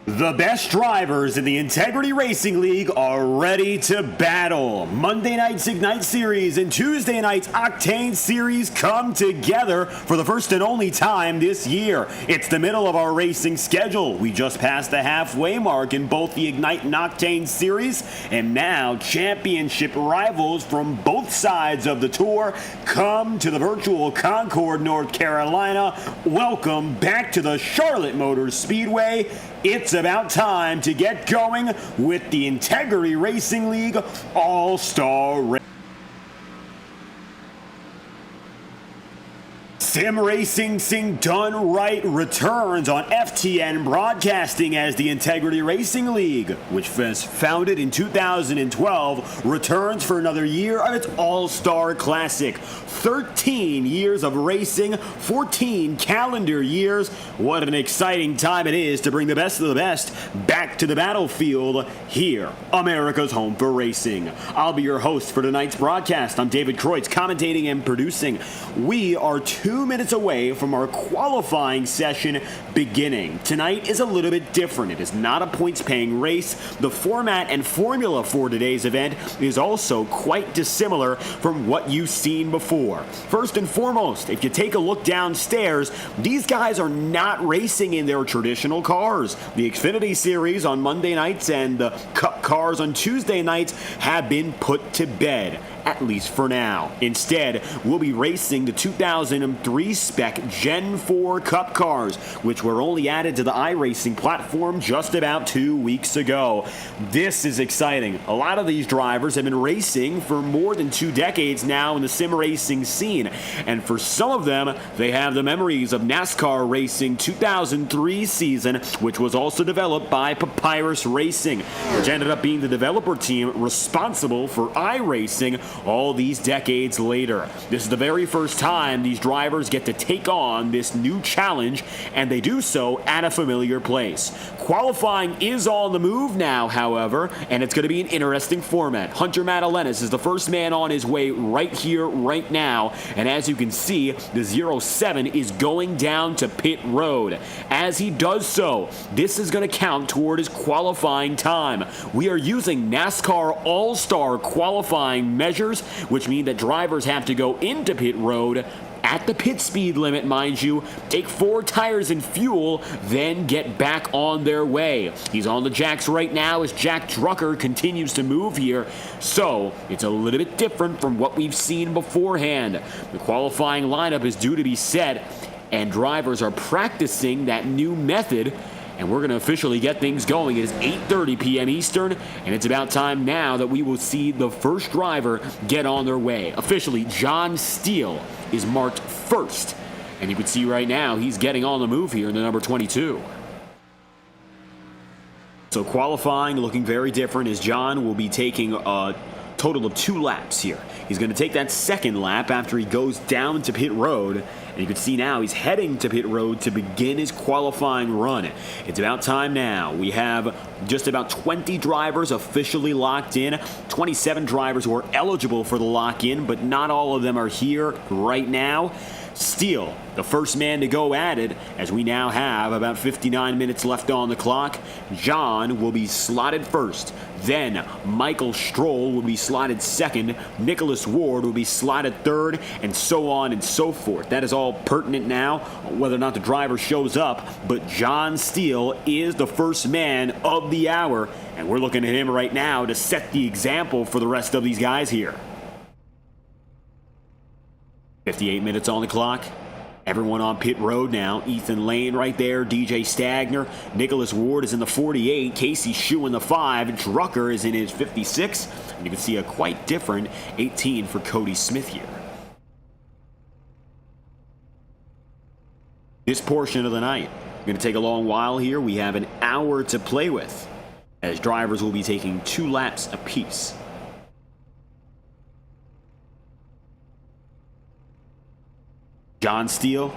The best drivers in the Integrity Racing League are ready to battle. Monday night's Ignite Series and Tuesday night's Octane Series come together for the first and only time this year. It's the middle of our racing schedule. We just passed the halfway mark in both the Ignite and Octane Series, and now championship rivals from both sides of the tour come to the virtual Concord, North Carolina. Welcome back to the Charlotte Motor Speedway. It's about time to get going with the Integrity Racing League All-Star Race. Sim Racing Done Right returns on FTN Broadcasting as the Integrity Racing League, which was founded in 2012, returns for another year of its All-Star Classic. 13 years of racing, 14 calendar years. What an exciting time it is to bring the best of the best back to the battlefield here, America's home for racing. I'll be your host for tonight's broadcast. I'm David Kreutz, commentating and producing. We are 2 minutes away from our qualifying session beginning. Tonight is a little bit different. It is not a points-paying race. The format and formula for today's event is also quite dissimilar from what you've seen before. First and foremost, if you take a look downstairs, these guys are not racing in their traditional cars. The Xfinity Series on Monday nights and the Cup cars on Tuesday nights have been put to bed, at least for now. Instead, we'll be racing the 2003 spec Gen 4 Cup cars, which were only added to the iRacing platform just about 2 weeks ago. This is exciting. A lot of these drivers have been racing for more than 2 decades now in the sim racing scene, and for some of them, they have the memories of NASCAR Racing 2003 season, which was also developed by Papyrus Racing, which ended up being the developer team responsible for iRacing all these decades later. This is the very first time these drivers get to take on this new challenge, and they do so at a familiar place. Qualifying is on the move now, however, and it's going to be an interesting format. Hunter Madalenis is the first man on his way right here, right now, and as you can see, the 07 is going down to pit road. As he does so, this is going to count toward his qualifying time. We are using NASCAR All-Star qualifying measures, which mean that drivers have to go into pit road at the pit speed limit, mind you, take 4 tires and fuel, then get back on their way. He's on the jacks right now as Jack Drucker continues to move here, so it's a little bit different from what we've seen beforehand. The qualifying lineup is due to be set, and drivers are practicing that new method, and we're going to officially get things going. It is 8:30 p.m. Eastern, and it's about time now that we will see the first driver get on their way. Officially, John Steele is marked first, and you can see right now he's getting on the move here in the number 22. So qualifying looking very different as John will be taking a total of 2 laps here. He's going to take that second lap after he goes down to pit road, and you can see now he's heading to pit road to begin his qualifying run. It's about time now. We have just about 20 drivers officially locked in, 27 drivers who are eligible for the lock-in, but not all of them are here right now. Steele, the first man to go at it, as we now have about 59 minutes left on the clock. John will be slotted first. Then Michael Stroll will be slotted second. Nicholas Ward will be slotted third, and so on and so forth. That is all pertinent now, whether or not the driver shows up, but John Steele is the first man of the hour, and we're looking at him right now to set the example for the rest of these guys here. 58 minutes on the clock. Everyone on pit road now. Ethan Lane right there. DJ Stagner. Nicholas Ward is in the 48. Casey Shue in the 5. Drucker is in his 56. And you can see a quite different 18 for Cody Smith here. This portion of the night going to take a long while here. We have an hour to play with, as drivers will be taking 2 laps apiece. John Steele,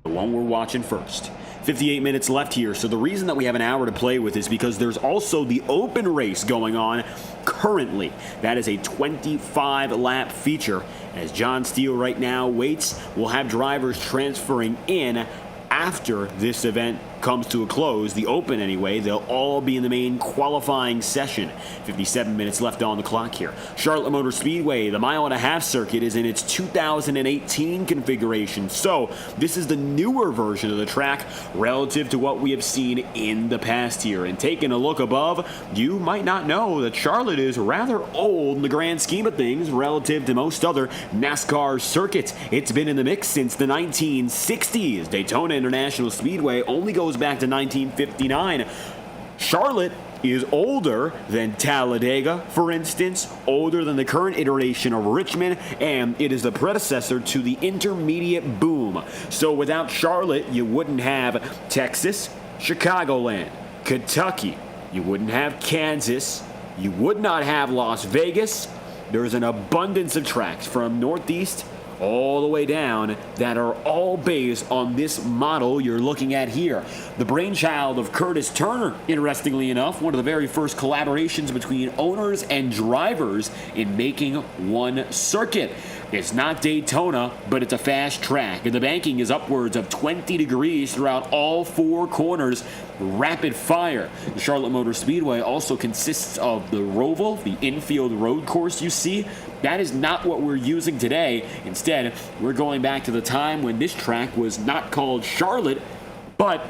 the one we're watching first. 58 minutes left here, so the reason that we have an hour to play with is because there's also the open race going on currently. That is a 25-lap feature. As John Steele right now waits, we'll have drivers transferring in after this event comes to a close, the Open anyway, they'll all be in the main qualifying session. 57 minutes left on the clock here. Charlotte Motor Speedway, the mile-and-a-half circuit, is in its 2018 configuration. So this is the newer version of the track relative to what we have seen in the past here. And taking a look above, you might not know that Charlotte is rather old in the grand scheme of things relative to most other NASCAR circuits. It's been in the mix since the 1960s. Daytona International Speedway only goes back to 1959. Charlotte is older than Talladega, for instance, older than the current iteration of Richmond, and it is the predecessor to the intermediate boom. So without Charlotte, you wouldn't have Texas, Chicagoland, Kentucky, you wouldn't have Kansas, you would not have Las Vegas. There's an abundance of tracks from Northeast all the way down that are all based on this model you're looking at here. The brainchild of Curtis Turner, interestingly enough, one of the very first collaborations between owners and drivers in making one circuit. It's not Daytona, but it's a fast track, and the banking is upwards of 20 degrees throughout all four corners. Rapid fire. The Charlotte Motor Speedway also consists of the Roval, the infield road course you see. That is not what we're using today. Instead, we're going back to the time when this track was not called Charlotte, but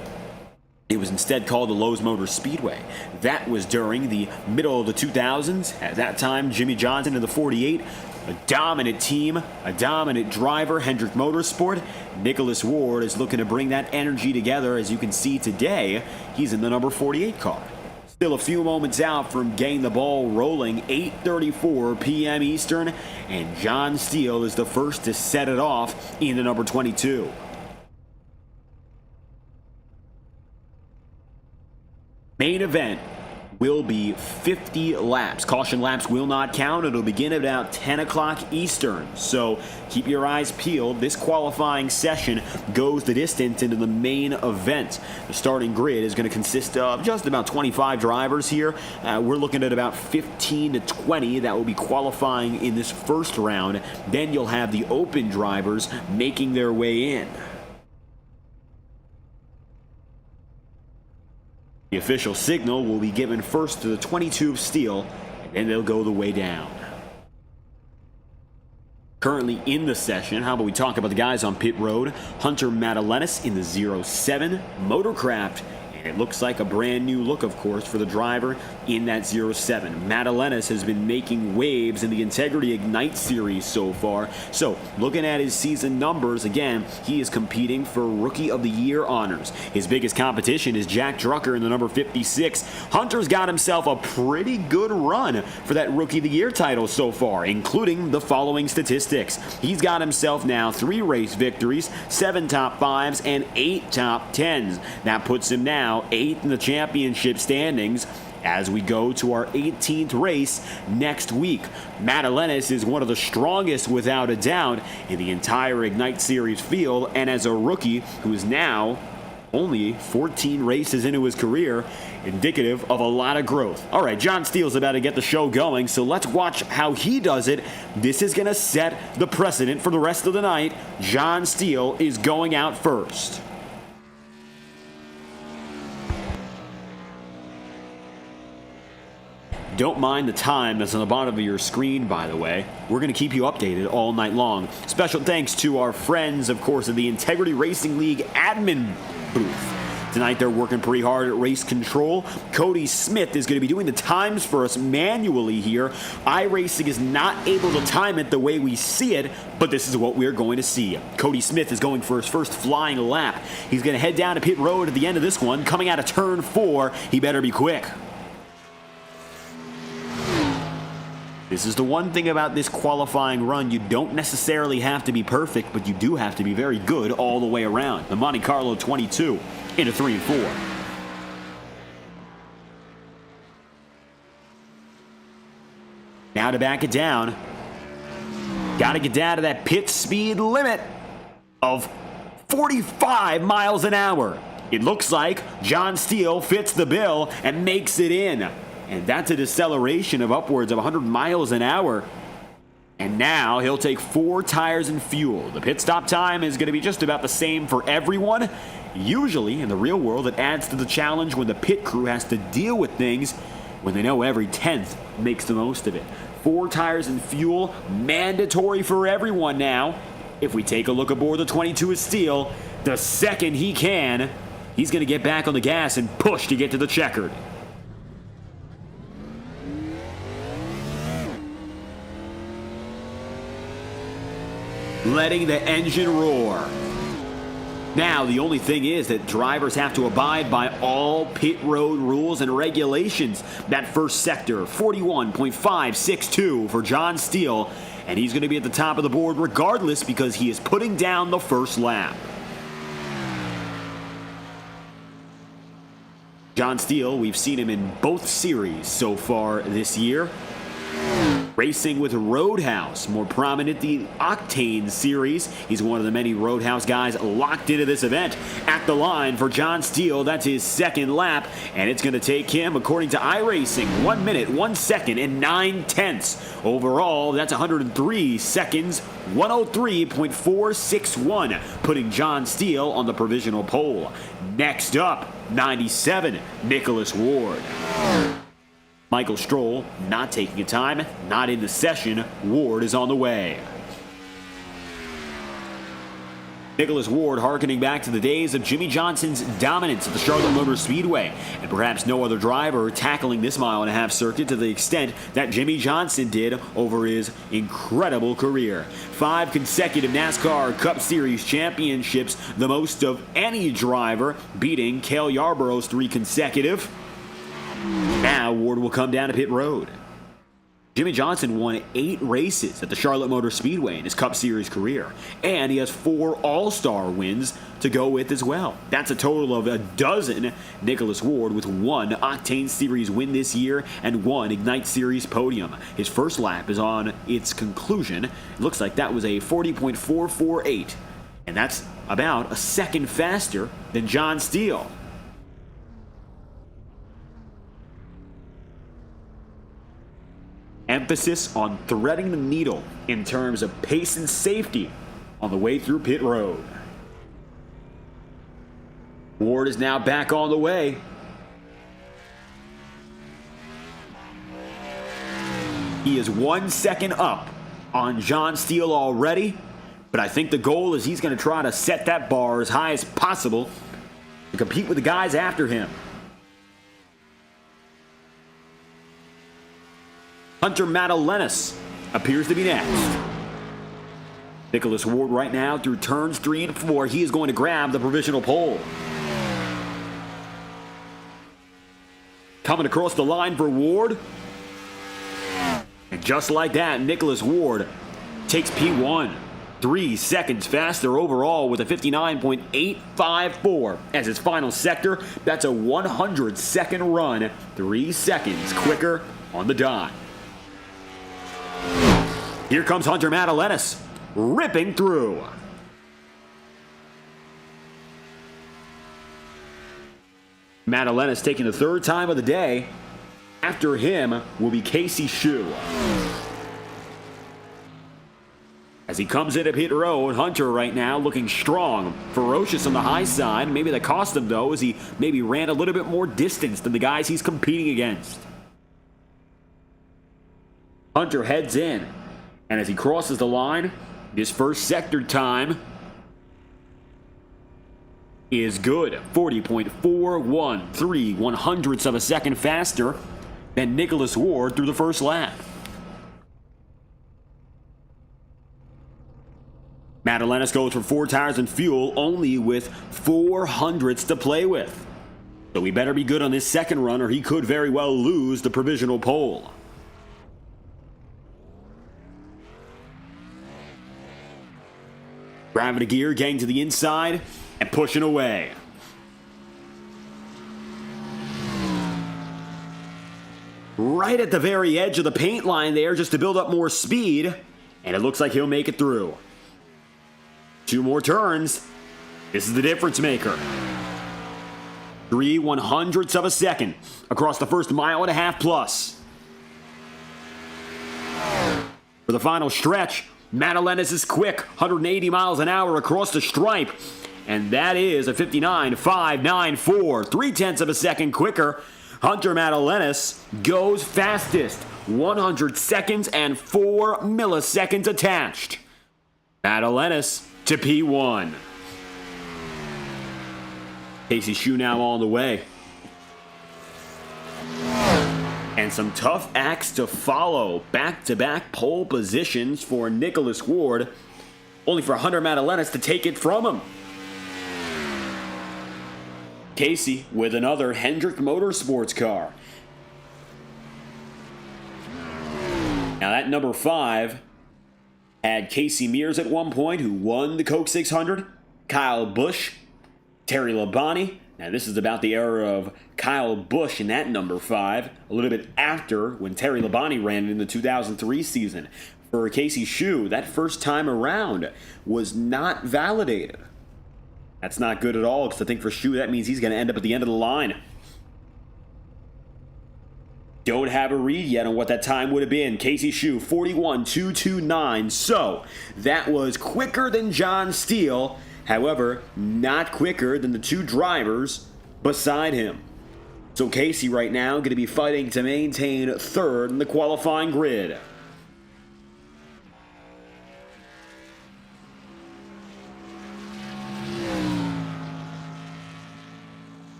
it was instead called the Lowe's Motor Speedway. That was during the middle of the 2000s. At that time, Jimmy Johnson in the 48, a dominant team, a dominant driver, Hendrick Motorsport. Nicholas Ward is looking to bring that energy together. As you can see today, he's in the number 48 car. Still a few moments out from getting the ball rolling, 8:34 p.m. Eastern, and John Steele is the first to set it off in the number 22. Main event will be 50 laps. Caution laps will not count. It'll begin at about 10 o'clock Eastern. So keep your eyes peeled. This qualifying session goes the distance into the main event. The starting grid is going to consist of just about 25 drivers here. We're looking at about 15 to 20 that will be qualifying in this first round. Then you'll have the open drivers making their way in. The official signal will be given first to the 22 of steel, and then they'll go the way down. Currently in the session, how about we talk about the guys on pit road? Hunter Madalenis in the 07 Motorcraft. And it looks like a brand new look, of course, for the driver in that 07. Madalenis has been making waves in the Integrity Ignite series so far. So, looking at his season numbers, again, he is competing for Rookie of the Year honors. His biggest competition is Jack Drucker in the number 56. Hunter's got himself a pretty good run for that Rookie of the Year title so far, including the following statistics. He's got himself now 3 race victories, 7 top 5s, and 8 top 10s. That puts him now 8th in the championship standings as we go to our 18th race next week. Madalenis is one of the strongest, without a doubt, in the entire Ignite Series field, and as a rookie who is now only 14 races into his career, indicative of a lot of growth. All right, John Steele's about to get the show going, so let's watch how he does it. This is going to set the precedent for the rest of the night. John Steele is going out first. Don't mind the time that's on the bottom of your screen, by the way. We're going to keep you updated all night long. Special thanks to our friends, of course, of the Integrity Racing League admin booth. Tonight they're working pretty hard at race control. Cody Smith is going to be doing the times for us manually here. iRacing is not able to time it the way we see it, but this is what we're going to see. Cody Smith is going for his first flying lap. He's going to head down to pit road at the end of this one. Coming out of turn 4, he better be quick. This is the one thing about this qualifying run. You don't necessarily have to be perfect, but you do have to be very good all the way around. The Monte Carlo 22 into 3 and 4. Now to back it down. Got to get down to that pit speed limit of 45 miles an hour. It looks like John Steele fits the bill and makes it in. And that's a deceleration of upwards of 100 miles an hour. And now he'll take 4 tires and fuel. The pit stop time is going to be just about the same for everyone. Usually, in the real world, it adds to the challenge when the pit crew has to deal with things when they know every 10th makes the most of it. 4 tires and fuel, mandatory for everyone now. If we take a look aboard the 22 of Steel, the second he can, he's going to get back on the gas and push to get to the checkered. Letting the engine roar. Now, the only thing is that drivers have to abide by all pit road rules and regulations. That first sector, 41.562 for John Steele, and he's going to be at the top of the board regardless because he is putting down the first lap. John Steele, we've seen him in both series so far this year. Racing with Roadhouse, more prominent the OCTANE series. He's one of the many Roadhouse guys locked into this event. At the line for John Steele, that's his second lap, and it's going to take him, according to iRacing, 1 minute, 1 second, and 9 tenths. Overall, that's 103 seconds, 103.461, putting John Steele on the provisional pole. Next up, 97, Nicholas Ward. Michael Stroll not taking a time, not in the session. Ward is on the way. Nicholas Ward harkening back to the days of Jimmy Johnson's dominance at the Charlotte Motor Speedway, and perhaps no other driver tackling this mile-and-a-half circuit to the extent that Jimmy Johnson did over his incredible career. 5 consecutive NASCAR Cup Series championships, the most of any driver, beating Cale Yarborough's 3 consecutive. Now Ward will come down to pit road. Jimmy Johnson won 8 races at the Charlotte Motor Speedway in his Cup Series career, and he has 4 All-Star wins to go with as well. That's a total of a dozen. Nicholas Ward with 1 OCTANE Series win this year and 1 Ignite Series podium. His first lap is on its conclusion. It looks like that was a 40.448, and that's about a second faster than John Steele. Emphasis on threading the needle in terms of pace and safety on the way through pit road. Ward is now back on the way. He is 1 second up on John Steele already, but I think the goal is he's going to try to set that bar as high as possible to compete with the guys after him. Hunter Madalenas appears to be next. Nicholas Ward right now through turns 3 and 4. He is going to grab the provisional pole. Coming across the line for Ward. And just like that, Nicholas Ward takes P1. 3 seconds faster overall with a 59.854 as his final sector. That's a 100-second run. 3 seconds quicker on the dot. Here comes Hunter Madalenas, ripping through. Madalenas taking the 3rd time of the day. After him will be Casey Shue. As he comes into pit road, Hunter right now looking strong, ferocious on the high side. Maybe that cost him, though, as he maybe ran a little bit more distance than the guys he's competing against. Hunter heads in. And as he crosses the line, his first sector time is good. 40.413, 100ths of a second faster than Nicholas Ward through the first lap. Madalenas goes for 4 tires and fuel, only with 400ths to play with. So he better be good on this second run or he could very well lose the provisional pole. Grabbing a gear, getting to the inside, and pushing away. Right at the very edge of the paint line there, just to build up more speed, and it looks like he'll make it through. 2 more turns. This is the difference maker. 3 100ths of a second across the first mile and a half plus. For For the final stretch, Madalenis is quick, 180 miles an hour across the stripe. And that is a 59.594, 0.3 of a second quicker. Hunter Madalenis goes fastest, 100 seconds and 4 milliseconds attached. Madalenis to P1. Casey Shue now on the way. And some tough acts to follow. Back-to-back pole positions for Nicholas Ward, only for Hunter Madalenis to take it from him. Casey with another Hendrick Motorsports car. Now that number 5 had Casey Mears at one point, who won the Coke 600, Kyle Busch, Terry Labonte. Now this is about the era of Kyle Busch in that number 5, a little bit after when Terry Labonte ran it in the 2003 season. For Casey Shue, that first time around was not validated. That's not good at all, because I think for Shue that means he's going to end up at the end of the line. Don't have a read yet on what that time would have been. Casey Shue, 41.229. So, that was quicker than John Steele. However, not quicker than the two drivers beside him. So Casey right now going to be fighting to maintain third in the qualifying grid.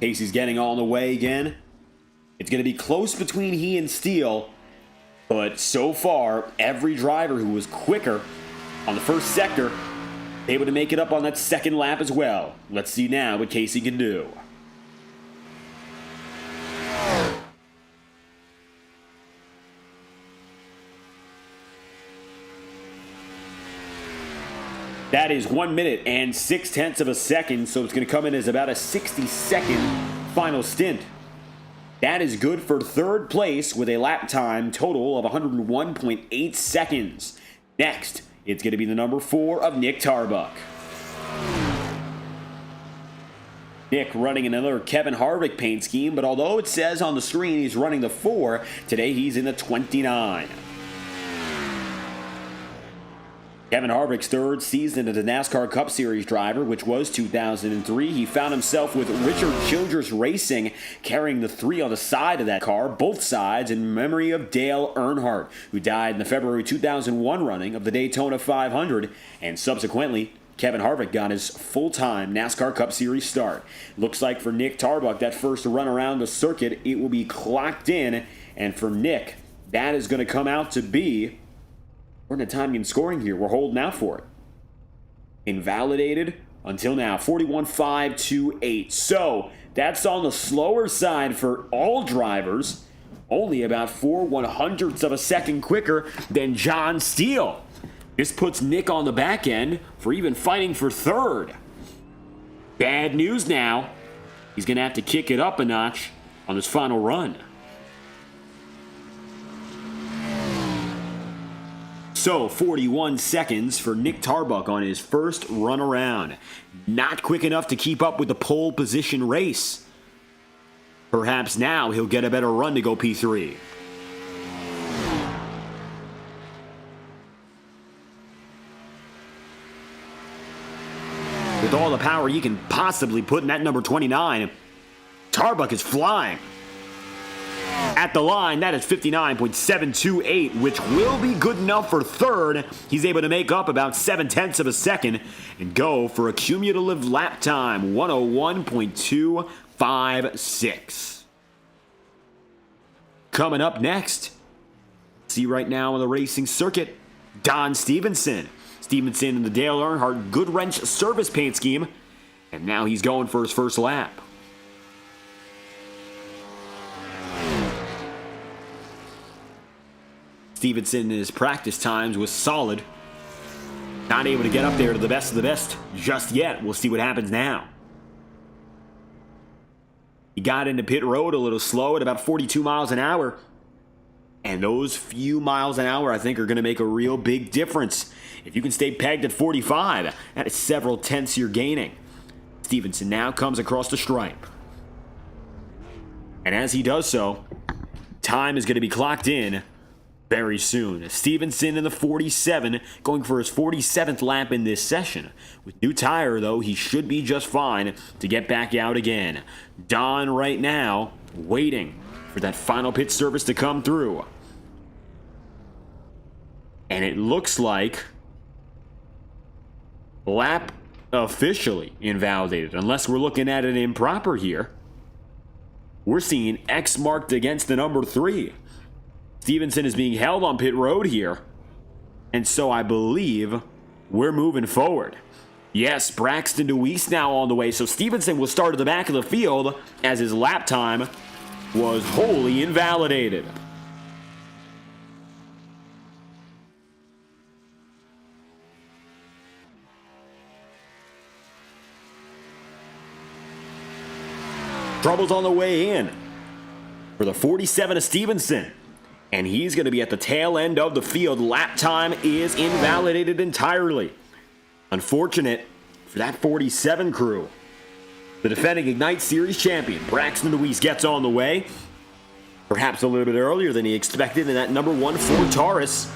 Casey's getting on the way again. It's going to be close between he and Steele, but so far, every driver who was quicker on the first sector able to make it up on that second lap as well. Let's see now what Casey can do. That is 1 minute and 0.6 of a second, so it's going to come in as about a 60-second final stint. That is good for third place with a lap time total of 101.8 seconds. Next, it's going to be the number 4 of Nick Tarbuck. Nick running another Kevin Harvick paint scheme, but although it says on the screen he's running the 4, today he's in the 29. Kevin Harvick's third season as a NASCAR Cup Series driver, which was 2003. He found himself with Richard Childress Racing carrying the 3 on the side of that car, both sides, in memory of Dale Earnhardt, who died in the February 2001 running of the Daytona 500, and subsequently, Kevin Harvick got his full-time NASCAR Cup Series start. Looks like for Nick Tarbuck, that first run around the circuit, it will be clocked in, and for Nick, that is going to come out to be, we're in a time in scoring here. We're holding out for it. Invalidated until now. 41.528. So that's on the slower side for all drivers. Only about 4/100ths of a second quicker than John Steele. This puts Nick on the back end for even fighting for third. Bad news now. He's going to have to kick it up a notch on this final run. So, 41 seconds for Nick Tarbuck on his first run around. Not quick enough to keep up with the pole position race. Perhaps now he'll get a better run to go P3. With all the power he can possibly put in that number 29, Tarbuck is flying. At the line, that is 59.728, which will be good enough for third. He's able to make up about 0.7 of a second and go for a cumulative lap time, 101.256. Coming up next, see right now on the racing circuit, Don Stevenson. Stevenson in the Dale Earnhardt Goodwrench service paint scheme, and now he's going for his first lap. Stevenson in his practice times was solid. Not able to get up there to the best of the best just yet. We'll see what happens now. He got into pit road a little slow at about 42 miles an hour. And those few miles an hour, I think, are going to make a real big difference. If you can stay pegged at 45, that is several tenths you're gaining. Stevenson now comes across the stripe. And as he does so, time is going to be clocked in very soon. Stevenson in the 47, going for his 47th lap in this session. With new tire, though, he should be just fine to get back out again. Don right now waiting for that final pit service to come through. And it looks like lap officially invalidated, unless we're looking at it improper here. We're seeing X marked against the number 3. Stevenson is being held on pit road here, and so I believe we're moving forward. Yes, Braxton DeWeese now on the way, so Stevenson will start at the back of the field as his lap time was wholly invalidated. Trouble's on the way in for the 47 of Stevenson, and he's going to be at the tail end of the field. Lap time is invalidated entirely. Unfortunate for that 47 crew. The defending Ignite Series champion, Braxton DeWeese, gets on the way. Perhaps a little bit earlier than he expected in that number 1 Ford Taurus,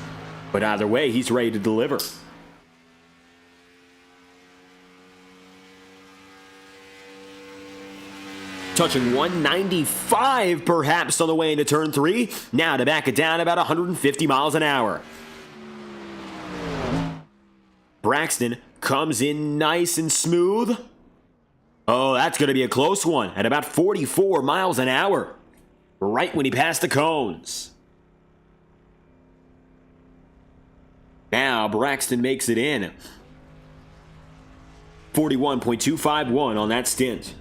but either way, he's ready to deliver. Touching 195 perhaps on the way into turn 3. Now to back it down about 150 miles an hour. Braxton comes in nice and smooth. Oh, that's going to be a close one at about 44 miles an hour. Right when he passed the cones. Now Braxton makes it in. 41.251 on that stint.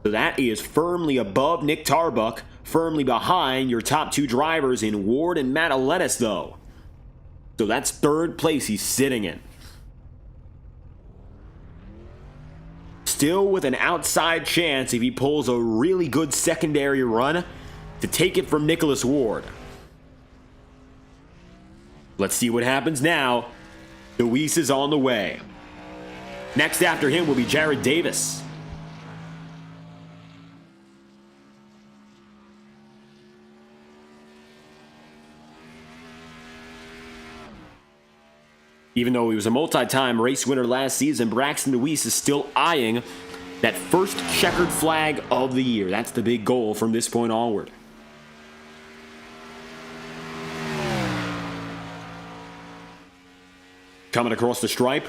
So that is firmly above Nick Tarbuck, firmly behind your top 2 drivers in Ward and Matt Alenis, though. So that's 3rd place he's sitting in. Still with an outside chance if he pulls a really good secondary run to take it from Nicholas Ward. Let's see what happens now. DeWeese is on the way. Next after him will be Jared Davis. Even though he was a multi-time race winner last season, Braxton DeWeese is still eyeing that first checkered flag of the year. That's the big goal from this point onward. Coming across the stripe,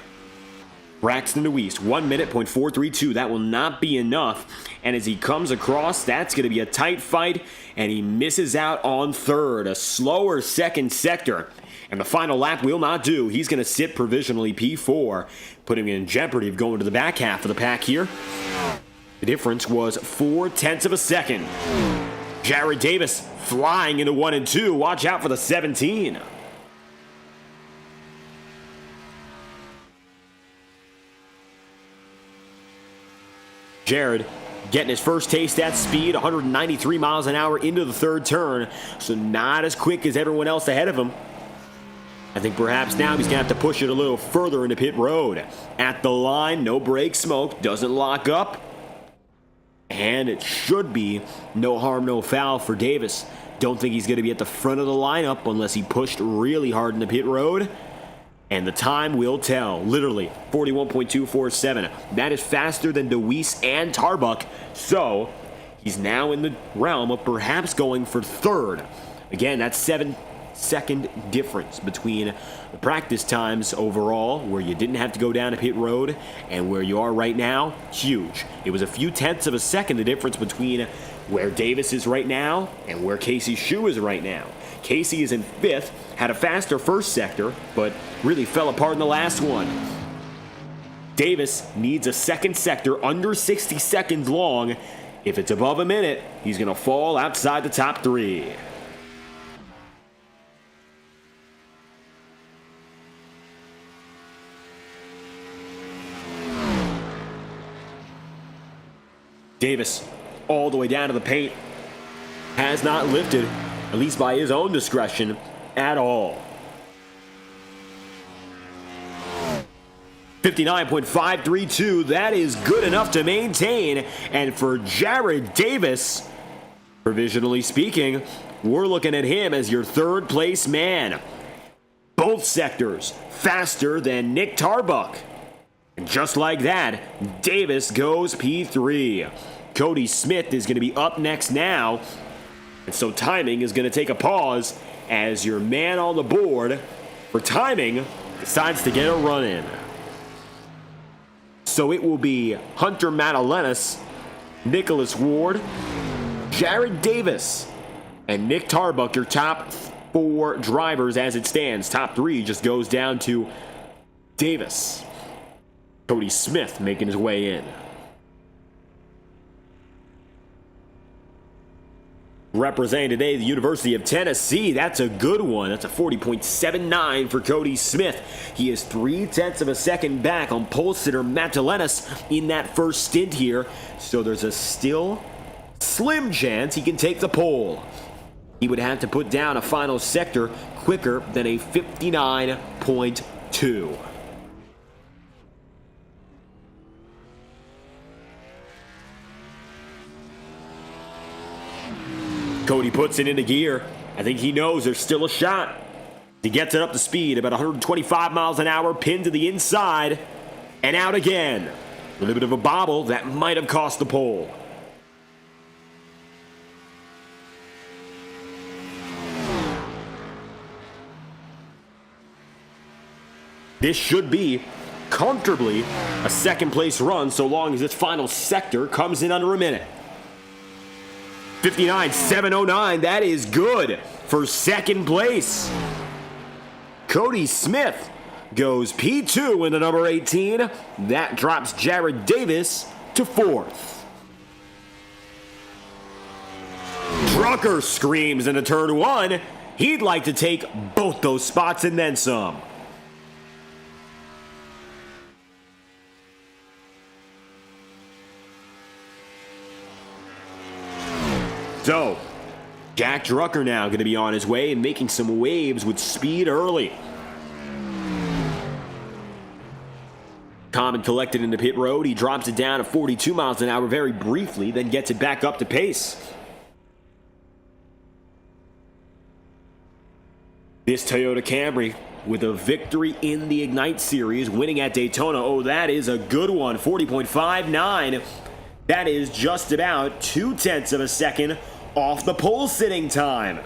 Braxton DeWeese, 1 minute, .432. That will not be enough. And as he comes across, that's going to be a tight fight, and he misses out on 3rd. A slower second sector. And the final lap will not do. He's going to sit provisionally P4, putting him in jeopardy of going to the back half of the pack here. The difference was 0.4 of a second. Jared Davis flying into 1 and 2. Watch out for the 17. Jared getting his first taste at speed, 193 miles an hour into the 3rd turn, so not as quick as everyone else ahead of him. I think perhaps now he's going to have to push it a little further into pit road. At the line, no brake smoke, doesn't lock up. And it should be no harm, no foul for Davis. Don't think he's going to be at the front of the lineup unless he pushed really hard in the pit road. And the time will tell. Literally, 41.247. That is faster than DeWeese and Tarbuck. So, he's now in the realm of perhaps going for 3rd. Again, that's 7-second difference between the practice times overall, where you didn't have to go down to pit road, and where you are right now. Huge. It was a few tenths of a second, the difference between where Davis is right now and where Casey Shue is right now. Casey is in 5th, had a faster first sector, but really fell apart in the last one. Davis needs a second sector under 60 seconds long. If it's above a minute, he's going to fall outside the top 3. Davis all the way down to the paint. Has not lifted, at least by his own discretion, at all. 59.532, that is good enough to maintain. And for Jared Davis, provisionally speaking, we're looking at him as your third place man. Both sectors faster than Nick Tarbuck. And just like that, Davis goes P3. Cody Smith is going to be up next now. And so timing is going to take a pause as your man on the board for timing decides to get a run in. So it will be Hunter Madalenas, Nicholas Ward, Jared Davis, and Nick Tarbuck, your top 4 drivers as it stands. Top 3 just goes down to Davis. Cody Smith making his way in. Representing today the University of Tennessee. That's a good one. That's a 40.79 for Cody Smith. He is 0.3 of a second back on pole sitter Madalenas in that first stint here. So there's a still slim chance he can take the pole. He would have to put down a final sector quicker than a 59.2. Cody puts it into gear. I think he knows there's still a shot. He gets it up to speed, about 125 miles an hour, pinned to the inside, and out again. A little bit of a bobble that might have cost the pole. This should be comfortably a second place run so long as this final sector comes in under a minute. 59.709, that is good for second place. Cody Smith goes P2 into number 18. That drops Jared Davis to 4th. Drucker screams into turn 1. He'd like to take both those spots and then some. So, Jack Drucker now going to be on his way and making some waves with speed early. Calm and collected into pit road. He drops it down to 42 miles an hour very briefly, then gets it back up to pace. This Toyota Camry with a victory in the Ignite Series, winning at Daytona. Oh, that is a good one. 40.59. That is just about 0.2 of a second off the pole sitting time.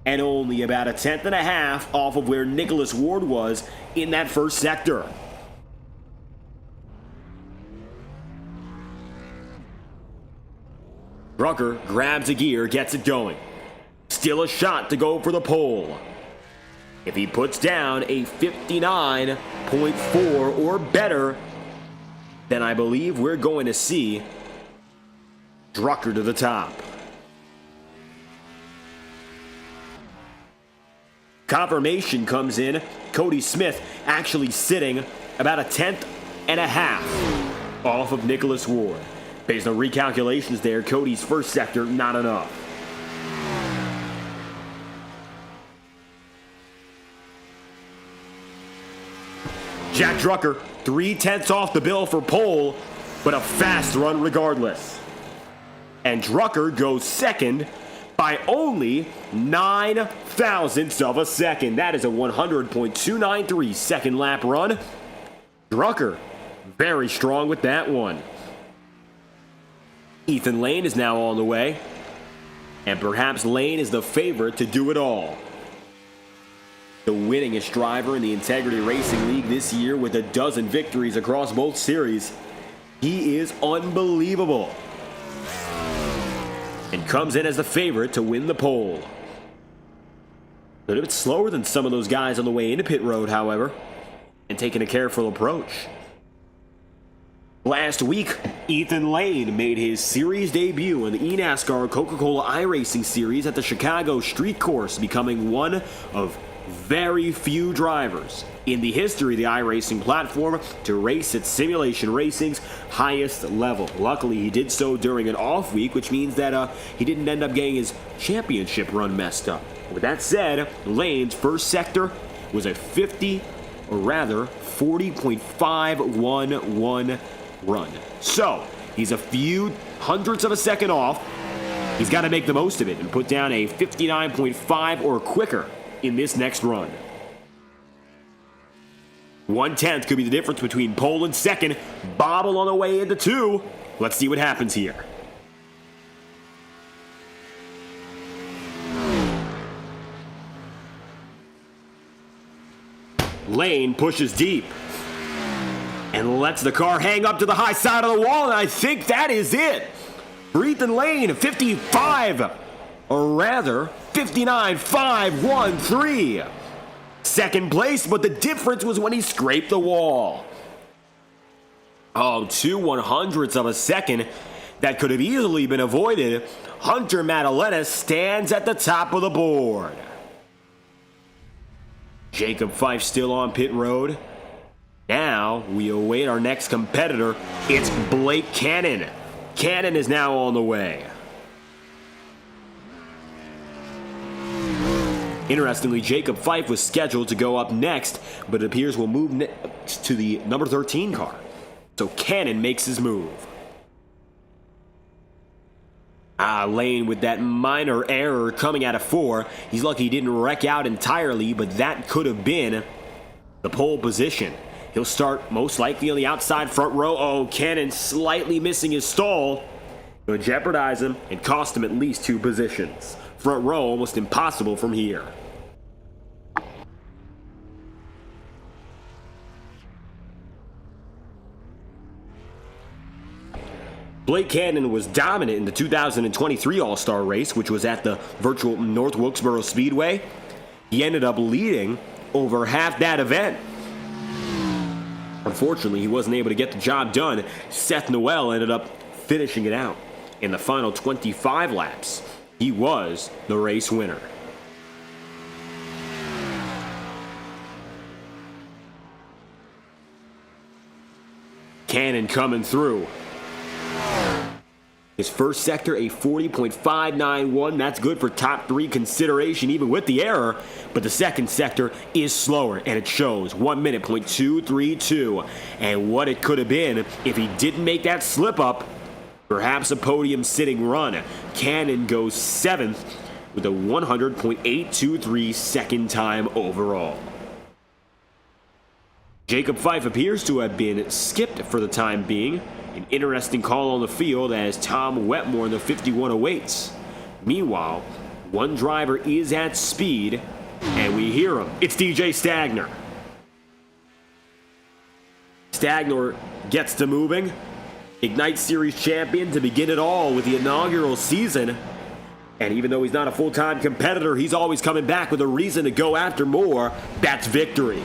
And only about 1/10.5 off of where Nicholas Ward was in that first sector. Drucker grabs a gear, gets it going. Still a shot to go for the pole. If he puts down a 59.4 or better, then I believe we're going to see Drucker to the top. Confirmation comes in. Cody Smith actually sitting about 1/10.5 off of Nicholas Ward. Based on recalculations there, Cody's first sector not enough. Jack Drucker, 0.3 off the bill for pole, but a fast run regardless. And Drucker goes second by only 0.9 of a second. That is a 100.293 second lap run. Drucker, very strong with that one. Ethan Lane is now on the way, and perhaps Lane is the favorite to do it all. The winningest driver in the Integrity Racing League this year with 12 victories across both series. He is unbelievable. And comes in as the favorite to win the pole. A little bit slower than some of those guys on the way into pit road, however, and taking a careful approach. Last week, Ethan Lane made his series debut in the NASCAR Coca-Cola iRacing Series at the Chicago Street Course, becoming one of very few drivers in the history of the iRacing platform to race at simulation racing's highest level. Luckily, he did so during an off week, which means that he didn't end up getting his championship run messed up. With that said, Lane's first sector was a 40.511 run. So, he's a few hundredths of a second off, He's got to make the most of it and put down a 59.5 or quicker in this next run. 1/10 could be the difference between pole and second. Bobble on the way into 2. Let's see what happens here. Lane pushes deep and lets the car hang up to the high side of the wall, and I think that is it. For Ethan Lane, 55, or rather 59.513. Second place, but the difference was when he scraped the wall. Oh, 2/100ths of a second that could have easily been avoided. Hunter Maddalena stands at the top of the board. Jacob Fife still on pit road. Now we await our next competitor. It's Blake Cannon. Cannon is now on the way. Interestingly, Jacob Fife was scheduled to go up next, but it appears we'll move to the number 13 car. So Cannon makes his move. Lane with that minor error coming out of 4. He's lucky he didn't wreck out entirely, but that could have been the pole position. He'll start most likely on the outside front row. Oh, Cannon slightly missing his stall. It'll jeopardize him and cost him at least 2 positions. Front row almost impossible from here. Blake Cannon was dominant in the 2023 All-Star race, which was at the virtual North Wilkesboro Speedway. He ended up leading over half that event. Unfortunately, he wasn't able to get the job done. Seth Noel ended up finishing it out in the final 25 laps. He was the race winner. Cannon coming through. His first sector, a 40.591. That's good for top 3 consideration, even with the error. But the second sector is slower, and it shows. 1 minute, .232. And what it could have been if he didn't make that slip up, perhaps a podium sitting run. Cannon goes 7th with a 100.823 second time overall. Jacob Fife appears to have been skipped for the time being. An interesting call on the field as Tom Wetmore in the 51 awaits. Meanwhile, one driver is at speed, and we hear him. It's DJ Stagner. Stagner gets to moving. Ignite Series champion to begin it all with the inaugural season. And even though he's not a full-time competitor, he's always coming back with a reason to go after more. That's victory.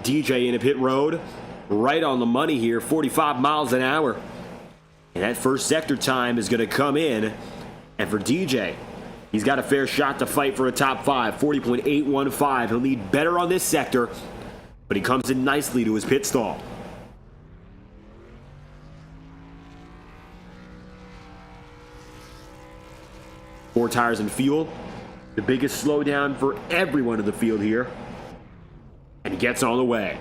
DJ in a pit road, right on the money here, 45 miles an hour. And that first sector time is going to come in. And for DJ, he's got a fair shot to fight for a top 5, 40.815. He'll need better on this sector, but he comes in nicely to his pit stall. Four tires and fuel. The biggest slowdown for everyone in the field here. And he gets on the way.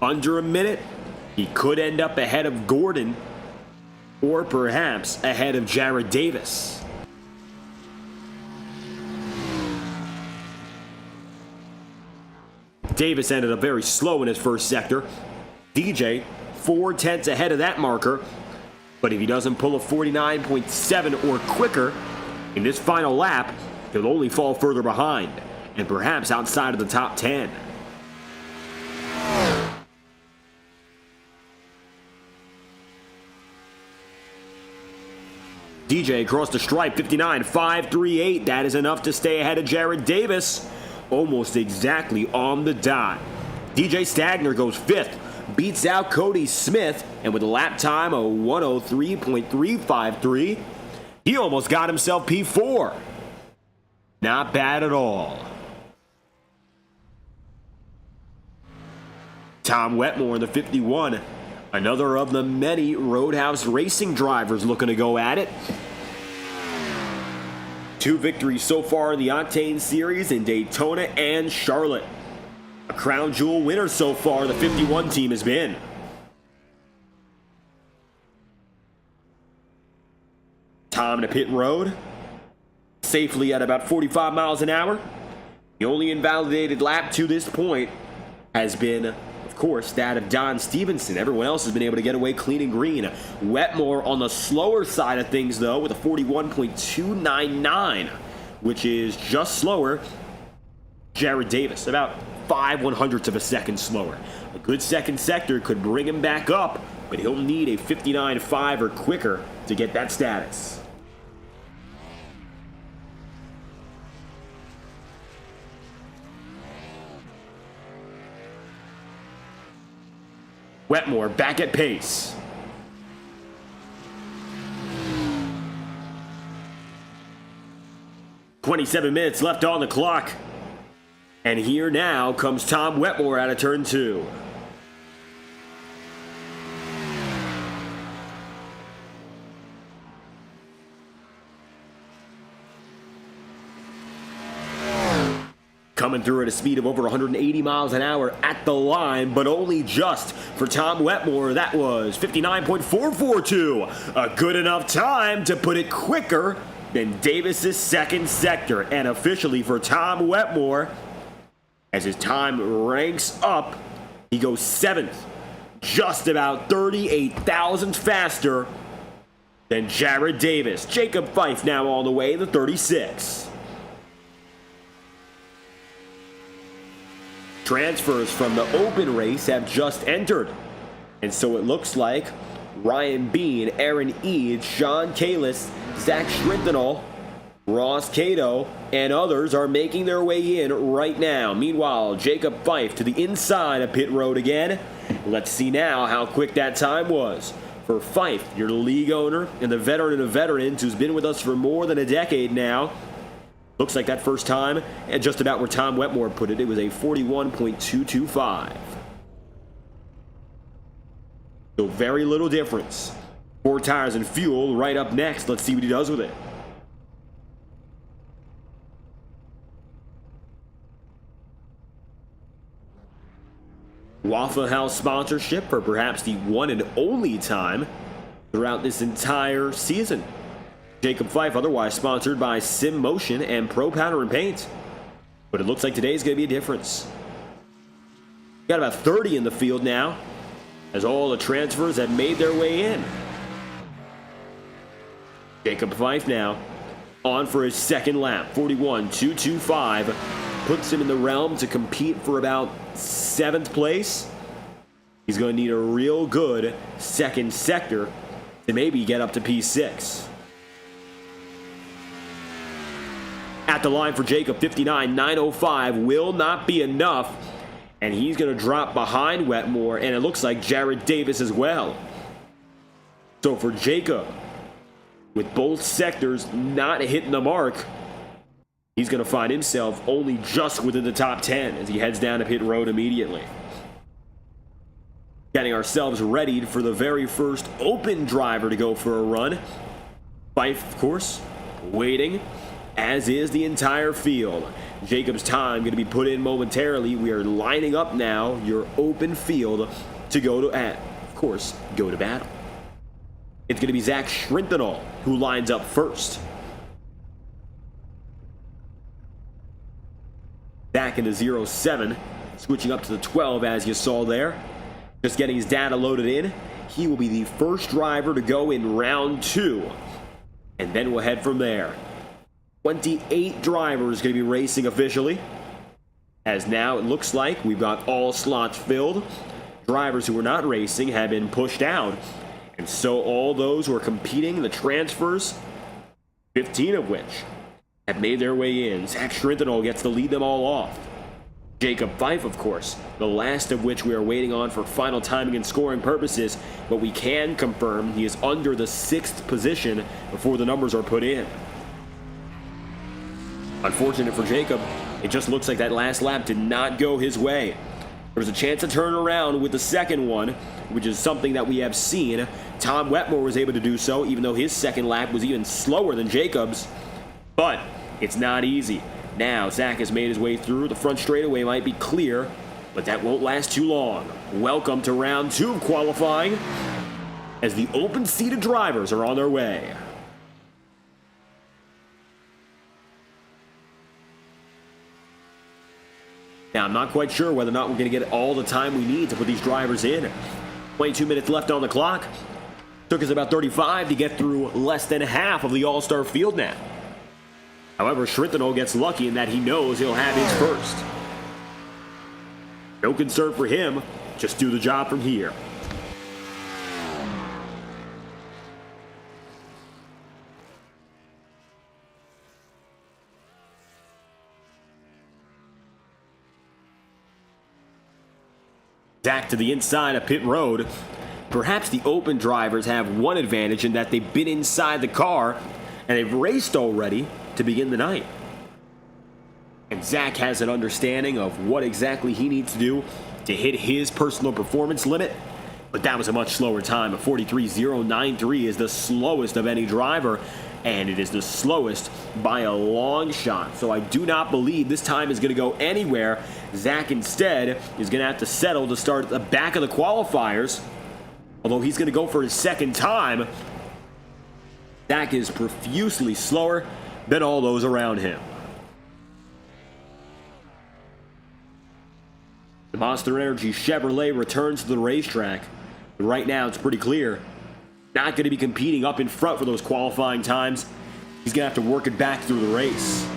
Under a minute, he could end up ahead of Gordon, or perhaps ahead of Jared Davis. Davis ended up very slow in his first sector. DJ, 4/10 ahead of that marker. But if he doesn't pull a 49.7 or quicker in this final lap, he'll only fall further behind, and perhaps outside of the top 10. DJ across the stripe, 59.538. That is enough to stay ahead of Jared Davis. Almost exactly on the dot. DJ Stagner goes 5th. Beats out Cody Smith, and with a lap time of 103.353, he almost got himself P4. Not bad at all. Tom Wetmore in the 51, another of the many Roadhouse Racing drivers looking to go at it. 2 victories so far in the Octane Series in Daytona and Charlotte. A crown jewel winner so far, the 51 team has been. Tom to pit road. Safely at about 45 miles an hour. The only invalidated lap to this point has been, of course, that of Don Stevenson. Everyone else has been able to get away clean and green. Wetmore on the slower side of things, though, with a 41.299, which is just slower. Jared Davis, about 5/100ths of a second slower. A good second sector could bring him back up, but he'll need a 59.5 or quicker to get that status. Wetmore back at pace. "27 minutes left on the clock. And here now comes Tom Wetmore out of turn 2. Coming through at a speed of over 180 miles an hour at the line, but only just for Tom Wetmore. That was 59.442. A good enough time to put it quicker than Davis's second sector. And officially for Tom Wetmore, as his time ranks up, he goes 7th, just about 38,000 faster than Jared Davis. Jacob Fife now all the way to 36. Transfers from the open race have just entered. And so it looks like Ryan Bean, Aaron Eads, Sean Kalis, Zach Schrintenal, Ross Cato, and others are making their way in right now. Meanwhile, Jacob Fife to the inside of pit road again. Let's see now how quick that time was. For Fife, your league owner and the veteran of veterans who's been with us for more than a decade now. Looks like that first time, and just about where Tom Wetmore put it, it was a 41.225. So very little difference. 4 tires and fuel right up next. Let's see what he does with it. Waffle House sponsorship for perhaps the one and only time throughout this entire season. Jacob Fife, otherwise sponsored by Sim Motion and Pro Powder and Paint. But it looks like today's going to be a difference. Got about 30 in the field now, as all the transfers have made their way in. Jacob Fife now on for his second lap. 41.225 puts him in the realm to compete for about 7th place. He's going to need a real good second sector to maybe get up to P6. At the line for Jacob, 59.905 will not be enough, and he's going to drop behind Wetmore, and it looks like Jared Davis as well. So for Jacob, with both sectors not hitting the mark, he's going to find himself only just within the top 10 as he heads down to pit road immediately. Getting ourselves readied for the very first open driver to go for a run. Fife, of course, waiting, as is the entire field. Jacob's time going to be put in momentarily. We are lining up now your open field to go to, of course, go to battle. It's going to be Zach Schrintenal who lines up first. Back into 07, switching up to the 12 as you saw there. Just getting his data loaded in. He will be the first driver to go in round 2. And then we'll head from there. 28 drivers going to be racing officially. As now it looks like we've got all slots filled. Drivers who were not racing have been pushed out. And so all those who are competing in the transfers, 15 of which have made their way in. Zach Schrintenal gets to lead them all off. Jacob Fife, of course, the last of which we are waiting on for final timing and scoring purposes, but we can confirm he is under the 6th position before the numbers are put in. Unfortunate for Jacob, it just looks like that last lap did not go his way. There was a chance to turn around with the second one, which is something that we have seen. Tom Wetmore was able to do so, even though his second lap was even slower than Jacob's. But it's not easy. Now, Zach has made his way through. The front straightaway might be clear. But that won't last too long. Welcome to round 2 of qualifying as the open-seated drivers are on their way. Now, I'm not quite sure whether or not we're going to get all the time we need to put these drivers in. 22 minutes left on the clock. Took us about 35 to get through less than half of the all-star field now. However, Shrintano gets lucky in that he knows he'll have his first. No concern for him, just do the job from here. Back to the inside of pit road. Perhaps the open drivers have one advantage in that they've been inside the car and they've raced already to begin the night. And Zach has an understanding of what exactly he needs to do to hit his personal performance limit. But that was a much slower time. A 43.093 is the slowest of any driver, and it is the slowest by a long shot. So I do not believe this time is going to go anywhere. Zach instead is going to have to settle to start at the back of the qualifiers. Although he's going to go for his second time, Zach is profusely slower than all those around him. The Monster Energy Chevrolet returns to the racetrack. But right now, it's pretty clear. Not going to be competing up in front for those qualifying times. He's going to have to work it back through the race.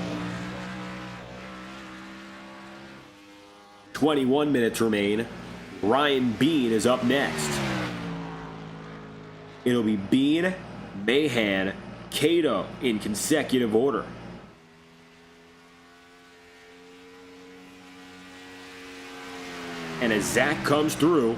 21 minutes remain. Ryan Bean is up next. It'll be Bean, Mahan, Cato in consecutive order. And as Zach comes through,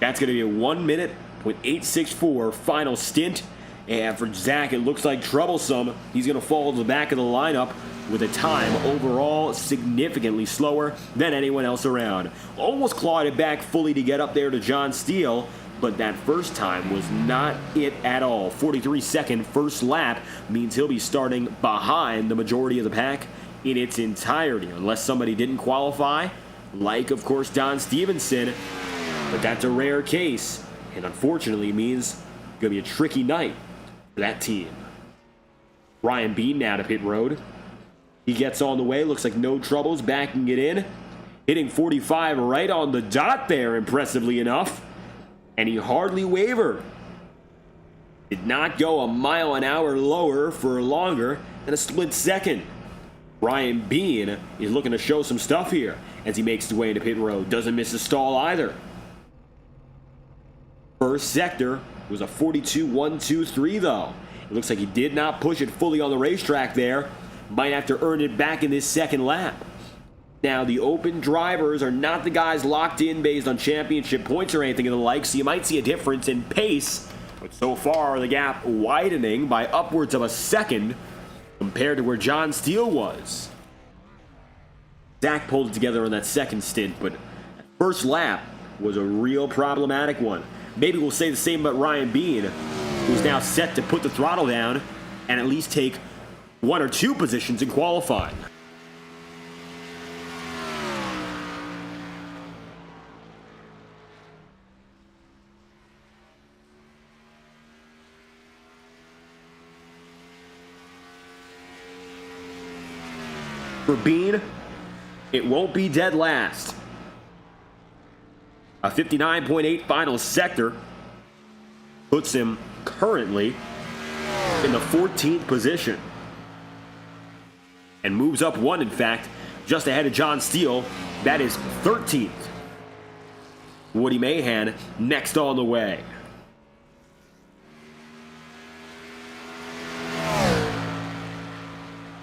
that's going to be a 1 minute with 8.64 final stint. And for Zach, it looks like troublesome. He's going to fall to the back of the lineup with a time overall significantly slower than anyone else around. Almost clawed it back fully to get up there to John Steele, but that first time was not it at all. 43-second first lap means he'll be starting behind the majority of the pack in its entirety, unless somebody didn't qualify, like, of course, Don Stevenson. But that's a rare case, and unfortunately means it's going to be a tricky night for that team. Ryan Bean now to pit road. He gets on the way, looks like no troubles, backing it in. Hitting 45 right on the dot there, impressively enough. And he hardly wavered. Did not go a mile an hour lower for longer than a split second. Ryan Bean is looking to show some stuff here as he makes his way into pit road. Doesn't miss a stall either. First sector was a 42.123 though. It looks like he did not push it fully on the racetrack there. Might have to earn it back in this second lap. Now, the open drivers are not the guys locked in based on championship points or anything of the like, so you might see a difference in pace. But so far, the gap widening by upwards of a second compared to where John Steele was. Zach pulled it together on that second stint, but that first lap was a real problematic one. Maybe we'll say the same about Ryan Bean, who's now set to put the throttle down and at least take one or two positions in qualifying. For Bean, it won't be dead last. A 59.8 final sector puts him currently in the 14th position. And moves up one, in fact, just ahead of John Steele. That is 13th. Woody Mahan next on the way.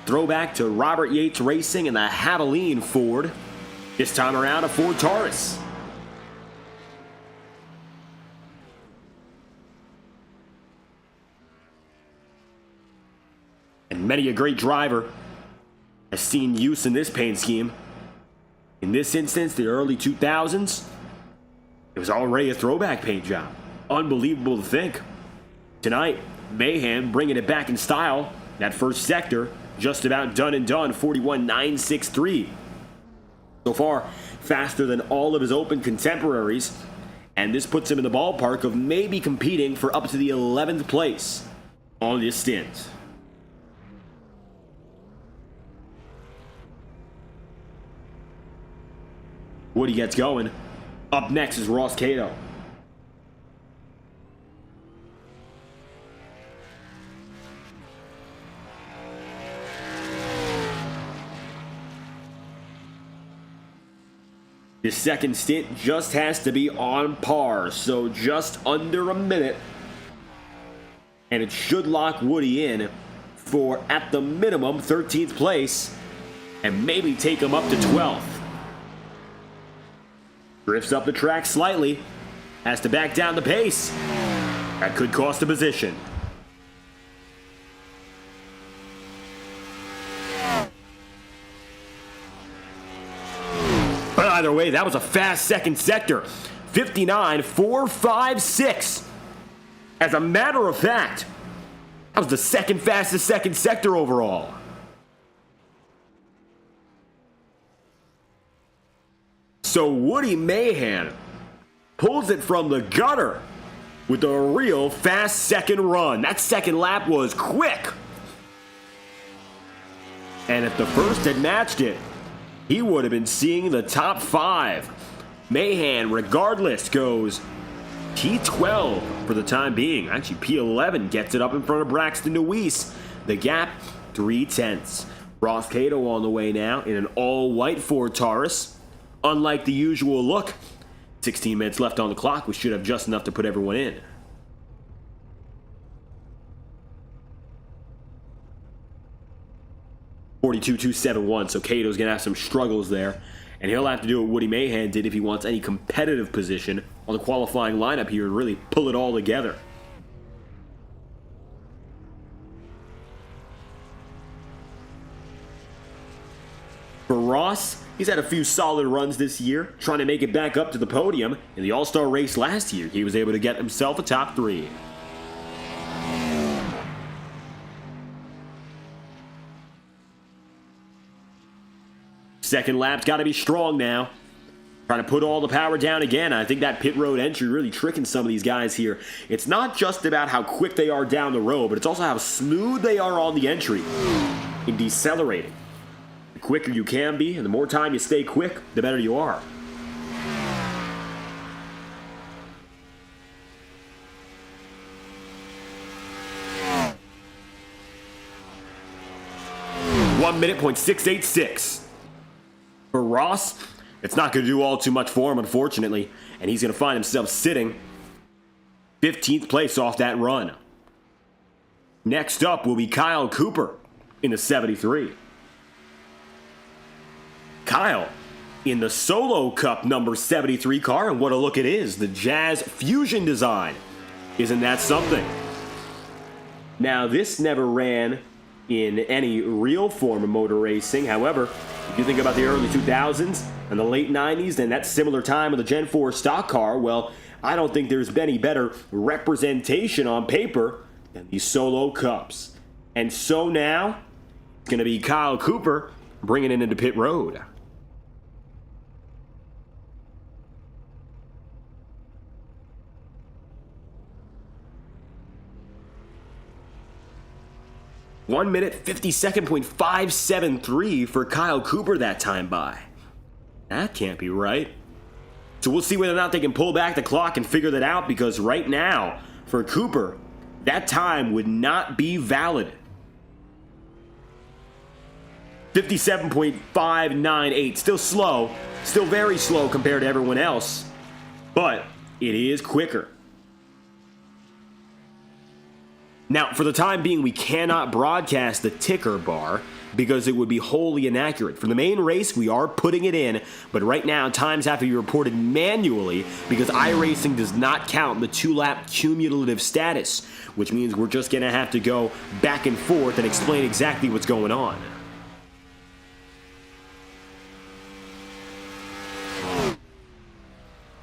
Throwback to Robert Yates Racing and the Havoline Ford. This time around, a Ford Taurus. And many a great driver has seen use in this paint scheme. In this instance, the early 2000s, it was already a throwback paint job. Unbelievable to think. Tonight, Mahan bringing it back in style. That first sector, just about done and done, 41.963. So far, faster than all of his open contemporaries, and this puts him in the ballpark of maybe competing for up to the 11th place on this stint. Woody gets going. Up next is Ross Cato. This second stint just has to be on par, so just under a minute. And it should lock Woody in for, at the minimum, 13th place, and maybe take him up to 12th. Drifts up the track slightly, has to back down the pace. That could cost a position. But either way, that was a fast second sector. 59.456. As a matter of fact, that was the second fastest second sector overall. So Woody Mahan pulls it from the gutter with a real fast second run. That second lap was quick. And if the first had matched it, he would have been seeing the top 5. Mahan, regardless, goes P12 for the time being. Actually, P11 gets it up in front of Braxton DeWeese. The gap, 3/10. Ross Cato on the way now in an all-white Ford Taurus. Unlike the usual look, 16 minutes left on the clock. We should have just enough to put everyone in. .42.271, so Cato's going to have some struggles there. And he'll have to do what Woody Mahan did if he wants any competitive position on the qualifying lineup here and really pull it all together. For Ross, he's had a few solid runs this year, trying to make it back up to the podium. In the All-Star race last year, he was able to get himself a top 3. Second lap's got to be strong now. Trying to put all the power down again. I think that pit road entry really tricking some of these guys here. It's not just about how quick they are down the road, but it's also how smooth they are on the entry in decelerating. The quicker you can be, and the more time you stay quick, the better you are. One minute, .686. For Ross, it's not going to do all too much for him, unfortunately, and he's going to find himself sitting 15th place off that run. Next up will be Kyle Cooper in the 73. Kyle in the Solo Cup number 73 car, and what a look it is, the Jazz Fusion design. Isn't that something? Now, this never ran in any real form of motor racing. However, if you think about the early 2000s and the late 90s and that similar time of the Gen 4 stock car, well, I don't think there's been any better representation on paper than these Solo Cups. And so now, it's going to be Kyle Cooper bringing it into pit road. One minute, 52nd.573 for Kyle Cooper that time by. That can't be right. So we'll see whether or not they can pull back the clock and figure that out, because right now, for Cooper, that time would not be valid. 57.598, still slow, still very slow compared to everyone else, but it is quicker. Now, for the time being, we cannot broadcast the ticker bar because it would be wholly inaccurate. For the main race, we are putting it in, but right now, times have to be reported manually because iRacing does not count the 2-lap cumulative status, which means we're just going to have to go back and forth and explain exactly what's going on.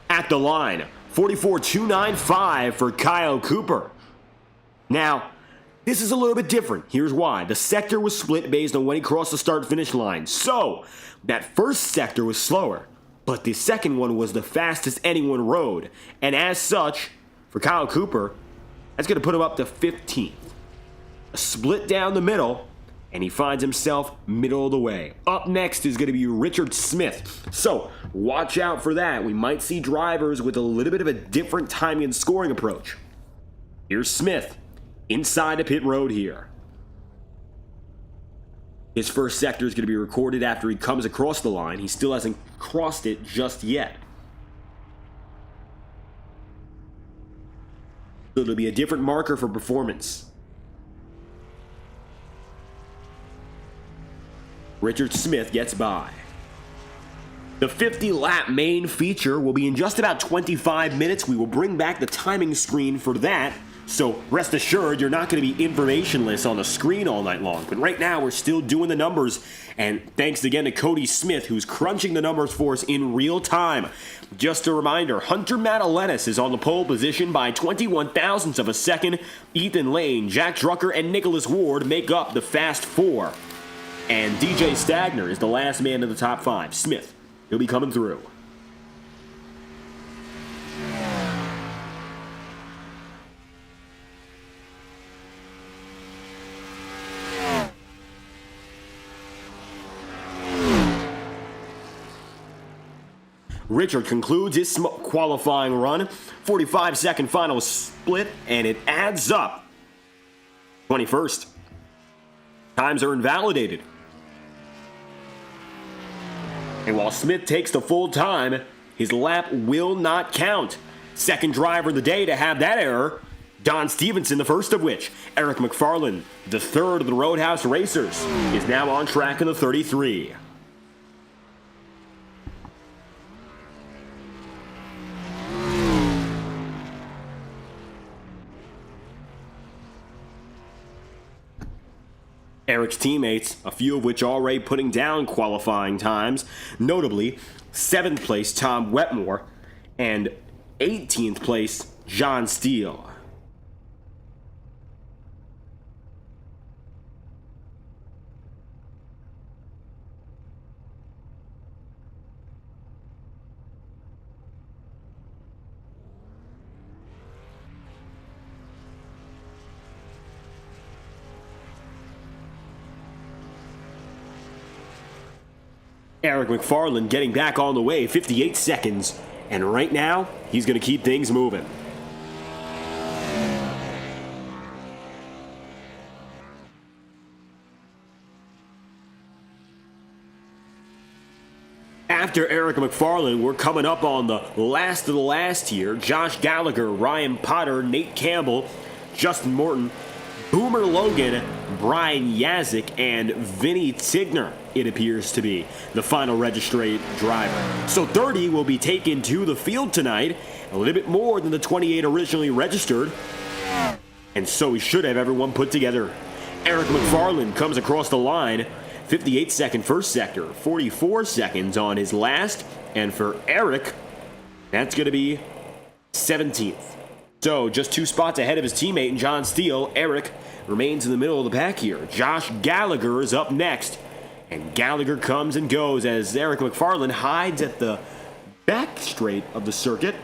At the line, 44.295 for Kyle Cooper. Now, This is a little bit different. Here's why. The sector was split based on when he crossed the start-finish line. So, that first sector was slower, but the second one was the fastest anyone rode. And as such, for Kyle Cooper, that's going to put him up to 15th. A split down the middle, and he finds himself middle of the way. Up next is going to be Richard Smith. So, watch out for that. We might see drivers with a little bit of a different timing and scoring approach. Here's Smith, inside the pit road here. His first sector is going to be recorded after he comes across the line. He still hasn't crossed it just yet. So it'll be a different marker for performance. Richard Smith gets by. The 50-lap main feature will be in just about 25 minutes. We will bring back the timing screen for that. So rest assured, you're not going to be informationless on the screen all night long. But right now, we're still doing the numbers. And thanks again to Cody Smith, who's crunching the numbers for us in real time. Just a reminder, Hunter Madalenis is on the pole position by 21 thousandths of a second. Ethan Lane, Jack Drucker, and Nicholas Ward make up the Fast Four. And DJ Stagner is the last man in the top five. Smith, he'll be coming through. Richard concludes his qualifying run. 45-second final split, and it adds up. 21st. Times are invalidated. And while Smith takes the full time, his lap will not count. Second driver of the day to have that error, Don Stevenson, the first of which. Eric McFarland, the third of the Roadhouse Racers, is now on track in the 33. Eric's teammates, a few of which already putting down qualifying times, notably 7th place Tom Wetmore and 18th place John Steele. Eric McFarland getting back on the way, 58 seconds. And right now, he's going to keep things moving. After Eric McFarland, we're coming up on the last of the last here. Josh Gallagher, Ryan Potter, Nate Campbell, Justin Morton, Boomer Logan, Brian Yazik, and Vinny Tigner, it appears to be, the final registered driver. So 30 will be taken to the field tonight, a little bit more than the 28 originally registered. And so we should have everyone put together. Eric McFarland comes across the line, 58-second first sector, 44 seconds on his last. And for Eric, that's going to be 17th. So, just 2 spots ahead of his teammate John Steele, Eric remains in the middle of the pack here. Josh Gallagher is up next. And Gallagher comes and goes as Eric McFarland hides at the back straight of the circuit.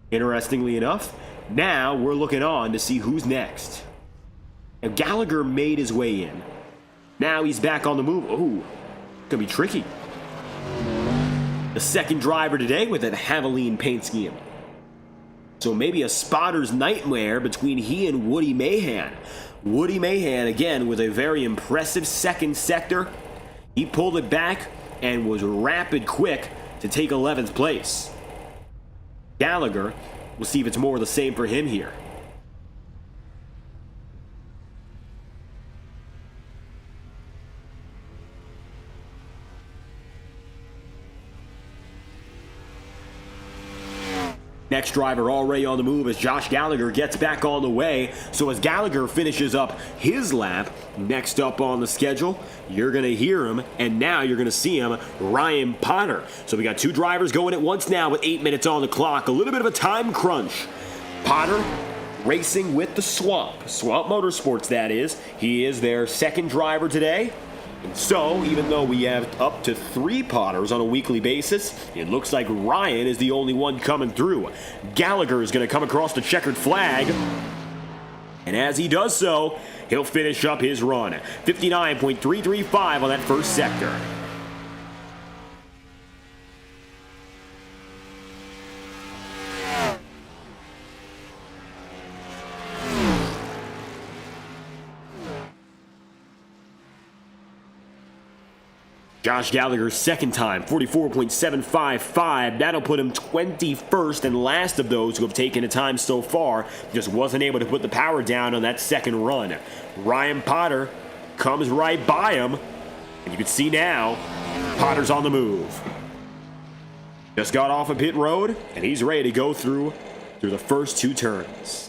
Interestingly enough, now we're looking on to see who's next. Now, Gallagher made his way in. Now he's back on the move. Ooh, gonna be tricky. The second driver today with that Havoline paint scheme. So maybe a spotter's nightmare between he and Woody Mahan. Woody Mahan, again, with a very impressive second sector. He pulled it back and was rapid quick to take 11th place. Gallagher, we'll see if it's more of the same for him here. Next driver already on the move as Josh Gallagher gets back on the way. So as Gallagher finishes up his lap, next up on the schedule, you're going to hear him, and now you're going to see him, Ryan Potter. So we got 2 drivers going at once now with 8 minutes on the clock. A little bit of a time crunch. Potter racing with the Swamp Motorsports, that is. He is their second driver today. And so, even though we have up to 3 Potters on a weekly basis, it looks like Ryan is the only one coming through. Gallagher is going to come across the checkered flag. And as he does so, he'll finish up his run. 59.335 on that first sector. Josh Gallagher's second time, 44.755. That'll put him 21st and last of those who have taken a time so far. Just wasn't able to put the power down on that second run. Ryan Potter comes right by him. And you can see now, Potter's on the move. Just got off of pit road, and he's ready to go through the first 2 turns.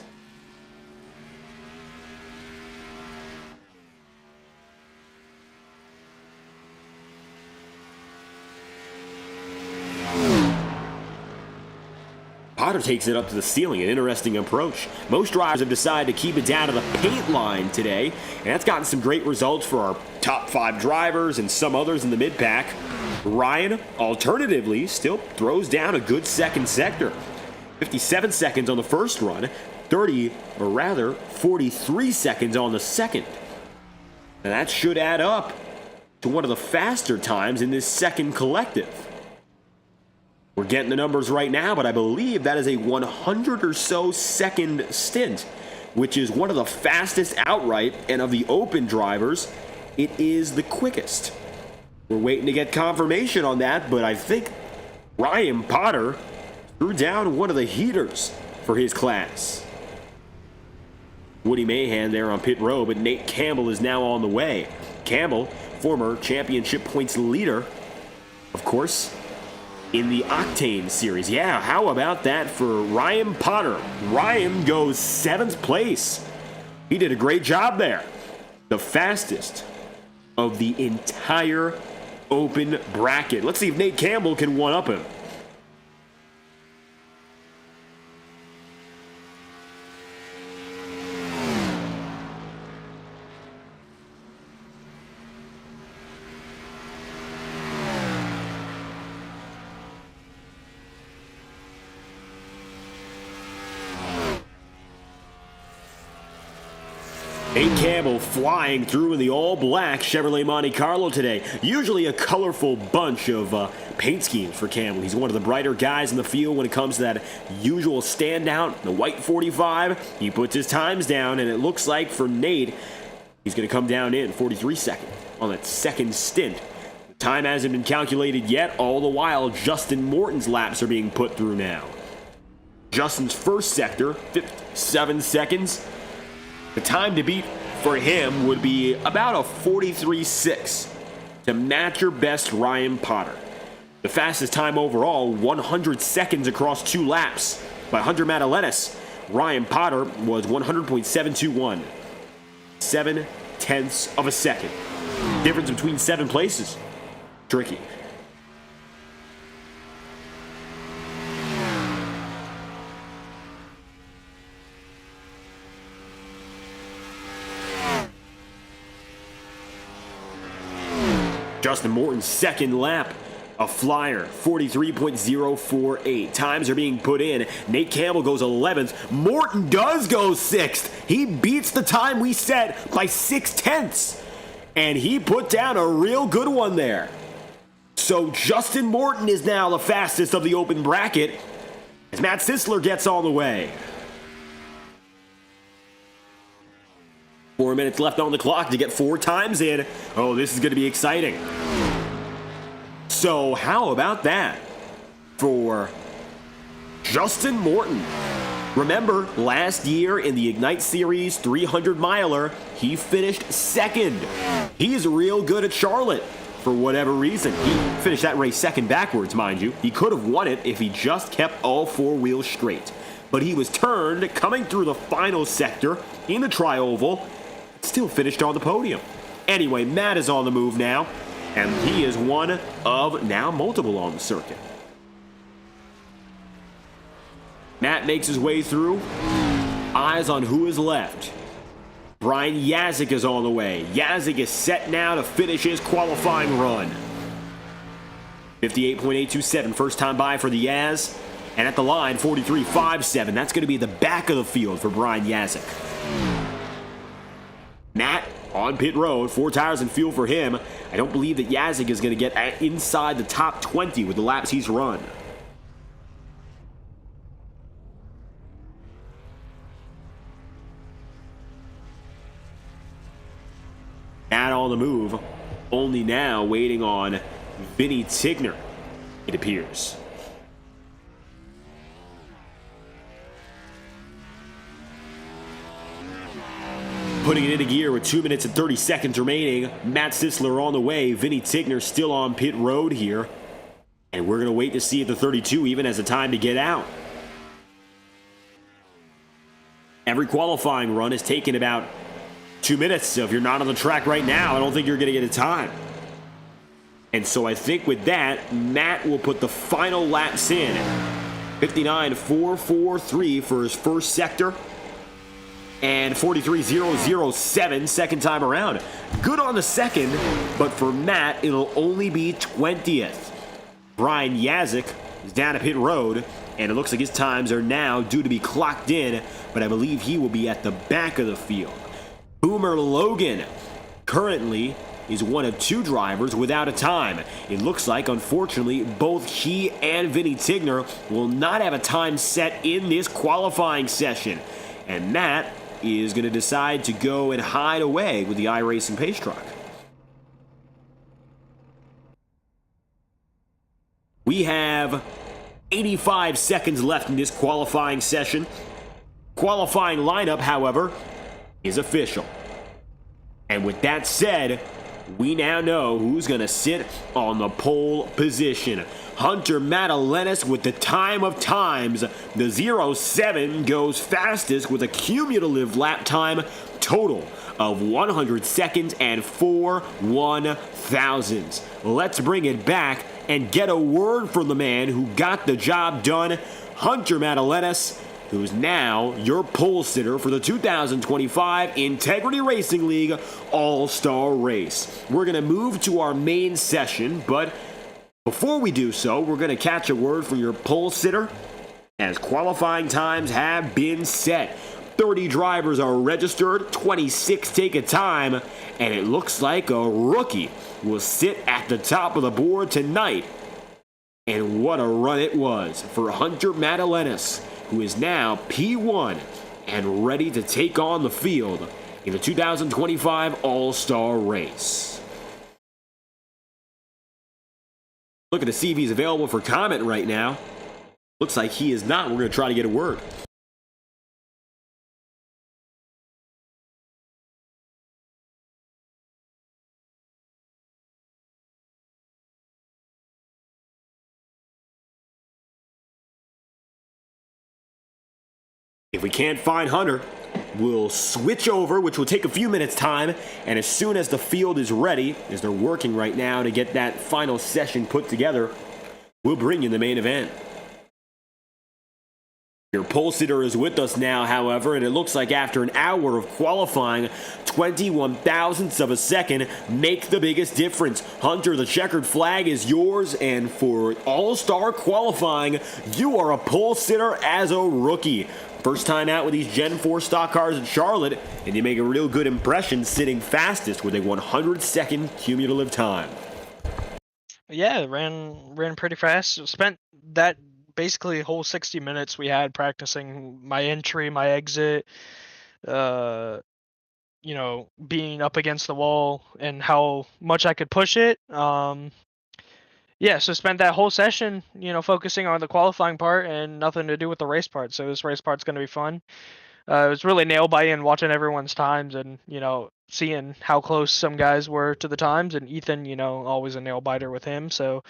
Potter takes it up to the ceiling, an interesting approach. Most drivers have decided to keep it down to the paint line today, and that's gotten some great results for our top 5 drivers and some others in the mid-pack. Ryan, alternatively, still throws down a good second sector. 57 seconds on the first run, 43 seconds on the second. And that should add up to one of the faster times in this second collective. We're getting the numbers right now, but I believe that is a 100 or so second stint, which is one of the fastest outright, and of the open drivers, it is the quickest. We're waiting to get confirmation on that, but I think Ryan Potter threw down one of the heaters for his class. Woody Mahan there on pit road, but Nate Campbell is now on the way. Campbell, former championship points leader, of course, in the OCTANE series. Yeah, how about that for Ryan Potter? Ryan goes 7th place. He did a great job there. The fastest of the entire open bracket. Let's see if Nate Campbell can one-up him. Nate Campbell flying through in the all-black Chevrolet Monte Carlo today. Usually a colorful bunch of paint schemes for Campbell. He's one of the brighter guys in the field when it comes to that usual standout, the white 45. He puts his times down, and it looks like for Nate, he's going to come down in 43 seconds on that second stint. The time hasn't been calculated yet. All the while, Justin Morton's laps are being put through now. Justin's first sector, 57 seconds. The time to beat for him would be about a 43.6 to match your best Ryan Potter. The fastest time overall, 100 seconds across 2 laps by Hunter Madalenis. Ryan Potter was 100.721. 0.7 of a second. Difference between 7 places. Tricky. Justin Morton's second lap, a flyer, 43.048. Times are being put in. Nate Campbell goes 11th. Morton does go 6th. He beats the time we set by 0.6. And he put down a real good one there. So Justin Morton is now the fastest of the open bracket as Matt Sisler gets on the way. 4 minutes left on the clock to get 4 times in. Oh, this is going to be exciting. So how about that for Justin Morton? Remember, last year in the Ignite Series 300-miler, he finished 2nd. He's real good at Charlotte for whatever reason. He finished that race 2nd backwards, mind you. He could have won it if he just kept all 4 wheels straight. But he was turned coming through the final sector in the tri-oval. Still finished on the podium. Anyway, Matt is on the move now, and he is one of now multiple on the circuit. Matt makes his way through. eyes on who is left. Brian Yazik is on the way. Yazik is set now to finish his qualifying run. 58.827, first time by for the Yaz. And at the line, 43.57. That's going to be the back of the field for Brian Yazik. Matt on pit road, 4 tires and fuel for him. I don't believe that Yazik is going to get inside the top 20 with the laps he's run. Matt on the move, only now waiting on Vinny Tigner, it appears. Putting it into gear with 2 minutes and 30 seconds remaining. Matt Sisler on the way. Vinny Tigner still on pit road here. And we're going to wait to see if the 32 even has a time to get out. Every qualifying run has taken about 2 minutes. So if you're not on the track right now, I don't think you're going to get a time. And so I think with that, Matt will put the final laps in. 59.443 for his first sector. And 43.007 second time around. Good on the second, but for Matt, it'll only be 20th. Brian Yazik is down at pit road, and it looks like his times are now due to be clocked in, but I believe he will be at the back of the field. Boomer Logan currently is one of 2 drivers without a time. It looks like, unfortunately, both he and Vinny Tigner will not have a time set in this qualifying session. And Matt is going to decide to go and hide away with the iRacing pace truck. We have 85 seconds left in this qualifying session. Qualifying lineup, however, is official. And with that said, we now know who's going to sit on the pole position. Hunter Madalenis with the time of times. The 07 goes fastest with a cumulative lap time total of 100 seconds and 4 1/1000s. Let's bring it back and get a word from the man who got the job done, Hunter Madalenis, who's now your pole sitter for the 2025 Integrity Racing League All-Star Race. We're going to move to our main session, but before we do so, we're going to catch a word from your pole sitter, as qualifying times have been set. 30 drivers are registered, 26 take a time, and it looks like a rookie will sit at the top of the board tonight. And what a run it was for Hunter Madalenis, who is now P1 and ready to take on the field in the 2025 All-Star Race. Looking to see if he's available for comment right now. Looks like he is not. We're going to try to get a word. If we can't find Hunter, we'll switch over, which will take a few minutes' time, and as soon as the field is ready, as they're working right now to get that final session put together, we'll bring you the main event. Your pole sitter is with us now, however, and it looks like after an hour of qualifying, 21 thousandths of a second make the biggest difference. Hunter, the checkered flag is yours, and for All-Star qualifying, you are a pole sitter as a rookie. First time out with these Gen 4 stock cars at Charlotte, and you make a real good impression sitting fastest with a 100-second cumulative time. Yeah, ran pretty fast. Spent that basically whole 60 minutes we had practicing my entry, my exit, being up against the wall and how much I could push it. So spent that whole session, focusing on the qualifying part and nothing to do with the race part. So this race part's going to be fun. It was really nail-biting watching everyone's times and, seeing how close some guys were to the times. And Ethan, always a nail-biter with him. So,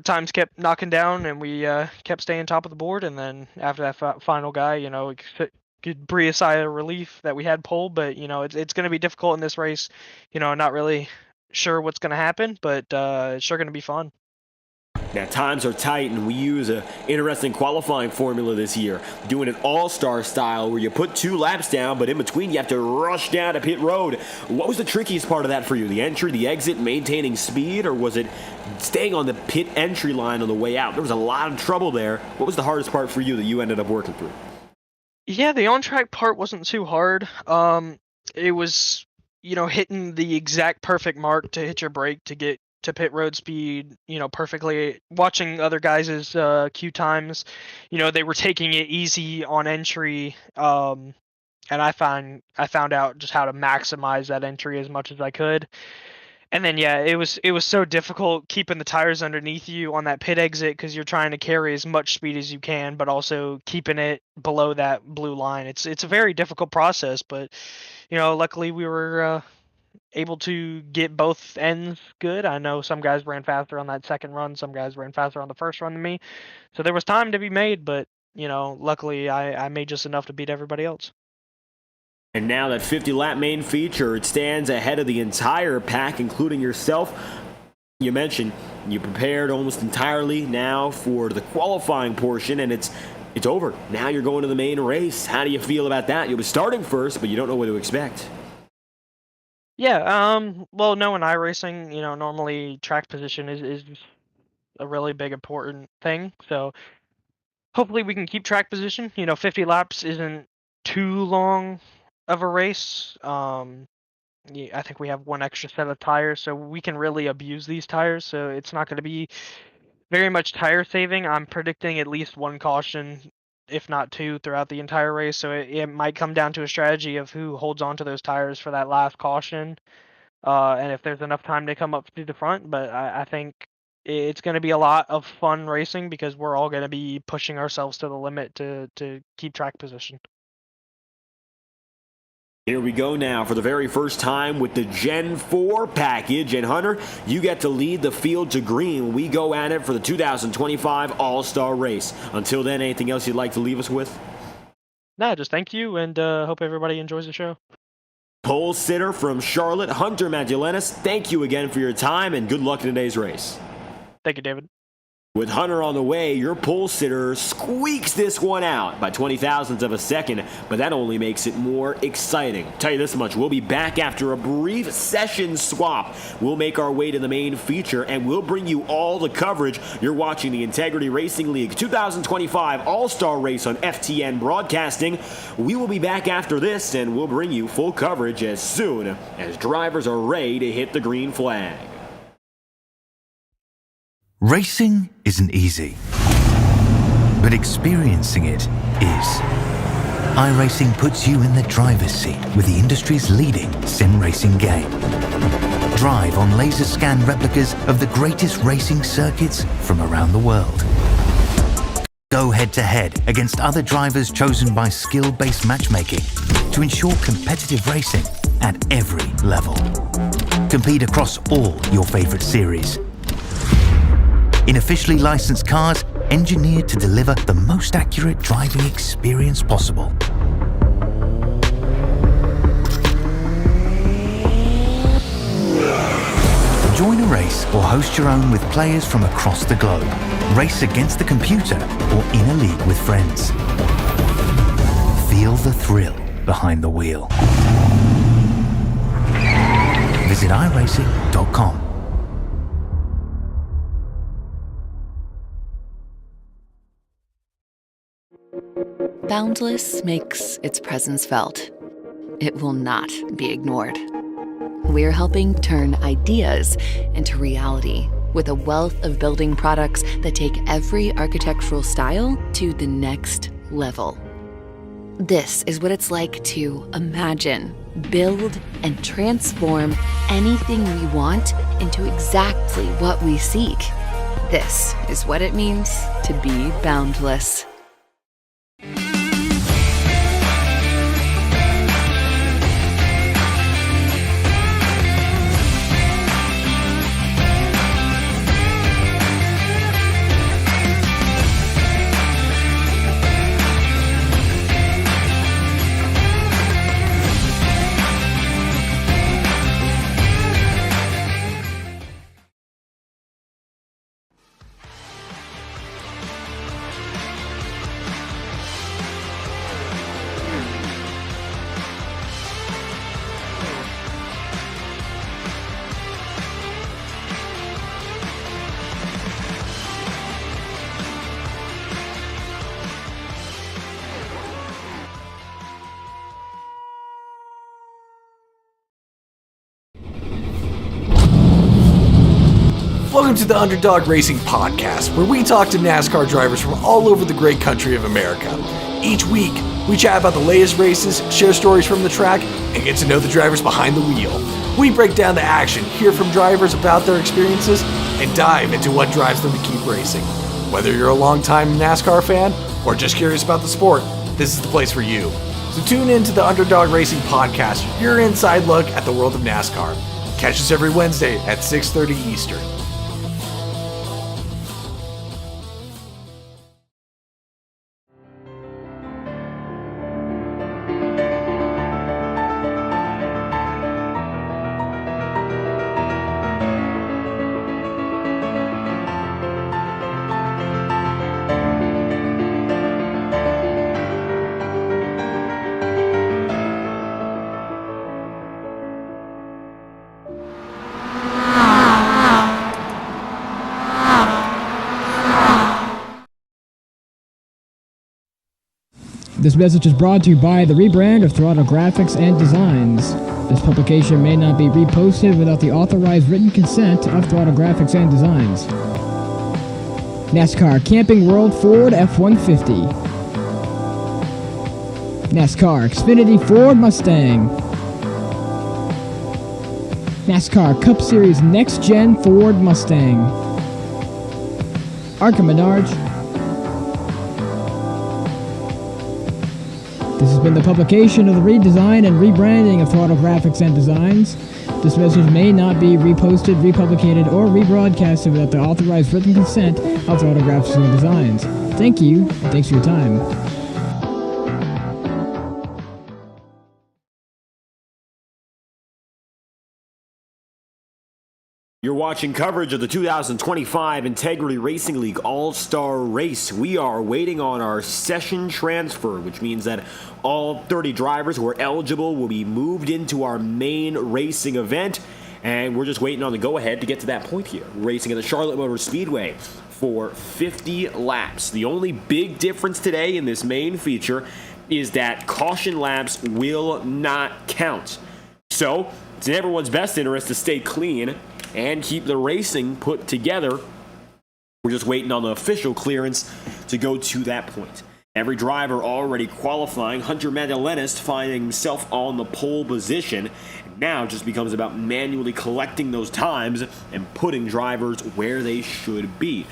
times kept knocking down and we kept staying top of the board. And then after that final guy, could breathe a sigh of relief that we had pole. But, it's going to be difficult in this race, not really sure what's going to happen, but it's sure going to be fun. Now, times are tight, and we use an interesting qualifying formula this year, doing an all-star style where you put 2 laps down, but in between you have to rush down to pit road. What was the trickiest part of that for you? The entry, the exit, maintaining speed, or was it staying on the pit entry line on the way out? There was a lot of trouble there. What was the hardest part for you that you ended up working through? Yeah, the on-track part wasn't too hard. It was, hitting the exact perfect mark to hit your brake to get to pit road speed, perfectly. Watching other guys' queue times, they were taking it easy on entry, and I found out just how to maximize that entry as much as I could. And then yeah, it was so difficult keeping the tires underneath you on that pit exit because you're trying to carry as much speed as you can, but also keeping it below that blue line. It's a very difficult process, but luckily we were able to get both ends good. I know some guys ran faster on that second run, some guys ran faster on the first run than me. So there was time to be made, but luckily I made just enough to beat everybody else. And now that 50-lap main feature, it stands ahead of the entire pack, including yourself. You mentioned you prepared almost entirely now for the qualifying portion, and it's over. Now you're going to the main race. How do you feel about that? You'll be starting first, but you don't know what to expect. Yeah, well, knowing iRacing, normally track position is a really big important thing. So hopefully we can keep track position. 50 laps isn't too long of a race. Yeah, I think we have 1 extra set of tires, so we can really abuse these tires. So it's not going to be very much tire saving. I'm predicting at least 1 caution, if not 2, throughout the entire race. So it might come down to a strategy of who holds onto those tires for that last caution, and if there's enough time to come up to the front. But I think it's going to be a lot of fun racing because we're all going to be pushing ourselves to the limit to keep track position. Here we go now for the very first time with the Gen 4 package. And Hunter, you get to lead the field to green when we go at it for the 2025 All-Star Race. Until then, anything else you'd like to leave us with? No, just thank you, and hope everybody enjoys the show. Pole sitter from Charlotte, Hunter Matulenis, thank you again for your time, and good luck in today's race. Thank you, David. With Hunter on the way, your pole sitter squeaks this one out by 20 thousandths of a second, but that only makes it more exciting. I'll tell you this much, we'll be back after a brief session swap. We'll make our way to the main feature, and we'll bring you all the coverage. You're watching the Integrity Racing League 2025 All-Star Race on FTN Broadcasting. We will be back after this, and we'll bring you full coverage as soon as drivers are ready to hit the green flag. Racing isn't easy, but experiencing it is. iRacing puts you in the driver's seat with the industry's leading sim racing game. Drive on laser scan replicas of the greatest racing circuits from around the world. Go head-to-head against other drivers chosen by skill-based matchmaking to ensure competitive racing at every level. Compete across all your favorite series. In officially licensed cars, engineered to deliver the most accurate driving experience possible. Join a race or host your own with players from across the globe. Race against the computer or in a league with friends. Feel the thrill behind the wheel. Visit iRacing.com. Boundless makes its presence felt. It will not be ignored. We're helping turn ideas into reality with a wealth of building products that take every architectural style to the next level. This is what it's like to imagine, build, and transform anything we want into exactly what we seek. This is what it means to be boundless. Welcome to the Underdog Racing Podcast, where we talk to NASCAR drivers from all over the great country of America. Each week, we chat about the latest races, share stories from the track, and get to know the drivers behind the wheel. We break down the action, hear from drivers about their experiences, and dive into what drives them to keep racing. Whether you're a longtime NASCAR fan or just curious about the sport, this is the place for you. So tune in to the Underdog Racing Podcast, your inside look at the world of NASCAR. Catch us every Wednesday at 6:30 Eastern. This message is brought to you by the rebrand of Throttle Graphics and Designs. This publication may not be reposted without the authorized written consent of Throttle Graphics and Designs. NASCAR Camping World Ford F-150. NASCAR Xfinity Ford Mustang. NASCAR Cup Series Next-Gen Ford Mustang. Arca Menards. This has been the publication of the redesign and rebranding of Throttle Graphics and Designs. This message may not be reposted, republicated, or rebroadcasted without the authorized written consent of Throttle Graphics and Designs. Thank you, and thanks for your time. You're watching coverage of the 2025 Integrity Racing League All-Star Race. We are waiting on our session transfer, which means that all 30 drivers who are eligible will be moved into our main racing event, and we're just waiting on the go-ahead to get to that point here. Racing at the Charlotte Motor Speedway for 50 laps. The only big difference today in this main feature is that caution laps will not count. So, it's in everyone's best interest to stay clean and keep the racing put together. We're just waiting on the official clearance to go to that point. Every driver already qualifying. Hunter Magdalenas finding himself on the pole position. Now it just becomes about manually collecting those times and putting drivers where they should be.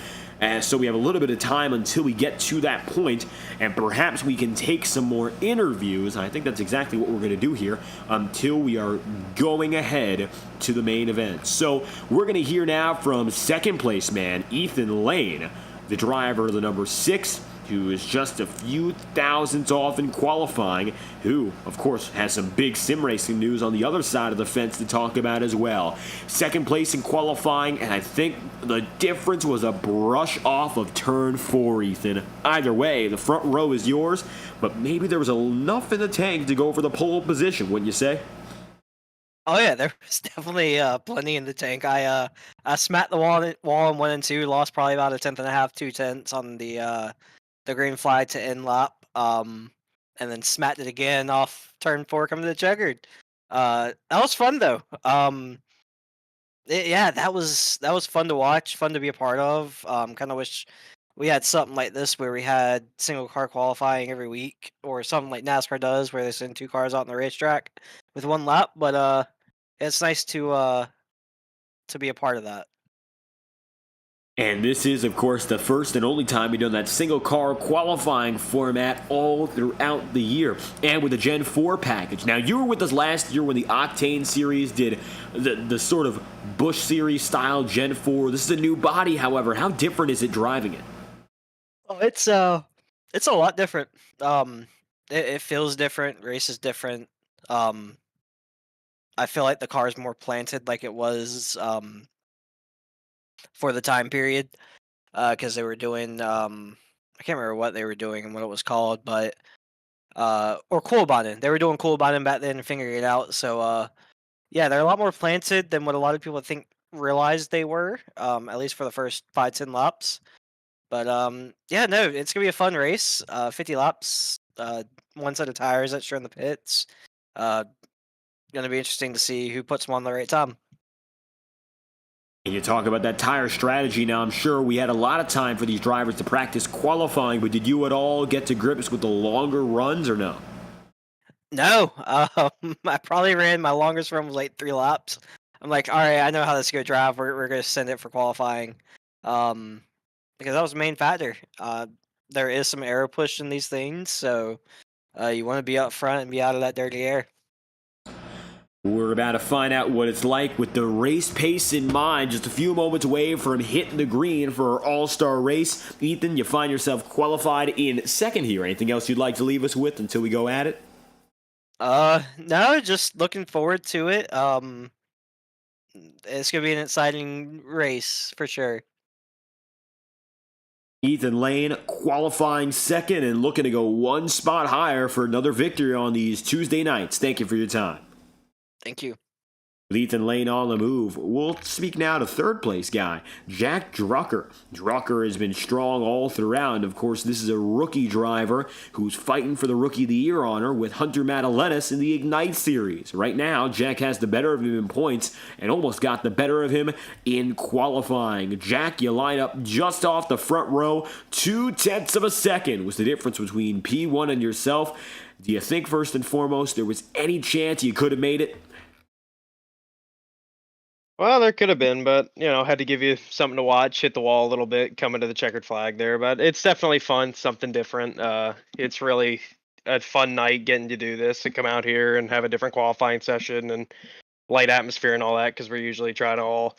So we have a little bit of time until we get to that point, and perhaps we can take some more interviews. I think that's exactly what we're going to do here until we are going ahead to the main event. So we're going to hear now from second place man Ethan Lane, the driver of the number 6, who is just a few thousandths off in qualifying, who, of course, has some big sim racing news on the other side of the fence to talk about as well. Second place in qualifying, and I think the difference was a brush off of turn 4, Ethan. Either way, the front row is yours, but maybe there was enough in the tank to go for the pole position, wouldn't you say? Oh yeah, there was definitely plenty in the tank. I smacked the wall in 1 and 2, lost probably about a tenth and a half, 2/10 on the green flag to end lap, and then smacked it again off turn 4 coming to the checkered. That was fun though. Yeah, that was fun to watch, fun to be a part of. Kind of wish we had something like this where we had single car qualifying every week, or something like NASCAR does, where they send 2 cars out on the racetrack with 1 lap. But it's nice to be a part of that. And this is, of course, the first and only time we've done that single-car qualifying format all throughout the year, and with the Gen 4 package. Now, you were with us last year when the OCTANE series did the sort of Busch series style Gen 4. This is a new body, however. How different is it driving it? Oh, it's a lot different. It feels different. Race is different. I feel like the car is more planted, like it was for the time period, because they were doing I can't remember what they were doing and what it was called, but or cool bonding. They were doing cool bonding back then and figuring it out. So yeah, they're a lot more planted than what a lot of people realized they were, at least for the first 5-10 laps. But yeah, no, it's gonna be a fun race. 50 laps, 1 set of tires that's in the pits. Gonna be interesting to see who puts them on the right time. And you talk about that tire strategy. Now, I'm sure we had a lot of time for these drivers to practice qualifying, but did you at all get to grips with the longer runs or no? No, I probably ran my longest run was like 3 laps. I'm like, all right, I know how this is gonna drive. We're gonna send it for qualifying, because that was the main factor. There is some air push in these things, so you want to be up front and be out of that dirty air. We're about to find out what it's like with the race pace in mind. Just a few moments away from hitting the green for our all-star race. Ethan, you find yourself qualified in second here. Anything else you'd like to leave us with until we go at it? No, just looking forward to it. It's gonna be an exciting race for sure. Ethan Lane qualifying second and looking to go one spot higher for another victory on these Tuesday nights. Thank you for your time. Thank you. With Ethan Lane on the move, we'll speak now to third place guy, Jack Drucker. Drucker has been strong all throughout, and of course this is a rookie driver who's fighting for the Rookie of the Year honor with Hunter Madalenis in the Ignite Series. Right now, Jack has the better of him in points and almost got the better of him in qualifying. Jack, you line up just off the front row, 0.2 of a second was the difference between P1 and yourself. Do you think, first and foremost, there was any chance you could have made it? Well, there could have been, but, had to give you something to watch, hit the wall a little bit, coming to the checkered flag there. But it's definitely fun, something different. It's really a fun night getting to do this and come out here and have a different qualifying session and light atmosphere and all that, because we're usually trying to all,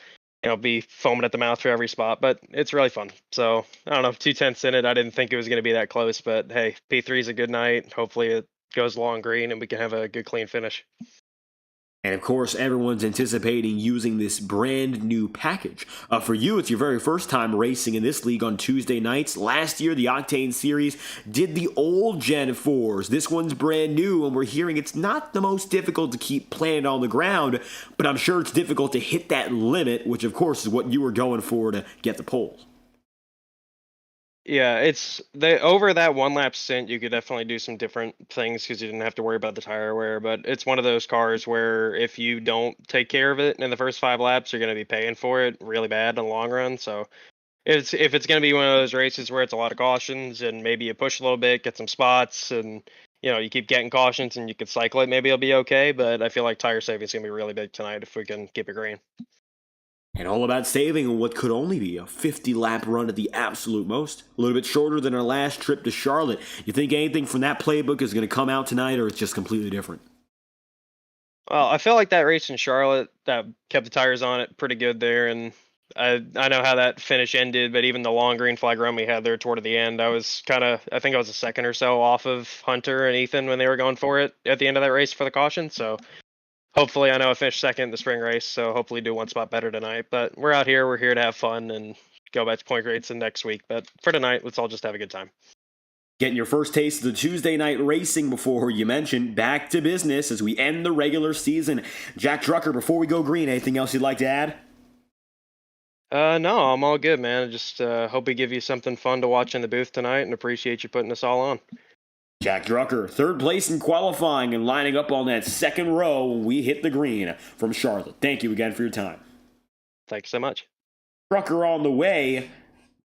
be foaming at the mouth for every spot. But it's really fun. So, I don't know, 2/10 in it. I didn't think it was going to be that close, but hey, P3 is a good night. Hopefully it goes long green and we can have a good, clean finish. And of course, everyone's anticipating using this brand new package. For you, it's your very first time racing in this league on Tuesday nights. Last year, the OCTANE Series did the old Gen 4s. This one's brand new, and we're hearing it's not the most difficult to keep planted on the ground, but I'm sure it's difficult to hit that limit, which of course is what you were going for to get the pole. Yeah, over that 1 lap stint, you could definitely do some different things because you didn't have to worry about the tire wear. But it's one of those cars where if you don't take care of it in the first 5 laps, you're going to be paying for it really bad in the long run. So if it's going to be one of those races where it's a lot of cautions and maybe you push a little bit, get some spots, and you keep getting cautions and you can cycle it, maybe it'll be okay. But I feel like tire saving is going to be really big tonight if we can keep it green. And all about saving what could only be a 50-lap run at the absolute most. A little bit shorter than our last trip to Charlotte. You think anything from that playbook is going to come out tonight, or it's just completely different? Well, I feel like that race in Charlotte, that kept the tires on it pretty good there, and I know how that finish ended, but even the long green flag run we had there toward the end, I think I was a second or so off of Hunter and Ethan when they were going for it at the end of that race for the caution, so hopefully, I know I finished second in the spring race, so hopefully do one spot better tonight. But we're out here, we're here to have fun and go back to point rates in next week. But for tonight, let's all just have a good time. Getting your first taste of the Tuesday night racing before you mentioned back to business as we end the regular season. Jack Drucker, before we go green, anything else you'd like to add? No, I'm all good, man. I just hope we give you something fun to watch in the booth tonight and appreciate you putting us all on. Jack Drucker, third place in qualifying and lining up on that second row when we hit the green from Charlotte. Thank you again for your time. Thanks so much. Drucker on the way.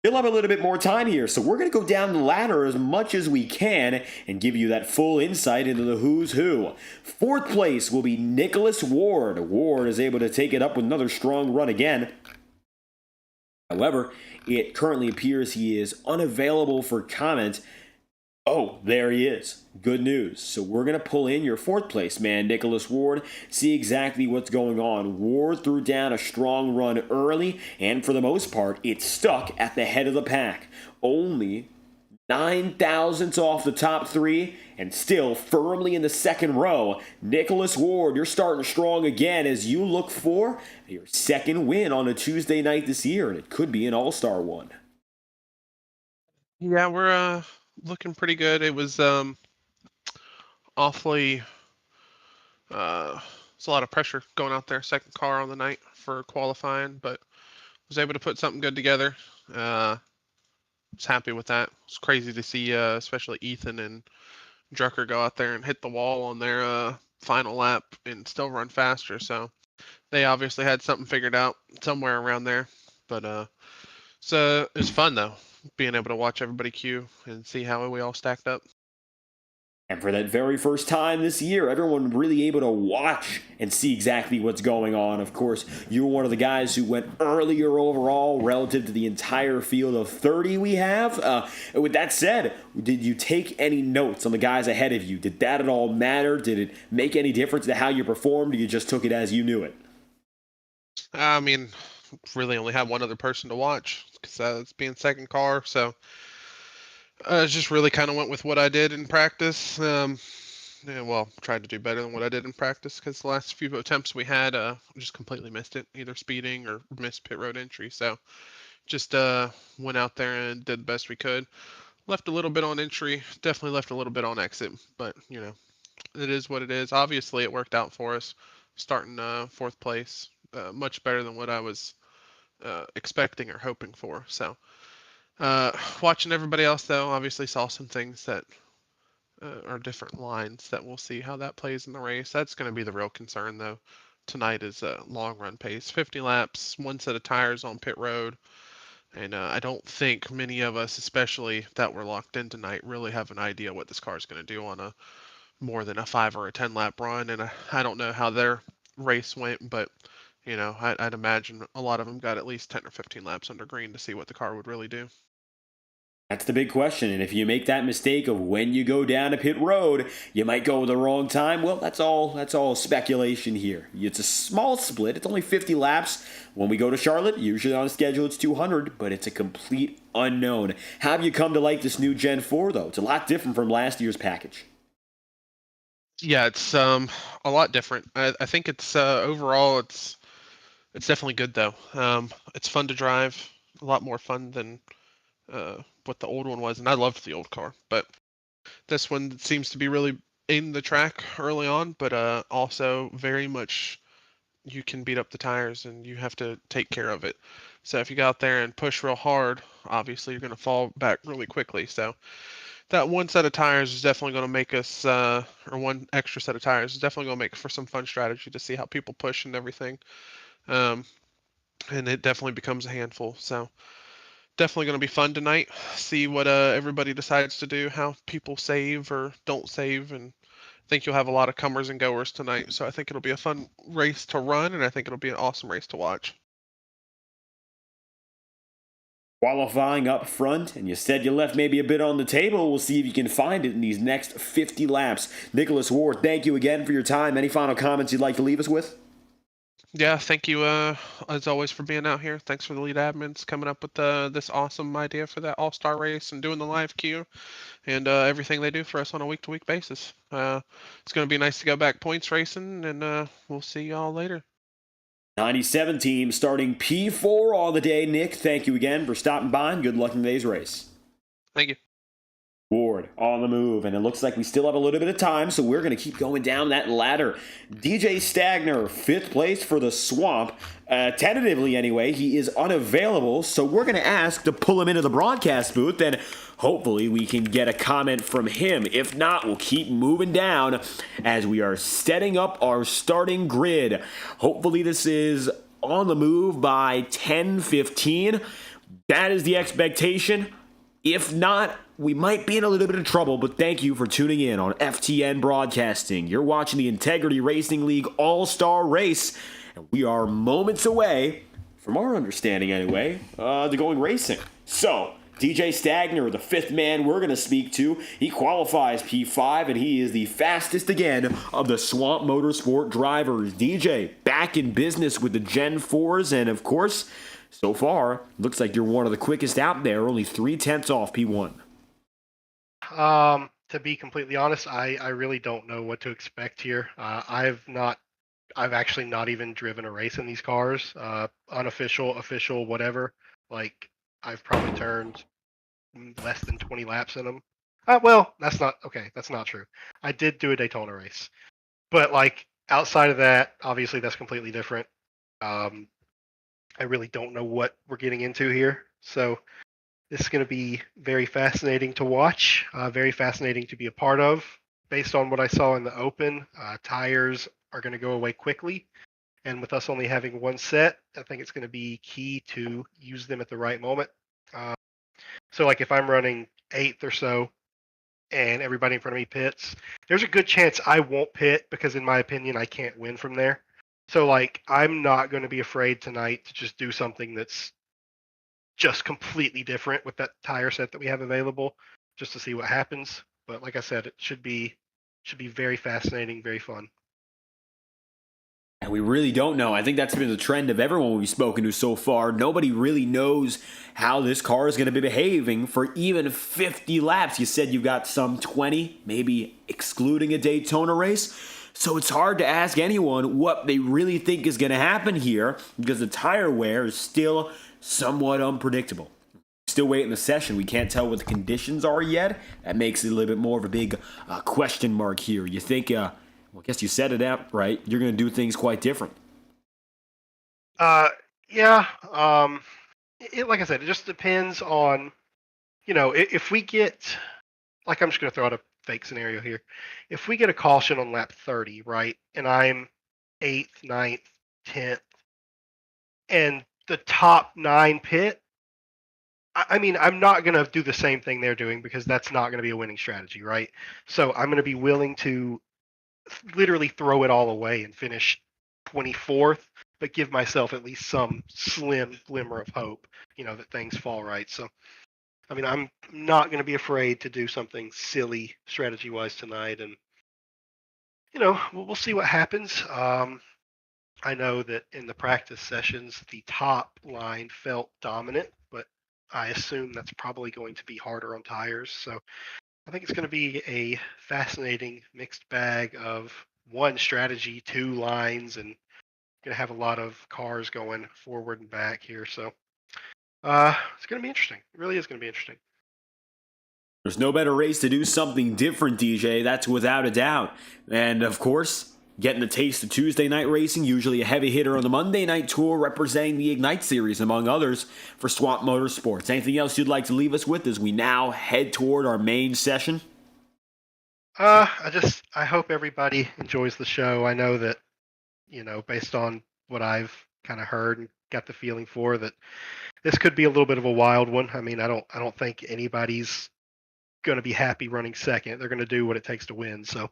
We'll have a little bit more time here, so we're going to go down the ladder as much as we can and give you that full insight into the who's who. Fourth place will be Nicholas Ward. Ward is able to take it up with another strong run again. However, it currently appears he is unavailable for comment. Oh, there he is. Good news. So we're going to pull in your fourth place man, Nicholas Ward, see exactly what's going on. Ward threw down a strong run early, and for the most part, it stuck at the head of the pack. Only 9 thousandths off the top three, and still firmly in the second row. Nicholas Ward, you're starting strong again as you look for your second win on a Tuesday night this year, and it could be an all-star one. Yeah, we're looking pretty good. It was awfully it's a lot of pressure going out there, second car on the night for qualifying, but was able to put something good together. Was happy with that. It's crazy to see especially Ethan and Drucker go out there and hit the wall on their final lap and still run faster, so they obviously had something figured out somewhere around there. But so it was fun though, being able to watch everybody queue and see how we all stacked up. And for that very first time this year, everyone really able to watch and see exactly what's going on. Of course, you were one of the guys who went earlier overall relative to the entire field of 30 we have. With that said, did you take any notes on the guys ahead of you? Did that at all matter? Did it make any difference to how you performed, or you just took it as you knew it? I mean, really only had one other person to watch because it's being second car, so I just really kind of went with what I did in practice. Yeah, well, tried to do better than what I did in practice because the last few attempts we had, just completely missed it, either speeding or missed pit road entry. So just went out there and did the best we could. Left a little bit on entry, definitely left a little bit on exit, but it is what it is. Obviously, it worked out for us, starting fourth place, much better than what I was expecting or hoping for. So. Watching everybody else, though, obviously saw some things that are different lines that we'll see how that plays in the race. That's going to be the real concern, though. Tonight is a long run pace, 50 laps, one set of tires on pit road. And I don't think many of us, especially that were locked in tonight, really have an idea what this car is going to do on a more than a 5 or a 10 lap run. And I don't know how their race went, but I'd imagine a lot of them got at least 10 or 15 laps under green to see what the car would really do. That's the big question, and if you make that mistake of when you go down a pit road, you might go at the wrong time. Well, that's all speculation here. It's a small split. It's only 50 laps. When we go to Charlotte, usually on schedule it's 200, but it's a complete unknown. How have you come to like this new Gen 4, though? It's a lot different from last year's package. Yeah, it's a lot different. I think it's overall it's definitely good though. It's fun to drive, a lot more fun than what the old one was, and I loved the old car, but this one seems to be really in the track early on, but also very much you can beat up the tires and you have to take care of it. So if you go out there and push real hard, obviously you're going to fall back really quickly. So that one set of tires is definitely going to make us, or one extra set of tires is definitely going to make for some fun strategy to see how people push and everything. And it definitely becomes a handful. So definitely going to be fun tonight. See what everybody decides to do, how people save or don't save, and I think you'll have a lot of comers and goers tonight. So I think it'll be a fun race to run, and I think it'll be an awesome race to watch. Qualifying up front, and you said you left maybe a bit on the table. We'll see if you can find it in these next 50 laps. Nicholas Ward, thank you again for your time. Any final comments you'd like to leave us with? Yeah, thank you as always for being out here. Thanks for the lead admins coming up with this awesome idea for that all-star race and doing the live queue and everything they do for us on a week-to-week basis. It's going to be nice to go back points racing, and we'll see y'all later. 97 team starting P4 all the day. Nick, thank you again for stopping by, and good luck in today's race. Thank you. Ward on the move, and it looks like we still have a little bit of time, so we're going to keep going down that ladder. DJ Stagner, 5th place for the Swamp. Tentatively, anyway, he is unavailable, so we're going to ask to pull him into the broadcast booth, and hopefully we can get a comment from him. If not, we'll keep moving down as we are setting up our starting grid. Hopefully this is on the move by 10:15. That is the expectation. If not, we might be in a little bit of trouble, but thank you for tuning in on FTN Broadcasting. You're watching the Integrity Racing League All-Star Race, and we are moments away, from our understanding anyway, to going racing. So, DJ Stagner, the 5th man we're going to speak to, he qualifies P5, and he is the fastest again of the Swamp Motorsport drivers. DJ, back in business with the Gen 4s, and of course, so far, looks like you're one of the quickest out there, only 3/10 off P1. To be completely honest, I really don't know what to expect here. I've actually not even driven a race in these cars, unofficial, official, whatever. Like, I've probably turned less than 20 laps in them. Well, that's not true. I did do a Daytona race, but like outside of that, obviously that's completely different. I really don't know what we're getting into here, so this is going to be very fascinating to watch, very fascinating to be a part of. Based on what I saw in the open, tires are going to go away quickly, And with us only having one set, I think it's going to be key to use them at the right moment. So like if I'm running 8th or so and everybody in front of me pits, there's a good chance I won't pit because in my opinion, I can't win from there. So like I'm not going to be afraid tonight to just do something that's just completely different with that tire set that we have available just to see what happens. But like I said, it should be very fascinating, very fun. And we really don't know. I think that's been the trend of everyone we've spoken to so far. Nobody really knows how this car is going to be behaving for even 50 laps. You said you've got some 20, maybe excluding a Daytona race. So it's hard to ask anyone what they really think is going to happen here because the tire wear is still somewhat unpredictable. Still waiting the session. We can't tell what the conditions are yet. That makes it a little bit more of a big question mark here. You think... Well, I guess you said it out, right? You're going to do things quite different. Yeah. Like I said, it just depends on, if we get, like I'm just going to throw out a fake scenario here. If we get a caution on lap 30, right, and I'm 8th, 9th, 10th, and the top 9 pit, I mean, I'm not going to do the same thing they're doing because that's not going to be a winning strategy, right? So I'm going to be willing to literally throw it all away and finish 24th, but give myself at least some slim glimmer of hope, that things fall right. So, I mean, I'm not going to be afraid to do something silly strategy-wise tonight, and we'll see what happens. I know that in the practice sessions, the top line felt dominant, but I assume that's probably going to be harder on tires. So I think it's going to be a fascinating mixed bag of one strategy, 2 lines, and going to have a lot of cars going forward and back here. So it's going to be interesting. It really is going to be interesting. There's no better race to do something different, DJ. That's without a doubt. And of course, getting a taste of Tuesday night racing, usually a heavy hitter on the Monday night tour, representing the Ignite Series, among others, for Swamp Motorsports. Anything else you'd like to leave us with as we now head toward our main session? I hope everybody enjoys the show. I know that, based on what I've kind of heard and got the feeling for, that this could be a little bit of a wild one. I mean, I don't think anybody's going to be happy running second. They're going to do what it takes to win. So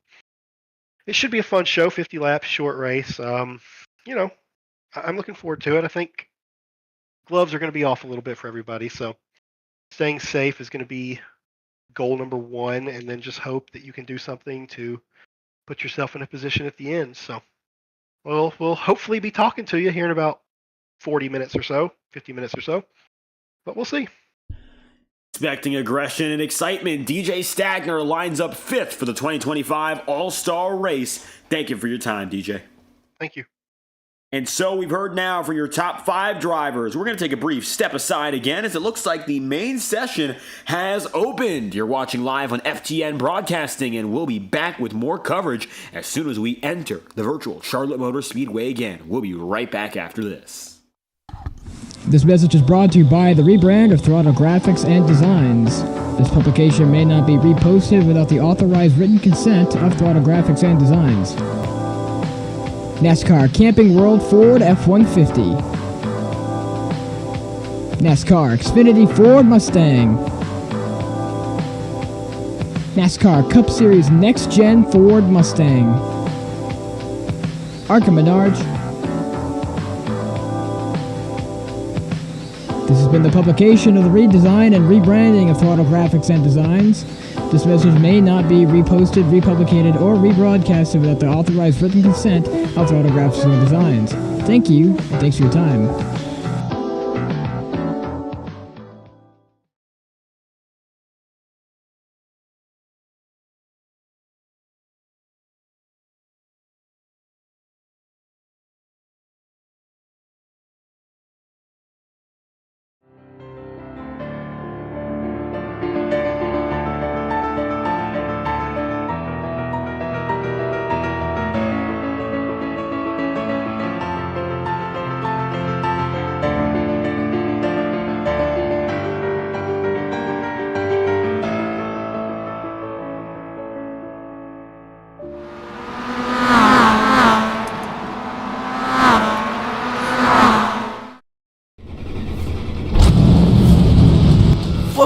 it should be a fun show, 50 laps, short race. I'm looking forward to it. I think gloves are going to be off a little bit for everybody, so staying safe is going to be goal number 1, and then just hope that you can do something to put yourself in a position at the end. So we'll hopefully be talking to you here in about 40 minutes or so, 50 minutes or so, but we'll see. Expecting aggression and excitement, DJ Stagner lines up 5th for the 2025 All-Star Race. Thank you for your time, DJ. Thank you. And so we've heard now from your top 5 drivers. We're going to take a brief step aside again as it looks like the main session has opened. You're watching live on FTN Broadcasting, and we'll be back with more coverage as soon as we enter the virtual Charlotte Motor Speedway again. We'll be right back after this. This message is brought to you by the rebrand of Throttle Graphics and Designs. This publication may not be reposted without the authorized written consent of Throttle Graphics and Designs. NASCAR Camping World Ford F-150. NASCAR Xfinity Ford Mustang. NASCAR Cup Series Next-Gen Ford Mustang. Arca Menards. This has been the publication of the redesign and rebranding of Throttle Graphics and Designs. This message may not be reposted, republicated, or rebroadcasted without the authorized written consent of Throttle Graphics and Designs. Thank you, and thanks for your time.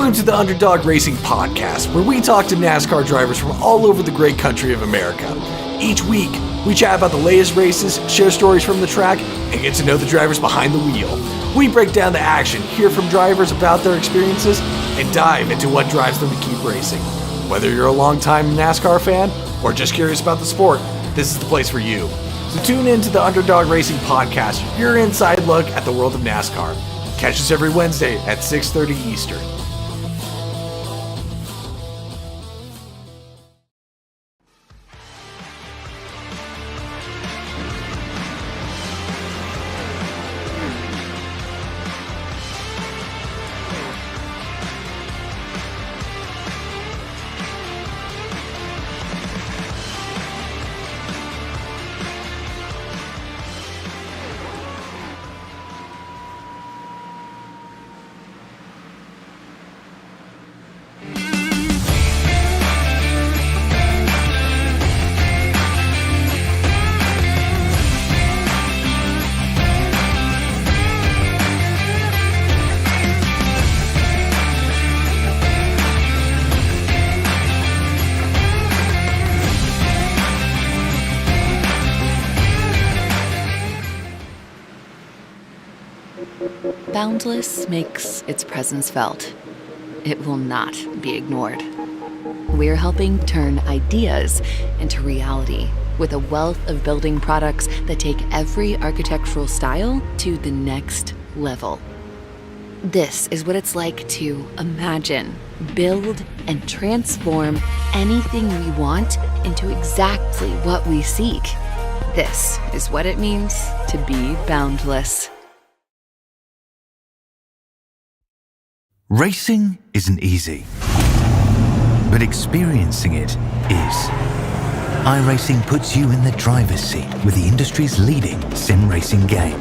Welcome to the Underdog Racing Podcast, where we talk to NASCAR drivers from all over the great country of America. Each week, we chat about the latest races, share stories from the track, and get to know the drivers behind the wheel. We break down the action, hear from drivers about their experiences, and dive into what drives them to keep racing. Whether you're a longtime NASCAR fan or just curious about the sport, this is the place for you. So tune in to the Underdog Racing Podcast, your inside look at the world of NASCAR. Catch us every Wednesday at 6:30 Eastern. Boundless makes its presence felt. It will not be ignored. We're helping turn ideas into reality with a wealth of building products that take every architectural style to the next level. This is what it's like to imagine, build, and transform anything we want into exactly what we seek. This is what it means to be boundless. Racing isn't easy, but experiencing it is. iRacing puts you in the driver's seat with the industry's leading sim racing game.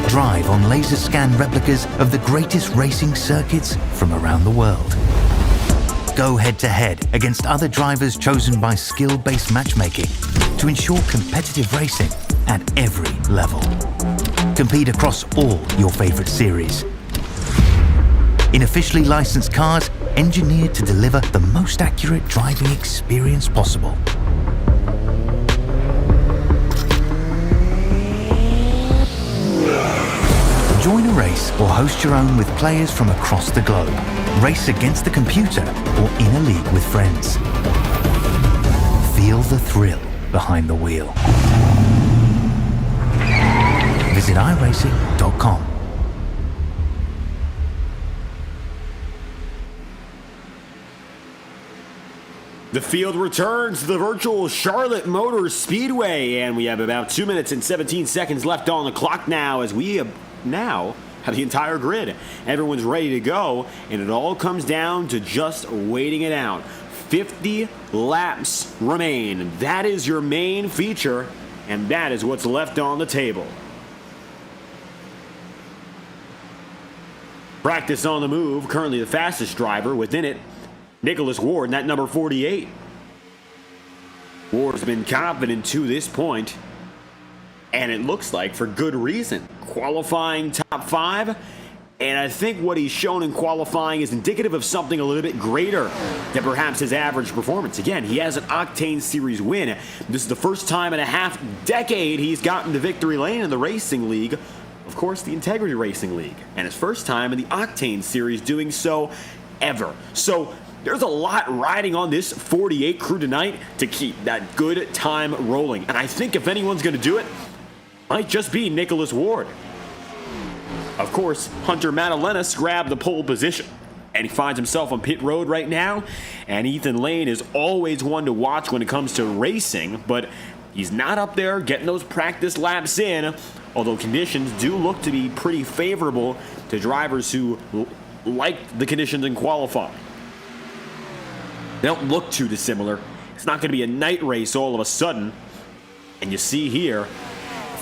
Drive on laser scan replicas of the greatest racing circuits from around the world. Go head to head against other drivers chosen by skill-based matchmaking to ensure competitive racing at every level. Compete across all your favorite series. In officially licensed cars, engineered to deliver the most accurate driving experience possible. Join a race or host your own with players from across the globe. Race against the computer or in a league with friends. Feel the thrill behind the wheel. Visit iRacing.com. The field returns to the virtual Charlotte Motor Speedway, and we have about 2 minutes and 17 seconds left on the clock now as we now have the entire grid. Everyone's ready to go, and it all comes down to just waiting it out. 50 laps remain. That is your main feature, and that is what's left on the table. Practice on the move, currently the fastest driver within it. Nicholas Ward, that number 48. Ward's been confident to this point, and it looks like for good reason. Qualifying top 5, and I think what he's shown in qualifying is indicative of something a little bit greater than perhaps his average performance. Again, he has an Octane Series win. This is the first time in a half decade he's gotten to victory lane in the racing league. Of course, the Integrity Racing League, and his first time in the Octane Series doing so ever. So there's a lot riding on this 48 crew tonight to keep that good time rolling. And I think if anyone's going to do it, might just be Nicholas Ward. Of course, Hunter Madalenas grabbed the pole position, and he finds himself on pit road right now. And Ethan Lane is always one to watch when it comes to racing, but he's not up there getting those practice laps in, although conditions do look to be pretty favorable to drivers who like the conditions in qualifying. They don't look too dissimilar. It's not going to be a night race all of a sudden. And you see here,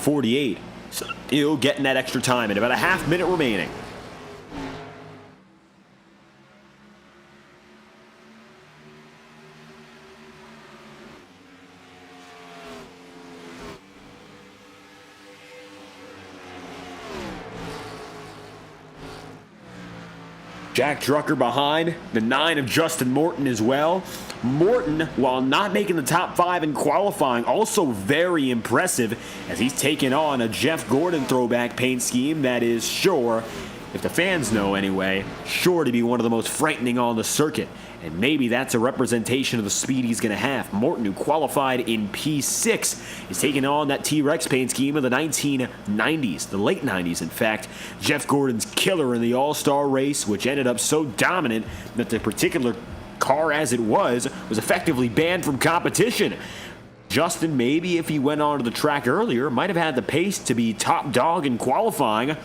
48 still getting that extra time in about a half minute remaining. Jack Drucker behind, the 9 of Justin Morton as well. Morton, while not making the top 5 in qualifying, also very impressive as he's taken on a Jeff Gordon throwback paint scheme that is sure, if the fans know anyway, sure to be one of the most frightening on the circuit. And maybe that's a representation of the speed he's going to have. Morton, who qualified in P6, is taking on that T-Rex paint scheme of the 1990s, the late 90s, in fact. Jeff Gordon's killer in the All-Star race, which ended up so dominant that the particular car as it was effectively banned from competition. Justin, maybe if he went onto the track earlier, might have had the pace to be top dog in qualifying.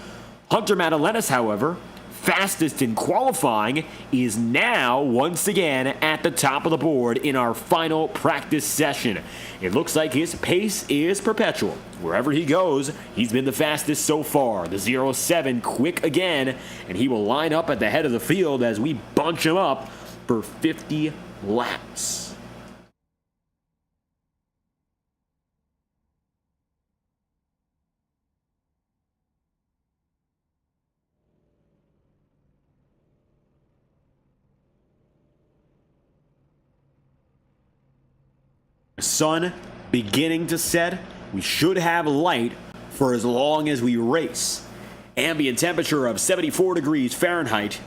Hunter Madalenis, however, fastest in qualifying, is now once again at the top of the board in our final practice session. It looks like his pace is perpetual. Wherever he goes, he's been the fastest so far. The 07 quick again, and he will line up at the head of the field as we bunch him up for 50 laps. Sun beginning to set. We should have light for as long as we race. Ambient temperature of 74 degrees Fahrenheit,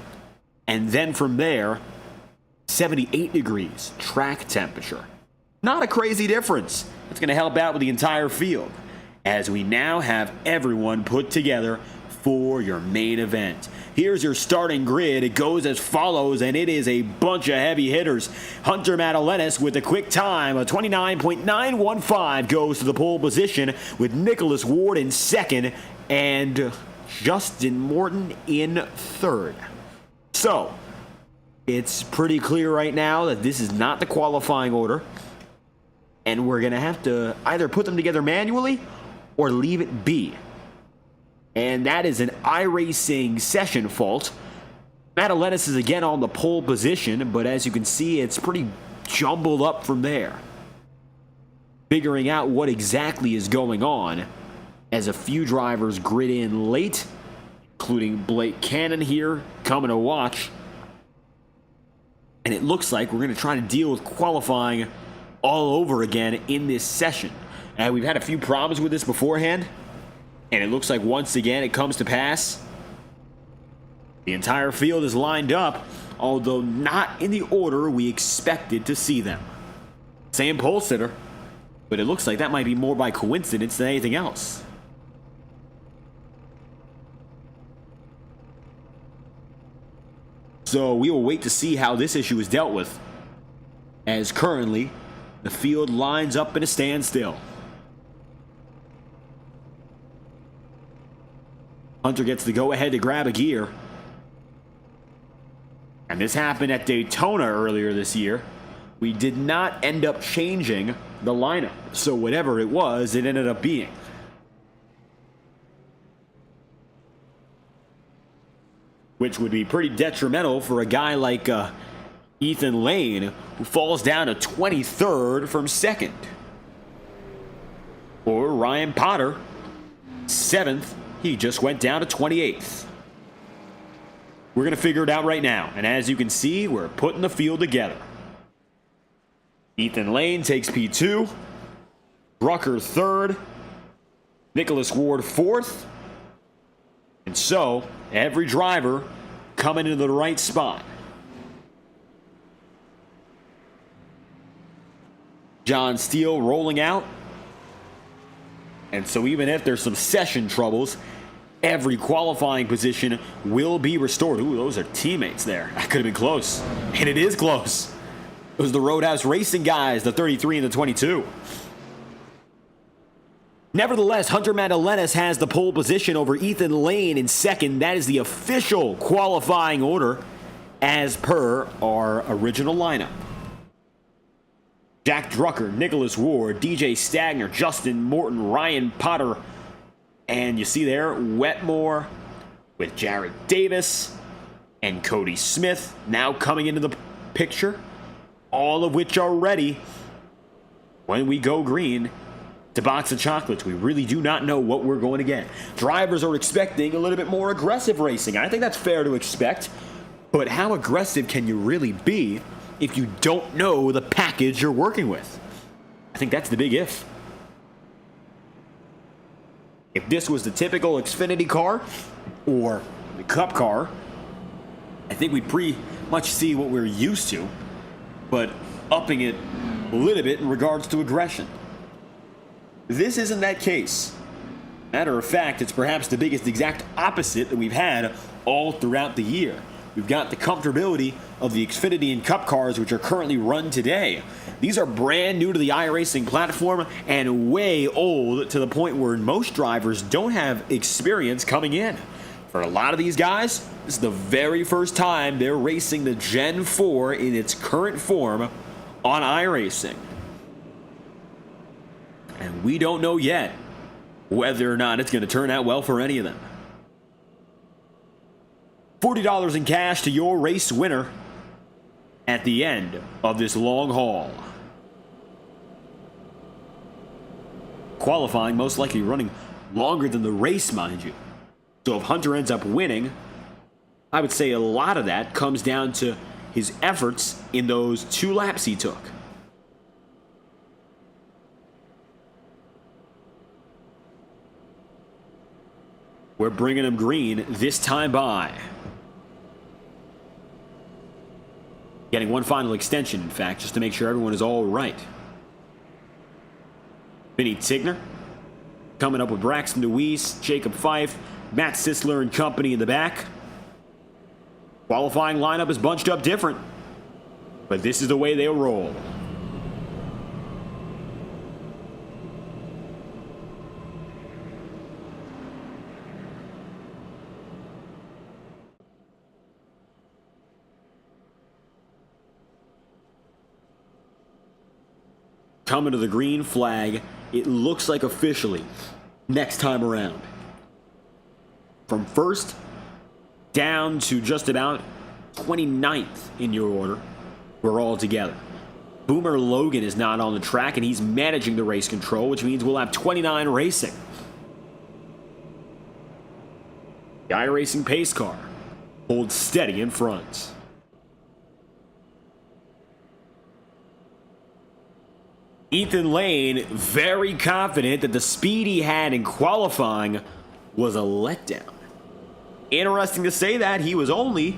and then from there, 78 degrees track temperature. Not a crazy difference. It's going to help out with the entire field as we now have everyone put together for your main event. Here's your starting grid. It goes as follows, and it is a bunch of heavy hitters. Hunter Madalenis with a quick time of 29.915 goes to the pole position with Nicholas Ward in second and Justin Morton in third. So, it's pretty clear right now that this is not the qualifying order, and we're going to have to either put them together manually or leave it be. And that is an iRacing session fault. Madalenis is again on the pole position, but as you can see, it's pretty jumbled up from there. Figuring out what exactly is going on as a few drivers grid in late, including Blake Cannon here coming to watch. And it looks like we're going to try to deal with qualifying all over again in this session. And we've had a few problems with this beforehand. And it looks like once again it comes to pass. The entire field is lined up, although not in the order we expected to see them. Same pole sitter, but it looks like that might be more by coincidence than anything else. So we will wait to see how this issue is dealt with, as currently the field lines up in a standstill. Hunter gets the go-ahead to grab a gear. And this happened at Daytona earlier this year. We did not end up changing the lineup. So whatever it was, it ended up being. Which would be pretty detrimental for a guy like Ethan Lane, who falls down to 23rd from second. Or Ryan Potter, 7th. He just went down to 28th. We're going to figure it out right now. And as you can see, we're putting the field together. Ethan Lane takes P2. Drucker 3rd. Nicholas Ward 4th. And so, every driver coming into the right spot. John Steele rolling out. And so even if there's some session troubles, every qualifying position will be restored. Ooh, those are teammates there. That could have been close. And it is close. It was the Roadhouse Racing guys, the 33 and the 22. Nevertheless, Hunter Madalenis has the pole position over Ethan Lane in second. That is the official qualifying order as per our original lineup. Jack Drucker, Nicholas Ward, DJ Stagner, Justin Morton, Ryan Potter, and you see there, Wetmore with Jared Davis and Cody Smith now coming into the picture, all of which are ready when we go green to box of chocolates. We really do not know what we're going to get. Drivers are expecting a little bit more aggressive racing. I think that's fair to expect. But how aggressive can you really be if you don't know the package you're working with? I think that's the big if. If this was the typical Xfinity car or the Cup car, I think we'd pretty much see what we're used to, but upping it a little bit in regards to aggression. This isn't that case. Matter of fact, it's perhaps the biggest exact opposite that we've had all throughout the year. We've got the comfortability of the Xfinity and Cup cars, which are currently run today. These are brand new to the iRacing platform and way old to the point where most drivers don't have experience coming in. For a lot of these guys, this is the very first time they're racing the Gen 4 in its current form on iRacing. And we don't know yet whether or not it's going to turn out well for any of them. $40 in cash to your race winner at the end of this long haul. Qualifying most likely running longer than the race, mind you. So if Hunter ends up winning, I would say a lot of that comes down to his efforts in those 2 laps he took. We're bringing him green this time by. Getting one final extension, in fact, just to make sure everyone is all right. Vinny Tigner coming up with Braxton DeWeese, Jacob Fife, Matt Sisler and company in the back. Qualifying lineup is bunched up different, but this is the way they'll roll. Coming to the green flag, it looks like officially next time around. From first down to just about 29th in your order, we're all together. Boomer Logan is not on the track and he's managing the race control, which means we'll have 29 racing. The iRacing pace car holds steady in front. Ethan Lane, very confident that the speed he had in qualifying was a letdown. Interesting to say that he was only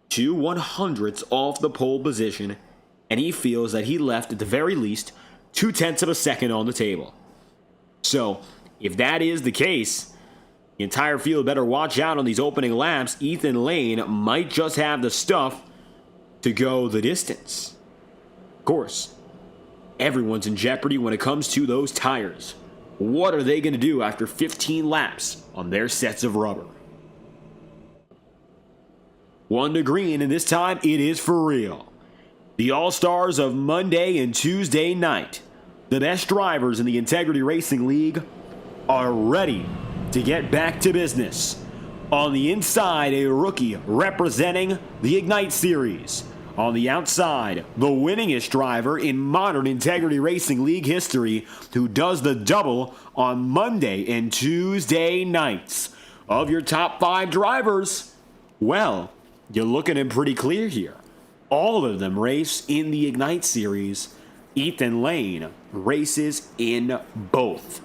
2 100ths off the pole position, and he feels that he left at the very least 0.2 of a second on the table. So, if that is the case, the entire field better watch out on these opening laps. Ethan Lane might just have the stuff to go the distance. Of course, everyone's in jeopardy when it comes to those tires. What are they going to do after 15 laps on their sets of rubber? 1 to green, and this time it is for real. The All-Stars of Monday and Tuesday night, the best drivers in the Integrity Racing League, are ready to get back to business. On the inside, a rookie representing the Ignite Series. On the outside, the winningest driver in modern Integrity Racing League history, who does the double on Monday and Tuesday nights. Of your top 5 drivers, well, you're looking at pretty clear here. All of them race in the Ignite Series. Ethan Lane races in both.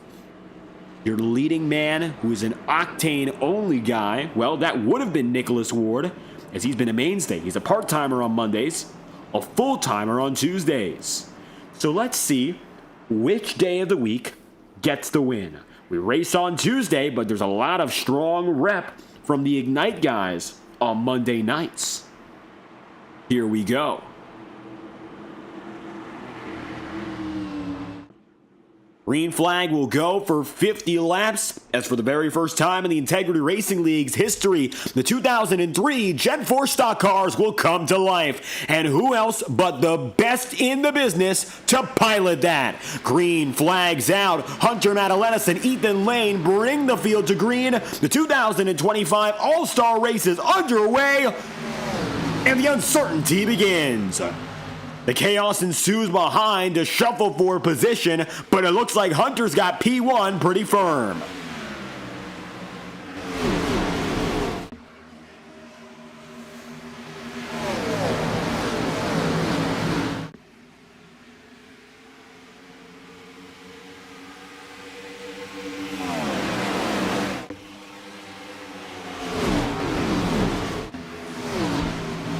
Your leading man, who is an octane-only guy, well, that would have been Nicholas Ward, as he's been a mainstay. He's a part-timer on Mondays, a full-timer on Tuesdays. So let's see which day of the week gets the win. We race on Tuesday, but there's a lot of strong rep from the Ignite guys on Monday nights. Here we go. Green flag will go for 50 laps. As for the very first time in the Integrity Racing League's history, the 2003 Gen 4 stock cars will come to life. And who else but the best in the business to pilot that? Green flags out. Hunter Madalenis and Ethan Lane bring the field to green. The 2025 All-Star race is underway, and the uncertainty begins. The chaos ensues behind to shuffle for position, but it looks like Hunter's got P1 pretty firm.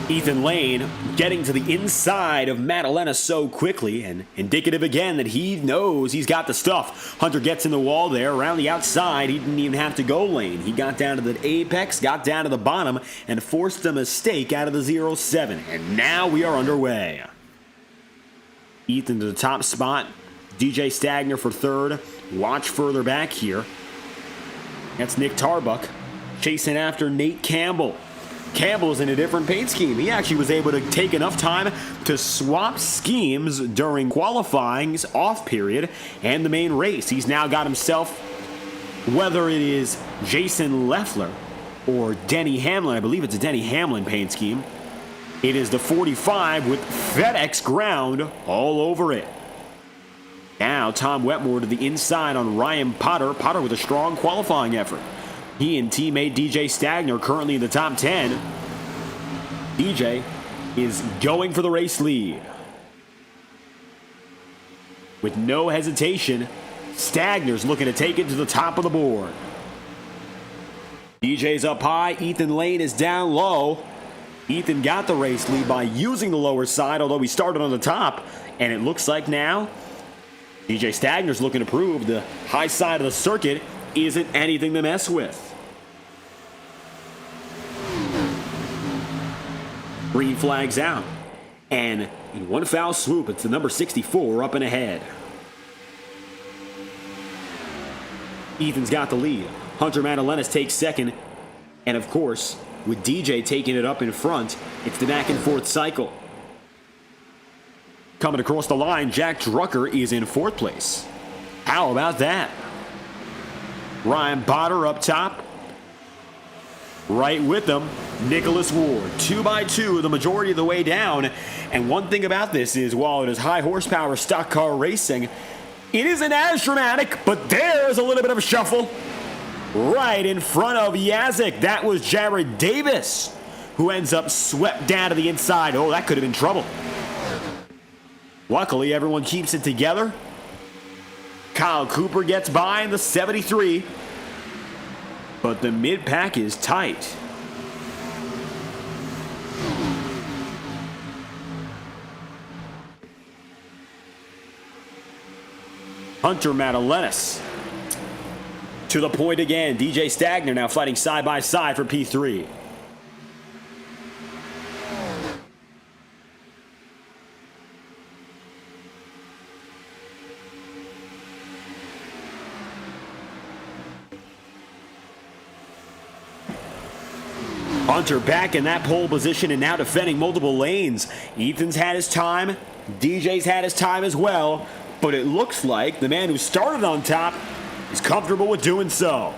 Ethan Lane getting to the inside of Maddalena so quickly, and indicative again that he knows he's got the stuff. Hunter gets in the wall there around the outside. He didn't even have to go lane. He got down to the apex, got down to the bottom, and forced a mistake out of the 0-7. And now we are underway. Ethan to the top spot. DJ Stagner for third. Watch further back here. That's Nick Tarbuck chasing after Nate Campbell. Campbell's in a different paint scheme. He actually was able to take enough time to swap schemes during qualifying's off period and the main race. He's now got himself, whether it is Jason Leffler or Denny Hamlin, I believe it's a Denny Hamlin paint scheme. It is the 45 with FedEx ground all over it. Now Tom Wetmore to the inside on Ryan Potter. Potter with a strong qualifying effort. He and teammate DJ Stagner currently in the top 10. DJ is going for the race lead. With no hesitation, Stagner's looking to take it to the top of the board. DJ's up high. Ethan Lane is down low. Ethan got the race lead by using the lower side, although he started on the top. And it looks like now DJ Stagner's looking to prove the high side of the circuit isn't anything to mess with. Green flag's out. And in one foul swoop, it's the number 64 up and ahead. Ethan's got the lead. Hunter Madalenas takes second. And of course, with DJ taking it up in front, it's the back and forth cycle. Coming across the line, Jack Drucker is in fourth place. How about that? Ryan Potter up top. Right with them, Nicholas Ward. 2x2 the majority of the way down. And one thing about this is, while it is high horsepower stock car racing, it isn't as dramatic, but there's a little bit of a shuffle. Right in front of Yazik. That was Jared Davis, who ends up swept down to the inside. Oh, that could have been trouble. Luckily, everyone keeps it together. Kyle Cooper gets by in the 73. But the mid-pack is tight. Hunter Madalenas to the point again. DJ Stagner now fighting side by side for P3. Hunter back in that pole position and now defending multiple lanes. Ethan's had his time. DJ's had his time as well. But it looks like the man who started on top is comfortable with doing so.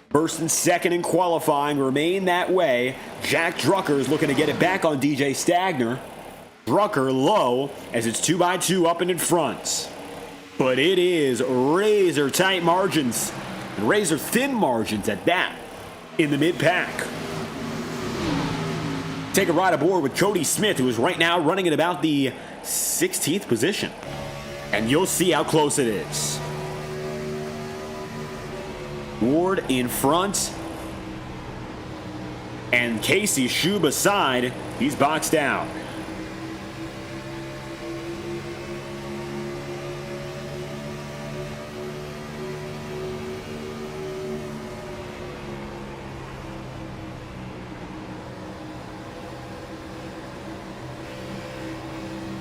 First and second in qualifying remain that way. Jack Drucker is looking to get it back on DJ Stagner. Drucker low as it's 2x2 up and in front. But it is razor tight margins and razor thin margins at that in the mid-pack. Take a ride aboard with Cody Smith, who is right now running at about the 16th position. And you'll see how close it is. Ward in front. And Casey Shue beside. He's boxed out.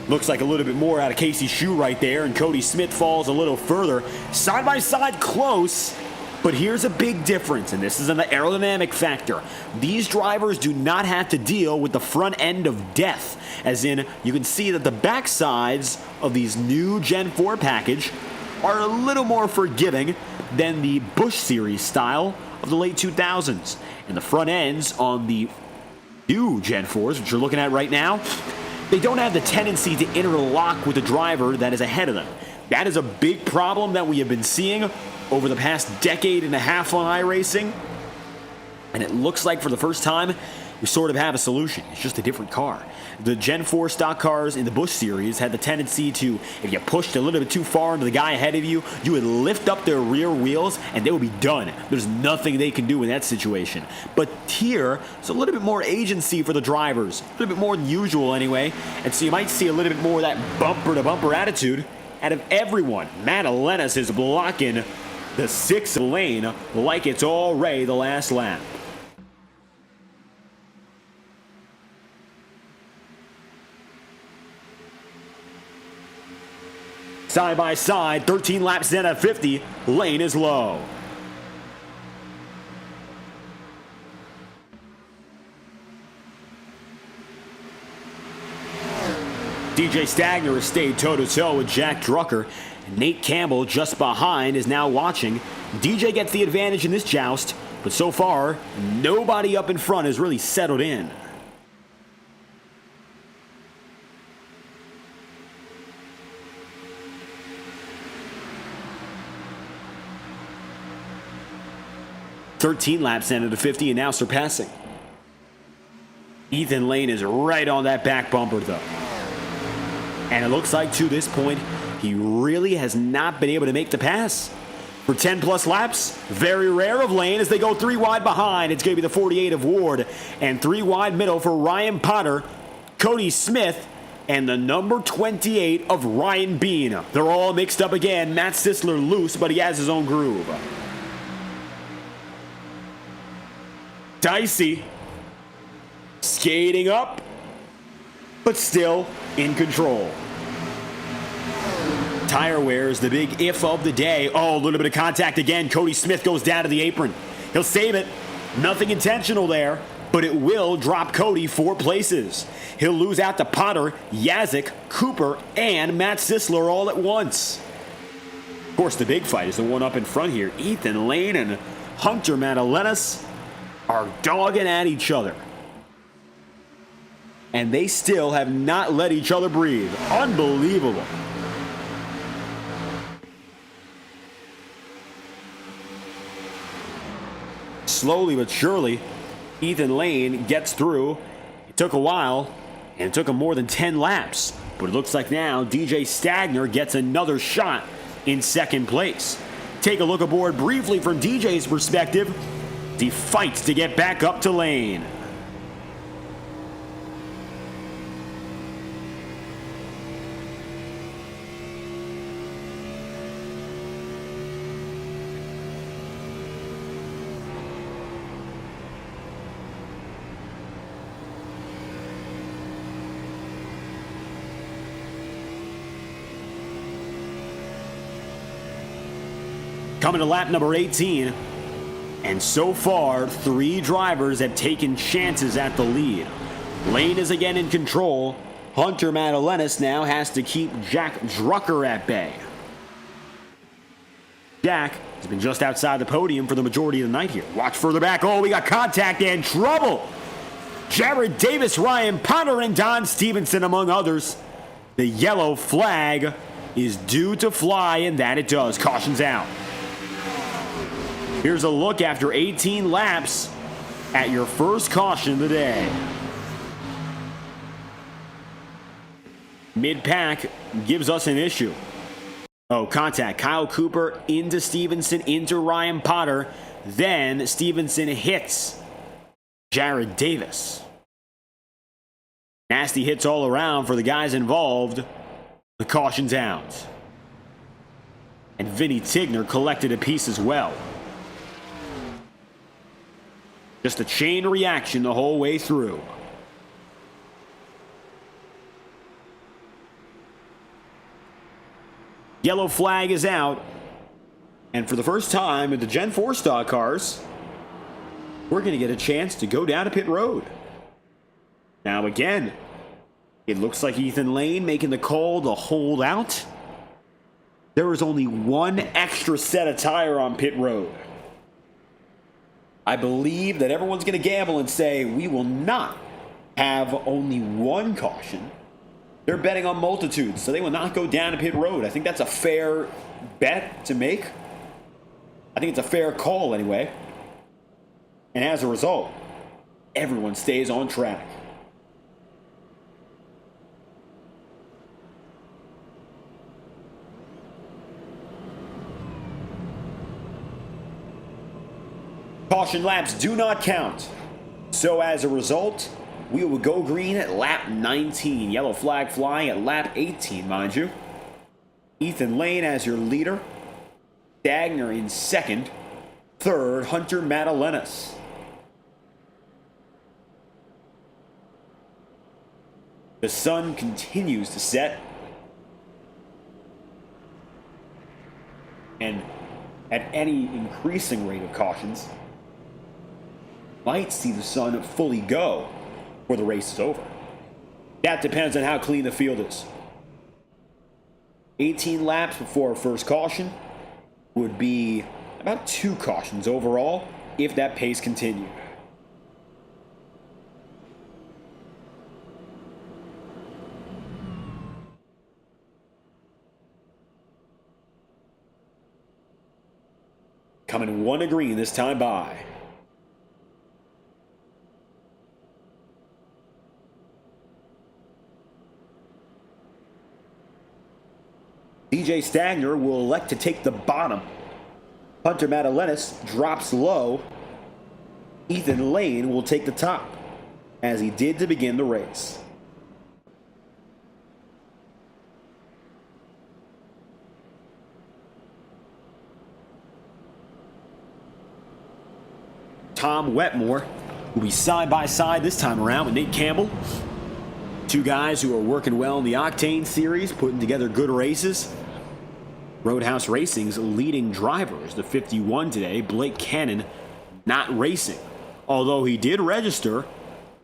Looks like a little bit more out of Casey Shue right there, and Cody Smith falls a little further. Side by side close, but here's a big difference, and this is an aerodynamic factor. These drivers do not have to deal with the front end of death, as in you can see that the back sides of these new Gen 4 package are a little more forgiving than the Busch Series style of the late 2000s. And the front ends on the new Gen 4s, which you're looking at right now, they don't have the tendency to interlock with the driver that is ahead of them. That is a big problem that we have been seeing over the past decade and a half on iRacing. And it looks like for the first time we sort of have a solution. It's just a different car. The Gen 4 stock cars in the Busch series had the tendency to, if you pushed a little bit too far into the guy ahead of you, you would lift up their rear wheels and they would be done. There's nothing they can do in that situation. But here, it's a little bit more agency for the drivers, a little bit more than usual anyway, and so you might see a little bit more of that bumper-to-bumper attitude out of everyone. Matt Alenis is blocking the 6th lane like it's already the last lap. Side by side, 13 laps in at 50. Lane is low. DJ Stagner has stayed toe-to-toe with Jack Drucker. Nate Campbell, just behind, is now watching. DJ gets the advantage in this joust, but so far, nobody up in front has really settled in. "13 laps into the 50 and now surpassing. Ethan Lane is right on that back bumper though. And it looks like to this point, he really has not been able to make the pass. For 10 plus laps, very rare of Lane as they go 3 wide behind. It's going to be the 48 of Ward and 3 wide middle for Ryan Potter, Cody Smith, and the number 28 of Ryan Bean. They're all mixed up again. Matt Sisler loose, but he has his own groove. Dicey skating up, but still in control. Tire wear is the big if of the day. Oh, a little bit of contact again. Cody Smith goes down to the apron. He'll save it. Nothing intentional there, but it will drop Cody 4 places. He'll lose out to Potter, Yazik, Cooper, and Matt Sisler all at once. Of course, the big fight is the one up in front here. Ethan Lane and Hunter Madalenas are dogging at each other. And they still have not let each other breathe. Unbelievable. Slowly but surely, Ethan Lane gets through. It took a while, and it took him more than 10 laps. But it looks like now DJ Stagner gets another shot in second place. Take a look aboard briefly from DJ's perspective. He fights to get back up to Lane. Coming to lap number 18. And so far, 3 drivers have taken chances at the lead. Lane is again in control. Hunter Madalenas now has to keep Jack Drucker at bay. Jack has been just outside the podium for the majority of the night here. Watch further back. Oh, we got contact and trouble. Jared Davis, Ryan Potter, and Don Stevenson, among others. The yellow flag is due to fly, and that it does. Caution's out. Here's a look after 18 laps at your first caution of the day. Mid-pack gives us an issue. Oh, contact. Kyle Cooper into Stevenson, into Ryan Potter. Then Stevenson hits Jared Davis. Nasty hits all around for the guys involved. The caution's out. And Vinny Tigner collected a piece as well. Just a chain reaction the whole way through. Yellow flag is out. And for the first time in the Gen 4 stock cars, we're going to get a chance to go down to pit road. Now again, it looks like Ethan Lane making the call to hold out. There is only 1 extra set of tire on pit road. I believe that everyone's going to gamble and say we will not have only 1 caution. They're betting on multitudes, so they will not go down to pit road. I think that's a fair bet to make. I think it's a fair call anyway. And as a result, everyone stays on track. Caution laps do not count. So as a result, we will go green at lap 19. Yellow flag flying at lap 18, mind you. Ethan Lane as your leader. Stagner in second. Third, Hunter Madalenas. The sun continues to set. And at any increasing rate of cautions, might see the sun fully go before the race is over. That depends on how clean the field is. 18 laps before our first caution would be about 2 cautions overall if that pace continued. Coming one to green this time by. DJ Stagner will elect to take the bottom. Hunter Madalenas drops low. Ethan Lane will take the top, as he did to begin the race. Tom Wetmore will be side by side this time around with Nate Campbell. 2 guys who are working well in the Octane series, putting together good races. Roadhouse Racing's leading driver is the 51 today, Blake Cannon, not racing. Although he did register,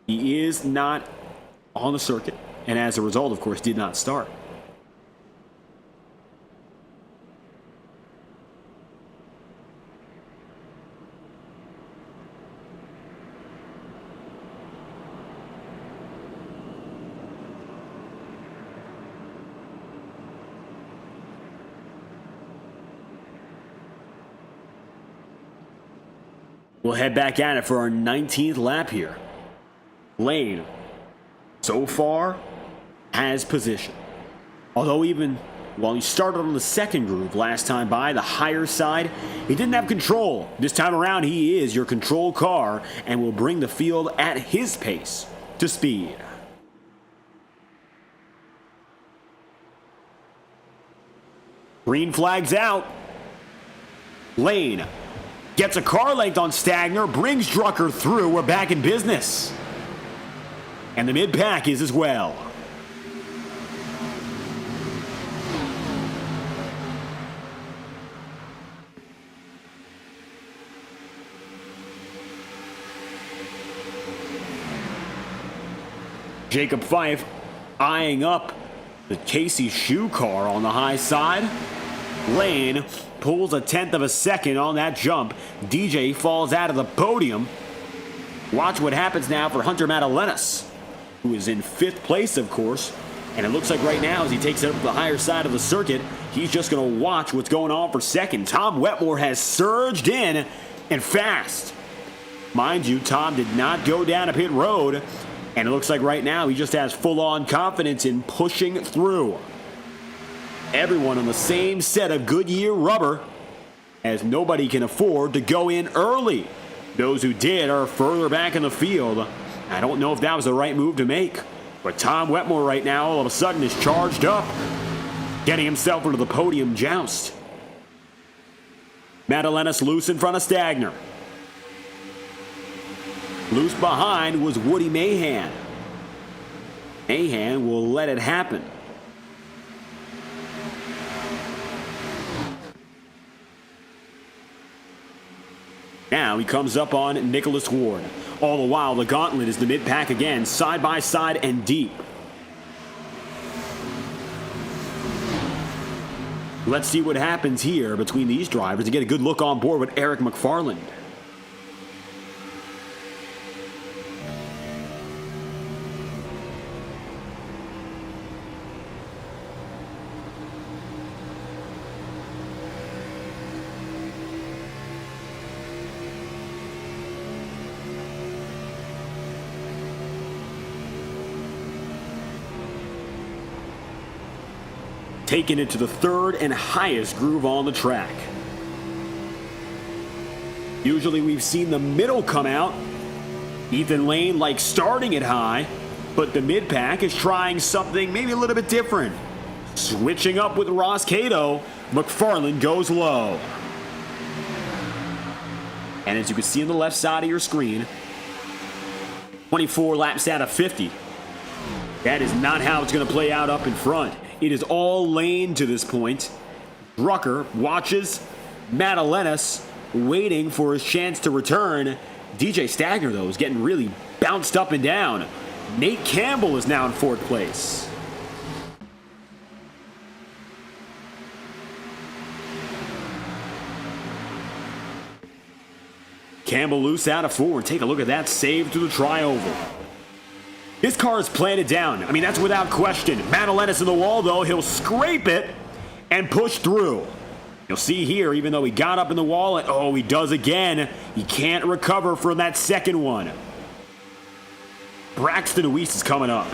he is not on the circuit, and as a result, of course, did not start. We'll head back at it for our 19th lap here. Lane, so far, has position. Although even while he started on the second groove last time by, the higher side, he didn't have control. This time around, he is your control car and will bring the field at his pace to speed. Green flag's out. Lane gets a car length on Stagner, brings Drucker through. We're back in business. And the mid-pack is as well. Jacob Fife eyeing up the Casey Shoe car on the high side. Lane pulls 1/10 of a second on that jump. DJ falls out of the podium. Watch what happens now for Hunter Madalenas, who is in 5th place, of course. And it looks like right now, as he takes it up to the higher side of the circuit, he's just going to watch what's going on for second. Tom Wetmore has surged in and fast. Mind you, Tom did not go down a pit road. And it looks like right now, he just has full-on confidence in pushing through. Everyone on the same set of Goodyear rubber, as nobody can afford to go in early. Those who did are further back in the field. I don't know if that was the right move to make, but Tom Wetmore right now all of a sudden is charged up, getting himself into the podium joust. Madalenas loose in front of Stagner. Loose behind was Woody Mahan. Mahan will let it happen. Now he comes up on Nicholas Ward. All the while, the gauntlet is the mid-pack again, side by side and deep. Let's see what happens here between these drivers to get a good look on board with Eric McFarland. taking it to the third and highest groove on the track. Usually we've seen the middle come out. Ethan Lane likes starting it high, but the mid-pack is trying something maybe a little bit different. Switching up with Ross Cato, McFarland goes low. And as you can see on the left side of your screen, 24 laps out of 50. That is not how it's going to play out up in front. It is all Lane to this point. Drucker watches. Matt Alenis waiting for his chance to return. DJ Stagner, though, is getting really bounced up and down. Nate Campbell is now in fourth place. Campbell loose out of four. Take a look at that save to the tri-oval. His car is planted down. I mean, that's without question. Matt Alenis in the wall, though. He'll scrape it and push through. You'll see here, even though he got up in the wall, and oh, he does again. He can't recover from that second one. Braxton Deweese is coming up.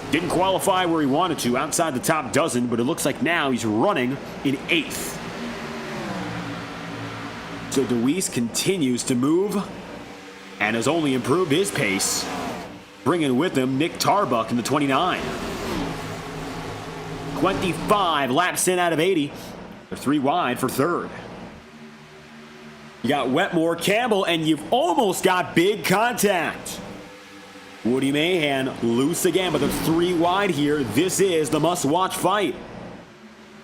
Didn't qualify where he wanted to, outside the top dozen, but it looks like now he's running in 8th. So Deweese continues to move and has only improved his pace, bringing with him Nick Tarbuck in the 29. 25 laps in out of 80. They're 3 wide for third. You got Wetmore, Campbell, and you've almost got big contact. Woody Mahan loose again, but they're 3 wide here. This is the must-watch fight.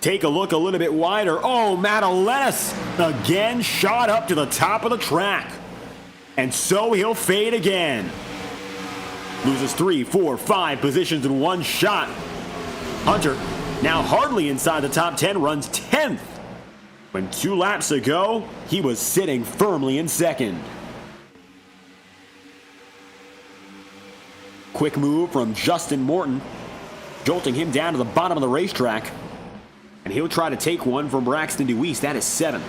Take a look a little bit wider. Oh, Matt Alenis again shot up to the top of the track. And so he'll fade again. Loses 3, 4, 5 positions in one shot. Hunter, now hardly inside the top 10, runs 10th. When 2 laps ago, he was sitting firmly in second. Quick move from Justin Morton, jolting him down to the bottom of the racetrack. And he'll try to take one from Braxton Deweese. That is 7th.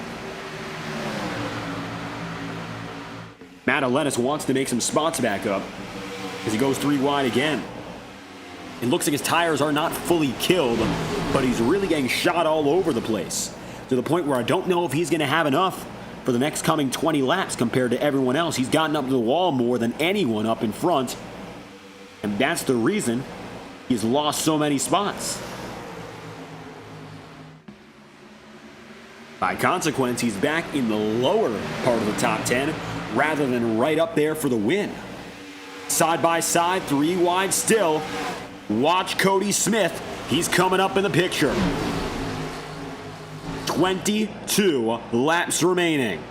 Matt Alenis wants to make some spots back up as he goes 3 wide again. It looks like his tires are not fully killed, but he's really getting shot all over the place, to the point where I don't know if he's going to have enough for the next coming 20 laps compared to everyone else. He's gotten up to the wall more than anyone up in front, and that's the reason he's lost so many spots. By consequence, he's back in the lower part of the top 10 rather than right up there for the win. Side by side, 3 wide still. Watch Cody Smith. He's coming up in the picture. 22 laps remaining.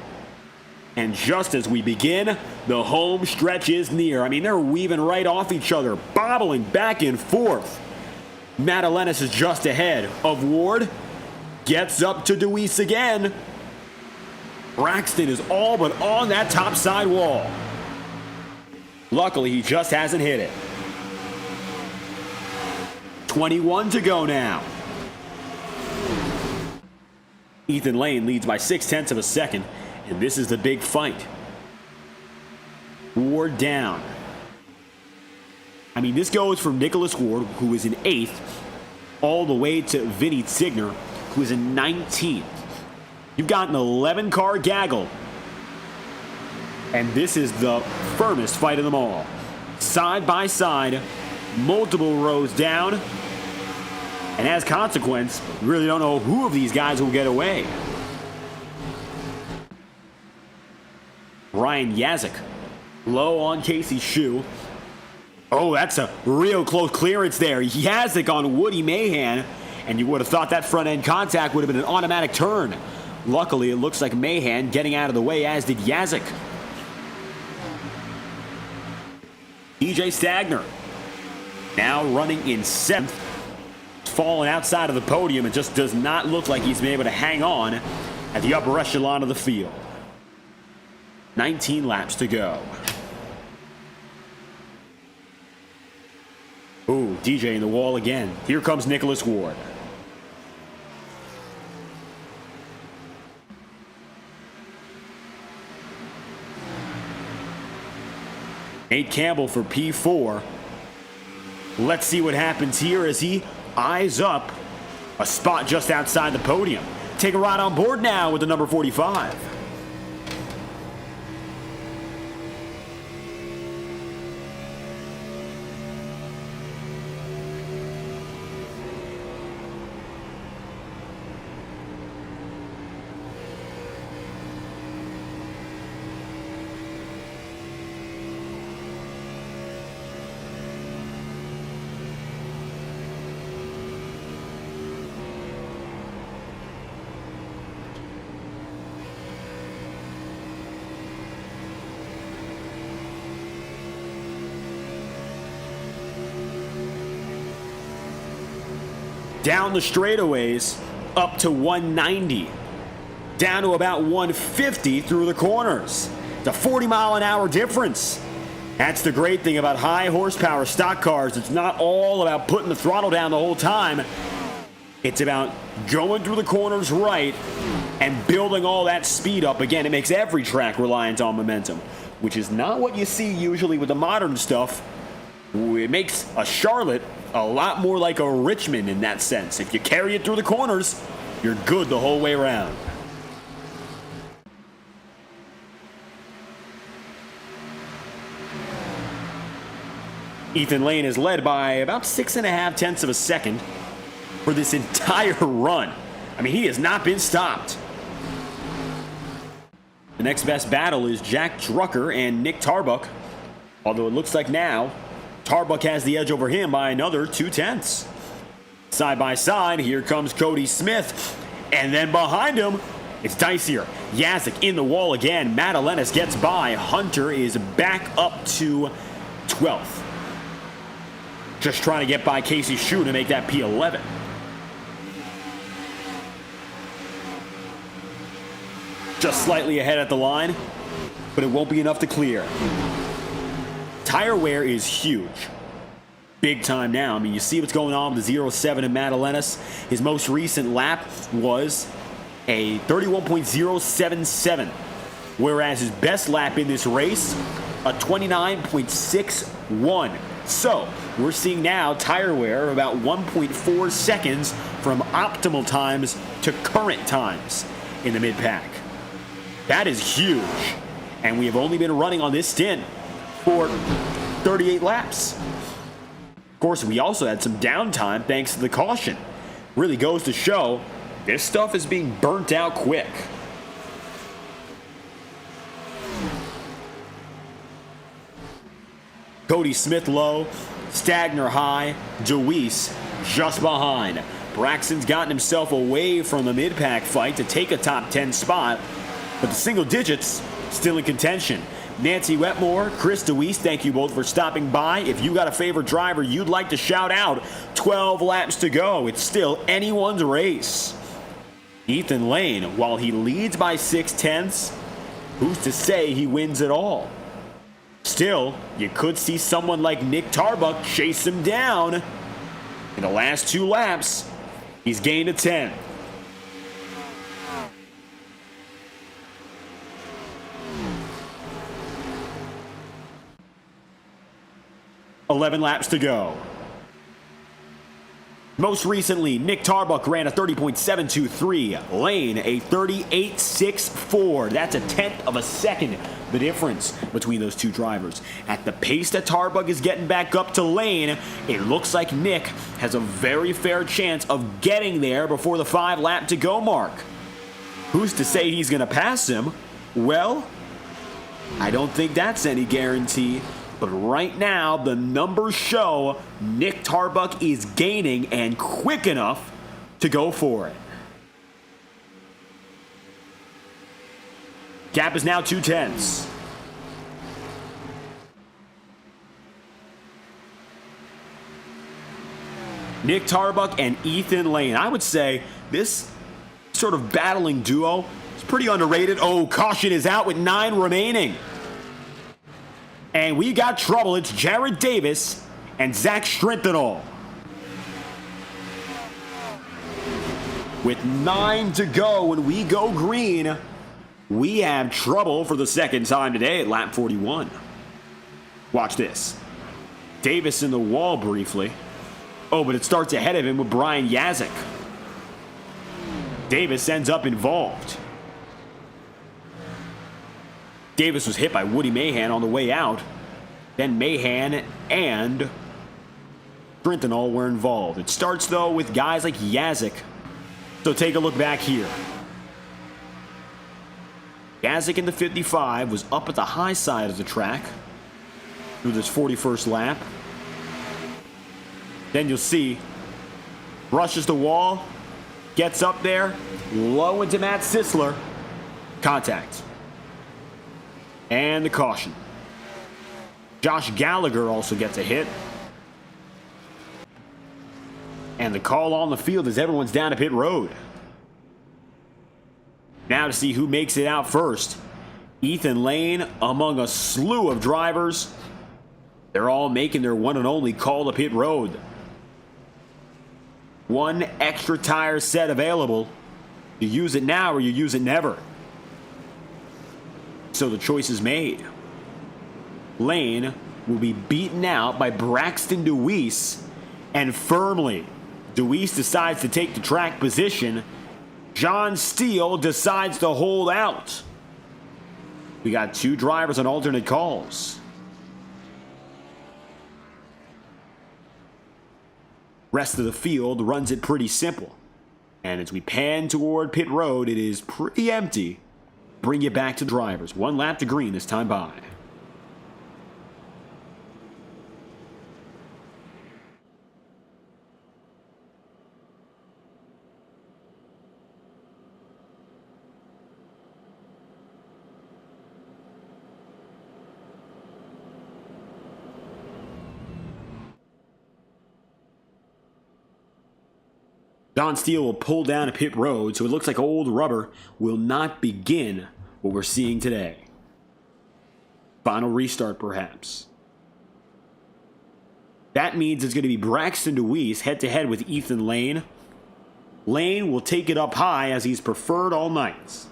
And just as we begin, the home stretch is near. I mean, they're weaving right off each other, bobbling back and forth. Matt Alenis is just ahead of Ward. Gets up to Deweese again. Braxton is all but on that top side wall. Luckily, he just hasn't hit it. 21 to go now. Ethan Lane leads by 0.6 of a second, and this is the big fight. Ward down. I mean, this goes from Nicholas Ward, who is in 8th, all the way to Vinny Tigner, who is in 19th. You've got an 11-car gaggle. And this is the firmest fight of them all. Side by side, multiple rows down. And as a consequence, we really don't know who of these guys will get away. Ryan Yazik, low on Casey's shoe. Oh, that's a real close clearance there. Yazik on Woody Mahan. And you would have thought that front-end contact would have been an automatic turn. Luckily, it looks like Mahan getting out of the way, as did Yazik. DJ Stagner now running in 7th. Falling outside of the podium. It just does not look like he's been able to hang on at the upper echelon of the field. 19 laps to go. Ooh, DJ in the wall again. Here comes Nicholas Ward. Nate Campbell for P4. Let's see what happens here as he eyes up a spot just outside the podium. Take a ride on board now with the number 45. Down the straightaways, up to 190. Down to about 150 through the corners. It's a 40-mile-an-hour difference. That's the great thing about high horsepower stock cars. It's not all about putting the throttle down the whole time. It's about going through the corners right and building all that speed up. Again, it makes every track reliant on momentum, which is not what you see usually with the modern stuff. It makes a Charlotte a lot more like a Richmond in that sense. If you carry it through the corners, you're good the whole way around. Ethan Lane is led by about 6.5 tenths of a second for this entire run. I mean, he has not been stopped. The next best battle is Jack Drucker and Nick Tarbuck, although it looks like now Tarbuck has the edge over him by another 2 tenths. Side by side, here comes Cody Smith. And then behind him, it's dicier. Yazik in the wall again. Madalenis gets by. Hunter is back up to 12th. Just trying to get by Casey Shue to make that P11. Just slightly ahead at the line, but it won't be enough to clear. Tire wear is huge. Big time now. I mean, you see what's going on with the 07 in Madalenis. His most recent lap was a 31.077, whereas his best lap in this race, a 29.61. So, we're seeing now tire wear about 1.4 seconds from optimal times to current times in the mid-pack. That is huge. And we have only been running on this stint for 38 laps. Of course, we also had some downtime thanks to the caution. Really goes to show this stuff is being burnt out quick. Cody Smith low, Stagner high, DeWeese just behind. Braxton's gotten himself away from the mid-pack fight to take a top 10 spot, but the single digits still in contention. Nancy Wetmore, Chris DeWeese, thank you both for stopping by. If you got a favorite driver you'd like to shout out, 12 laps to go. It's still anyone's race. Ethan Lane, while he leads by 6 tenths, who's to say he wins it all? Still, you could see someone like Nick Tarbuck chase him down. In the last 2 laps, he's gained a 10. $11 laps to go. Most recently, Nick Tarbuck ran a 30.723. Lane, a 38.64. That's a tenth of a second, the difference between those two drivers. At the pace that Tarbuck is getting back up to Lane, it looks like Nick has a very fair chance of getting there before the 5 lap to go mark. Who's to say he's going to pass him? Well, I don't think that's any guarantee. But right now, the numbers show Nick Tarbuck is gaining and quick enough to go for it. Gap is now 2 tenths. Nick Tarbuck and Ethan Lane. I would say this sort of battling duo is pretty underrated. Oh, caution is out with 9 remaining. And we got trouble. It's Jared Davis and Zach Strinthal. With 9 to go when we go green, we have trouble for the second time today at lap 41. Watch this. Davis in the wall briefly. Oh, but it starts ahead of him with Brian Yazik. Davis ends up involved. Davis was hit by Woody Mahan on the way out. Then Mahan and Brinton were involved. It starts, though, with guys like Yazik. So take a look back here. Yazik in the 55 was up at the high side of the track through this 41st lap. Then you'll see, brushes the wall, gets up there, low into Matt Sisler, contact. And the caution. Josh Gallagher also gets a hit. And the call on the field as everyone's down to pit road. Now to see who makes it out first. Ethan Lane among a slew of drivers. They're all making their one and only call to pit road. One extra tire set available. You use it now or you use it never. So the choice is made. Lane will be beaten out by Braxton DeWeese, and firmly, DeWeese decides to take the track position. John Steele decides to hold out. We got two drivers on alternate calls. Rest of the field runs it pretty simple. And as we pan toward pit road, it is pretty empty. Bring you back to drivers. One lap to green this time by. John Steele will pull down a pit road, so it looks like old rubber will not begin what we're seeing today. Final restart, perhaps. That means it's going to be Braxton DeWeese head-to-head with Ethan Lane. Lane will take it up high as he's preferred all night.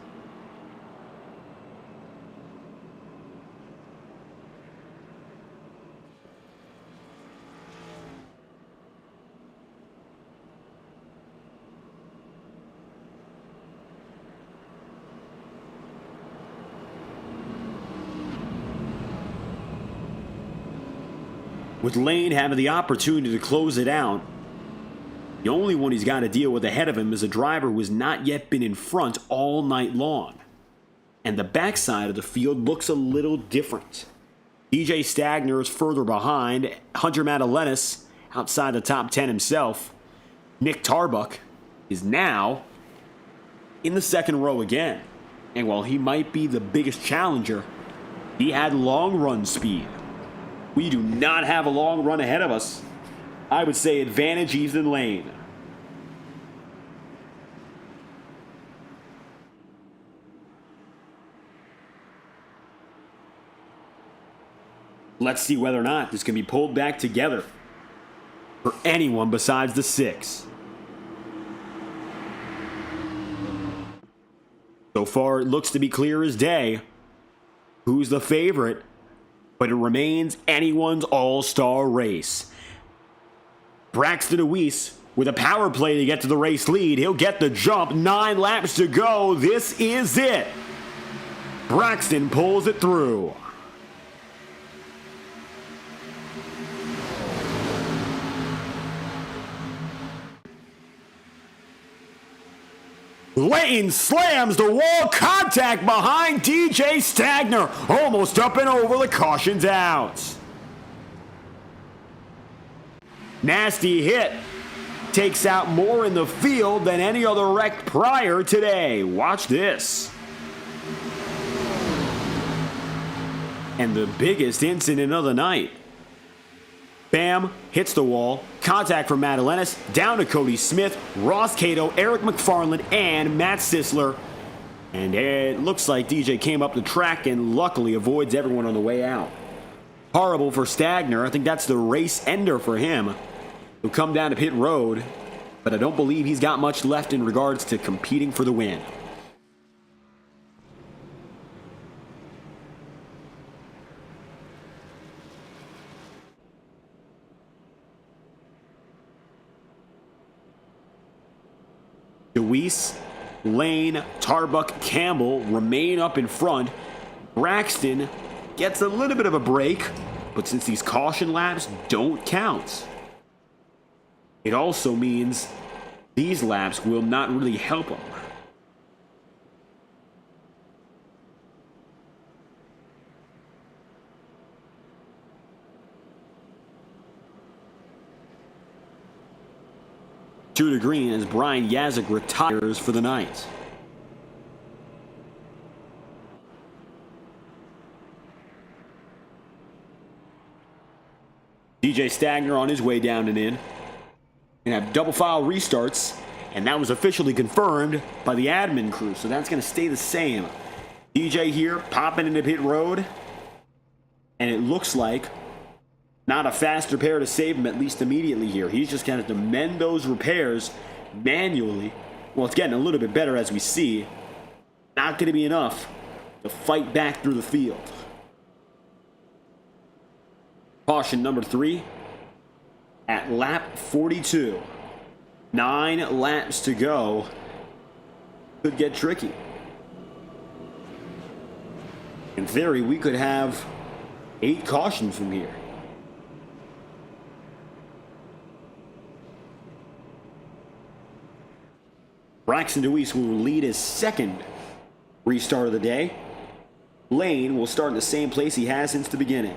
With Lane having the opportunity to close it out, the only one he's got to deal with ahead of him is a driver who has not yet been in front all night long. And the backside of the field looks a little different. DJ Stagner is further behind. Hunter Madalenis outside the top 10 himself. Nick Tarbuck is now in the second row again. And while he might be the biggest challenger, he had long run speed. We do not have a long run ahead of us. I would say advantage Ethan Lane. Let's see whether or not this can be pulled back together for anyone besides the six. So far, it looks to be clear as day who's the favorite, but it remains anyone's all-star race. Braxton DeWeese with a power play to get to the race lead. He'll get the jump. 9 laps to go. This is it. Braxton pulls it through. Lane slams the wall, contact behind DJ Stagner, almost up and over, the caution's out. Nasty hit, takes out more in the field than any other wreck prior today. Watch this. And the biggest incident of the night. Bam, hits the wall, contact from Madalenis, down to Cody Smith, Ross Cato, Eric McFarland, and Matt Sisler. And it looks like DJ came up the track and luckily avoids everyone on the way out. Horrible for Stagner. I think that's the race ender for him. He'll come down to pit road, but I don't believe he's got much left in regards to competing for the win. DeWeese Lane, Tarbuck, Campbell remain up in front. Braxton gets a little bit of a break, but since these caution laps don't count, it also means these laps will not really help him. Two to green as Brian Yazik retires for the night. DJ Stagner on his way down and in. And have double file restarts, and that was officially confirmed by the admin crew, so that's going to stay the same. DJ here popping into pit road, and it looks like not a fast repair to save him, at least immediately here. He's just going to mend those repairs manually. Well, it's getting a little bit better as we see. Not going to be enough to fight back through the field. Caution number 3 at lap 42. 9 laps to go. Could get tricky. In theory, we could have 8 cautions from here. Braxton DeWeese will lead his second restart of the day. Lane will start in the same place he has since the beginning.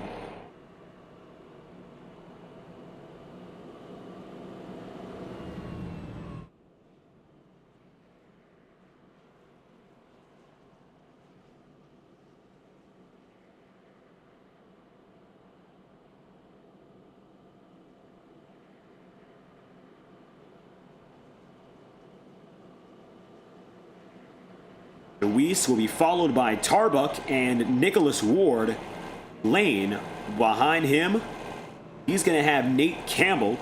DeWeese will be followed by Tarbuck and Nicholas Ward. Lane behind him. He's going to have Nate Campbell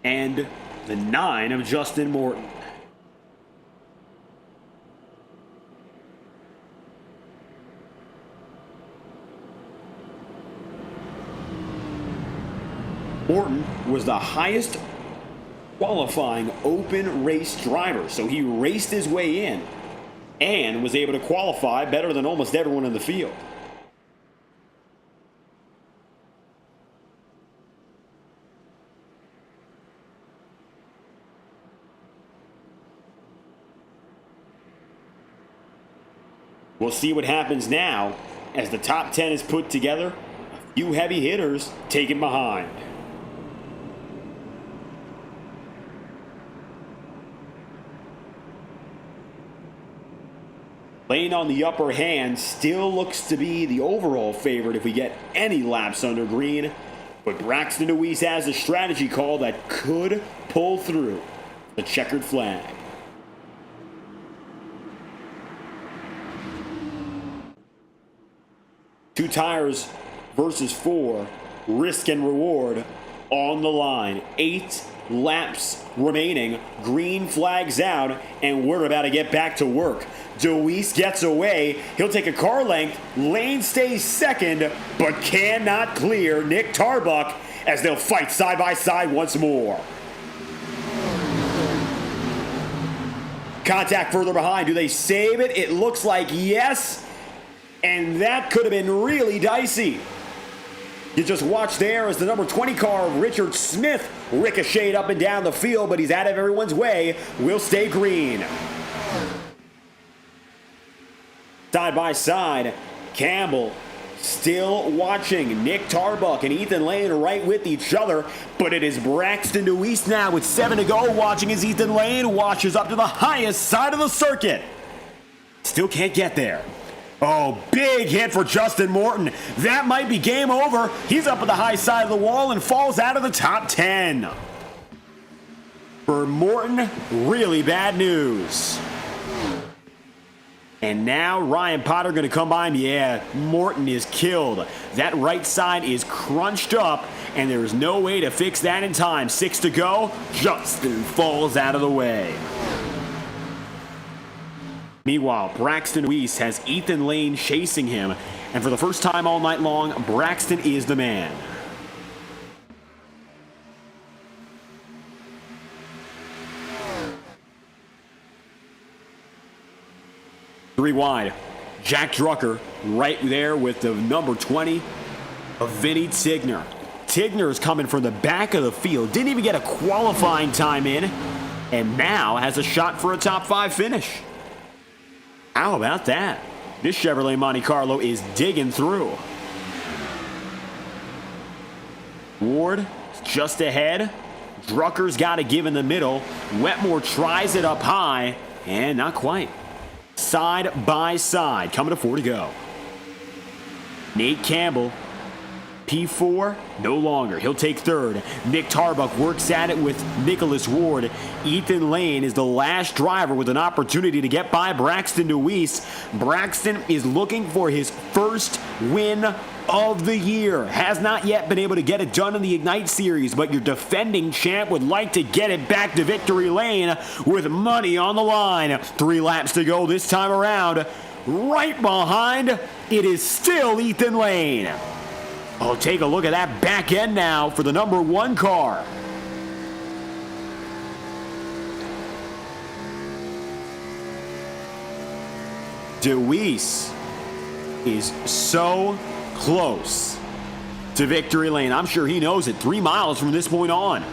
and the 9 of Justin Morton. Morton was the highest qualifying open race driver, so he raced his way in and was able to qualify better than almost everyone in the field. We'll see what happens now as the top 10 is put together. A few heavy hitters taken behind. Lane on the upper hand still looks to be the overall favorite if we get any laps under green. But Braxton DeWeese has a strategy call that could pull through the checkered flag. Two tires versus 4. Risk and reward on the line. 8 laps remaining. Green flags out, and we're about to get back to work. DeWeese gets away. He'll take a car length. Lane stays second, but cannot clear Nick Tarbuck as they'll fight side by side once more. Contact further behind. Do they save it? It looks like yes. And that could have been really dicey. You just watch there as the number 20 car of Richard Smith ricocheted up and down the field, but he's out of everyone's way. Will stay green. Side by side, Campbell still watching. Nick Tarbuck and Ethan Lane right with each other, but it is Braxton DeWeese now with 7 to go, watching as Ethan Lane washes up to the highest side of the circuit. Still can't get there. Oh, big hit for Justin Morton. That might be game over. He's up at the high side of the wall and falls out of the top 10. For Morton, really bad news. And now Ryan Potter going to come by, and yeah, Morton is killed. That right side is crunched up, and there is no way to fix that in time. 6 to go. Justin falls out of the way. Meanwhile, Braxton Weiss has Ethan Lane chasing him, and for the first time all night long, Braxton is the man. 3 wide. Jack Drucker right there with the number 20 of Vinny Tigner. Tigner is coming from the back of the field. Didn't even get a qualifying time in. And now has a shot for a top 5 finish. How about that? This Chevrolet Monte Carlo is digging through. Ward just ahead. Drucker's got to give in the middle. Wetmore tries it up high, and not quite. Side by side, coming to 4 to go. Nate Campbell, P4, no longer. He'll take 3rd. Nick Tarbuck works at it with Nicholas Ward. Ethan Lane is the last driver with an opportunity to get by Braxton DeWeese. Braxton is looking for his first win of the year. Has not yet been able to get it done in the Ignite Series, but your defending champ would like to get it back to victory lane with money on the line. 3 laps to go this time around. Right behind, it is still Ethan Lane. Oh, take a look at that back end now for the number 1 car. DeWeese is so close to victory lane. I'm sure he knows it. 3 miles from this point on.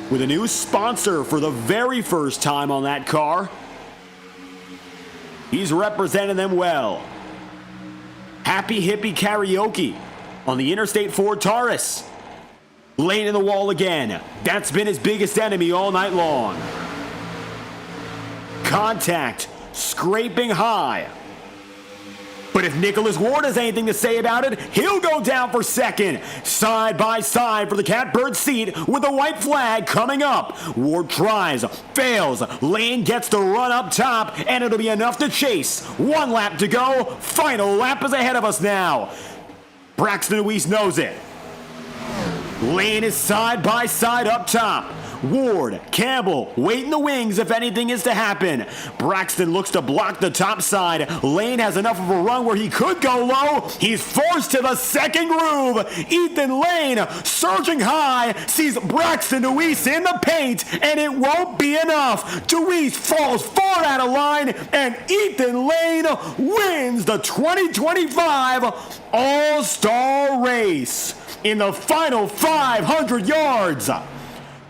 With a new sponsor for the very first time on that car. He's represented them well. Happy Hippie Karaoke on the Interstate 4 Taurus. Lane in the wall again. That's been his biggest enemy all night long. Contact scraping high. But if Nicholas Ward has anything to say about it, he'll go down for 2nd. Side by side for the catbird seat with the white flag coming up. Ward tries, fails. Lane gets the run up top, and it'll be enough to chase. 1 lap to go. Final lap is ahead of us now. Braxton Weiss knows it. Lane is side by side up top. Ward, Campbell, wait in the wings if anything is to happen. Braxton looks to block the top side. Lane has enough of a run where he could go low. He's forced to the 2nd groove. Ethan Lane, surging high, sees Braxton DeWeese in the paint, and it won't be enough. DeWeese falls far out of line, and Ethan Lane wins the 2025 All-Star Race in the final 500 yards.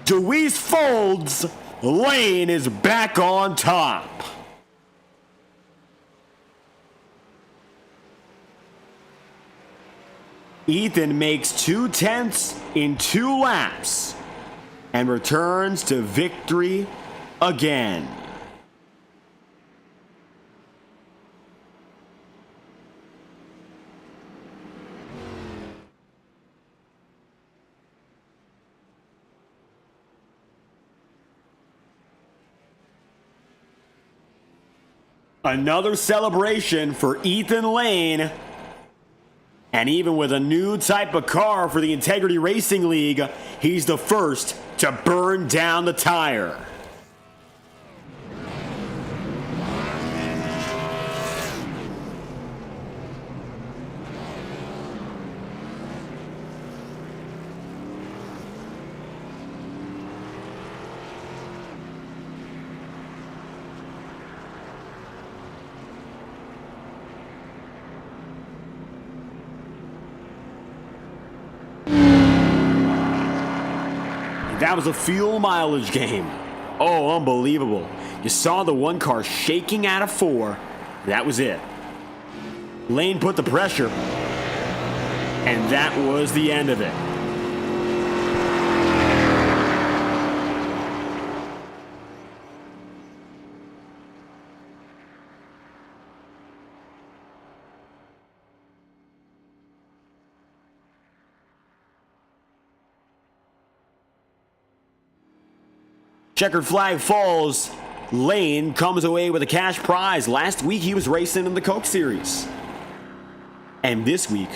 DeWeese folds. Lane is back on top. Ethan makes 2/10 in 2 laps and returns to victory again. Another celebration for Ethan Lane. And even with a new type of car for the Integrity Racing League, he's the first to burn down the tire. That was a fuel mileage game. Oh, unbelievable. You saw the 1 car shaking out of 4. That was it. Lane put the pressure, and that was the end of it. Checkered flag falls. Lane comes away with a cash prize. Last week he was racing in the Coke Series. And this week,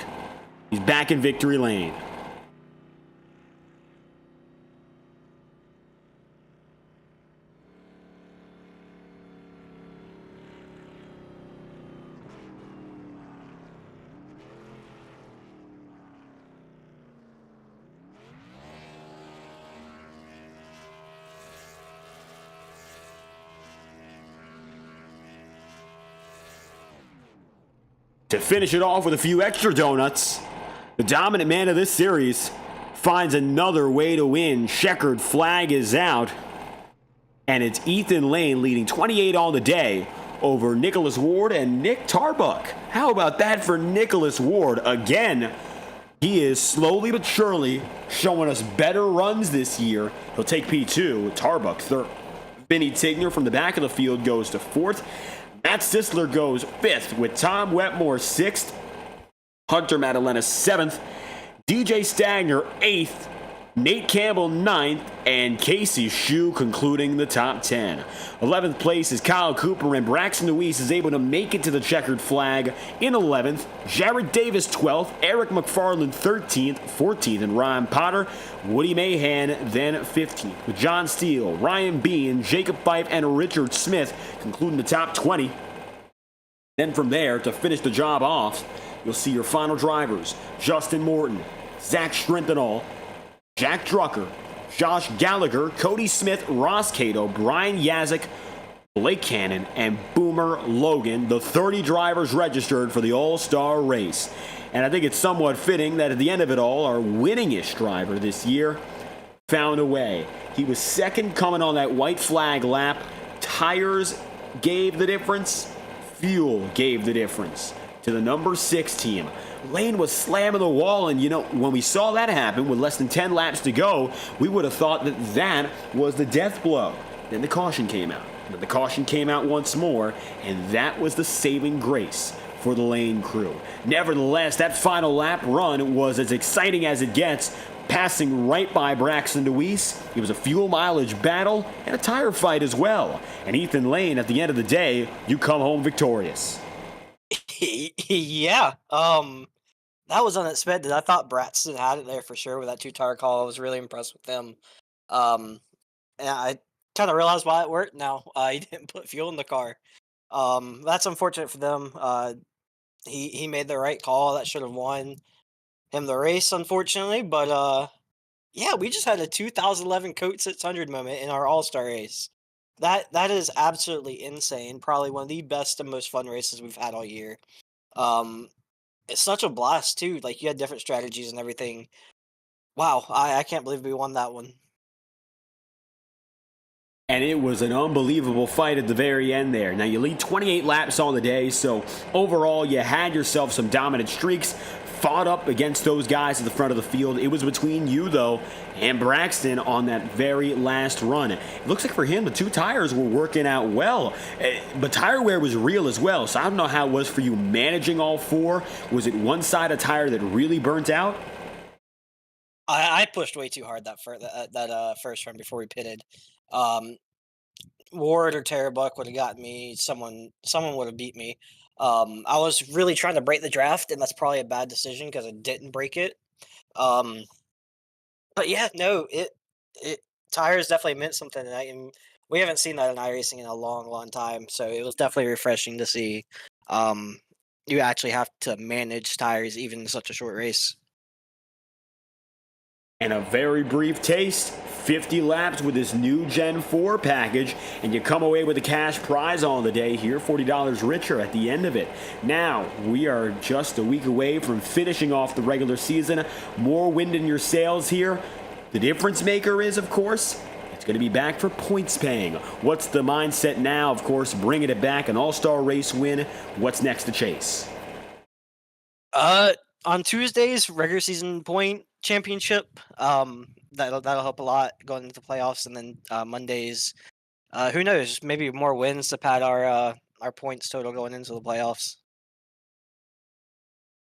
he's back in victory lane. To finish it off with a few extra donuts, the dominant man of this series finds another way to win. Checkered flag is out, and it's Ethan Lane leading 28 on the day over Nicholas Ward and Nick Tarbuck. How about that for Nicholas Ward? Again, he is slowly but surely showing us better runs this year. He'll take P2, Tarbuck third. Vinny Tigner from the back of the field goes to fourth. Matt Sisler goes fifth with Tom Wetmore sixth. Hunter Madalena seventh. DJ Stagner eighth. Nate Campbell ninth, and Casey Shue concluding the top 10. 11th place is Kyle Cooper, and Braxton Deweese is able to make it to the checkered flag in 11th. Jared Davis 12th, Eric McFarland 13th, 14th, and Ryan Potter. Woody Mahan then 15th, with John Steele, Ryan Bean, Jacob Fife, and Richard Smith concluding the top 20. Then from there, to finish the job off, you'll see your final drivers: Justin Morton, Zach Strenthal, Jack Drucker, Josh Gallagher, Cody Smith, Ross Cato, Brian Yazik, Blake Cannon, and Boomer Logan, the 30 drivers registered for the All-Star race. And I think it's somewhat fitting that at the end of it all, our winningest driver this year found a way. He was second coming on that white flag lap. Tires gave the difference. Fuel gave the difference to the number 6 team. Lane was slamming the wall, and when we saw that happen with less than 10 laps to go, we would have thought that was the death blow. Then the caution came out. But the caution came out once more, and that was the saving grace for the Lane crew. Nevertheless, that final lap run was as exciting as it gets, passing right by Braxton Deweese. It was a fuel mileage battle and a tire fight as well. And Ethan Lane, at the end of the day, you come home victorious. Yeah, that was unexpected. I thought Braxton had it there for sure with that 2-tire call. I was really impressed with them. And I kind of realized why it worked now. He didn't put fuel in the car. That's unfortunate for them. He made the right call. That should have won him the race, unfortunately. But yeah, we just had a 2011 Coat 600 moment in our All-Star race. That is absolutely insane. Probably one of the best and most fun races we've had all year. It's such a blast too. Like, you had different strategies and everything. Wow, I can't believe we won that one. And it was an unbelievable fight at the very end there. Now, you lead 28 laps on the day, so overall you had yourself some dominant streaks. Fought up against those guys at the front of the field. It was between you, though, and Braxton on that very last run. It looks like for him, the 2 tires were working out well, but tire wear was real as well. So I don't know how it was for you managing all 4. Was it one side of tire that really burnt out? I pushed way too hard that first run before we pitted. Ward or Tarbuck would have gotten me. Someone would have beat me. I was really trying to break the draft, and that's probably a bad decision because I didn't break it. But yeah, no, it tires definitely meant something tonight, and we haven't seen that in iRacing in a long, long time. So it was definitely refreshing to see. You actually have to manage tires even in such a short race. And a very brief taste, 50 laps with this new Gen 4 package, and you come away with a cash prize on the day here, $40 richer at the end of it. Now, we are just a week away from finishing off the regular season. More wind in your sails here. The difference maker is, of course, it's going to be back for points paying. What's the mindset now? Of course, bringing it back, an all-star race win. What's next to chase? On Tuesdays, regular season point championship. That'll help a lot going into the playoffs, and then Mondays, who knows? Maybe more wins to pad our points total going into the playoffs.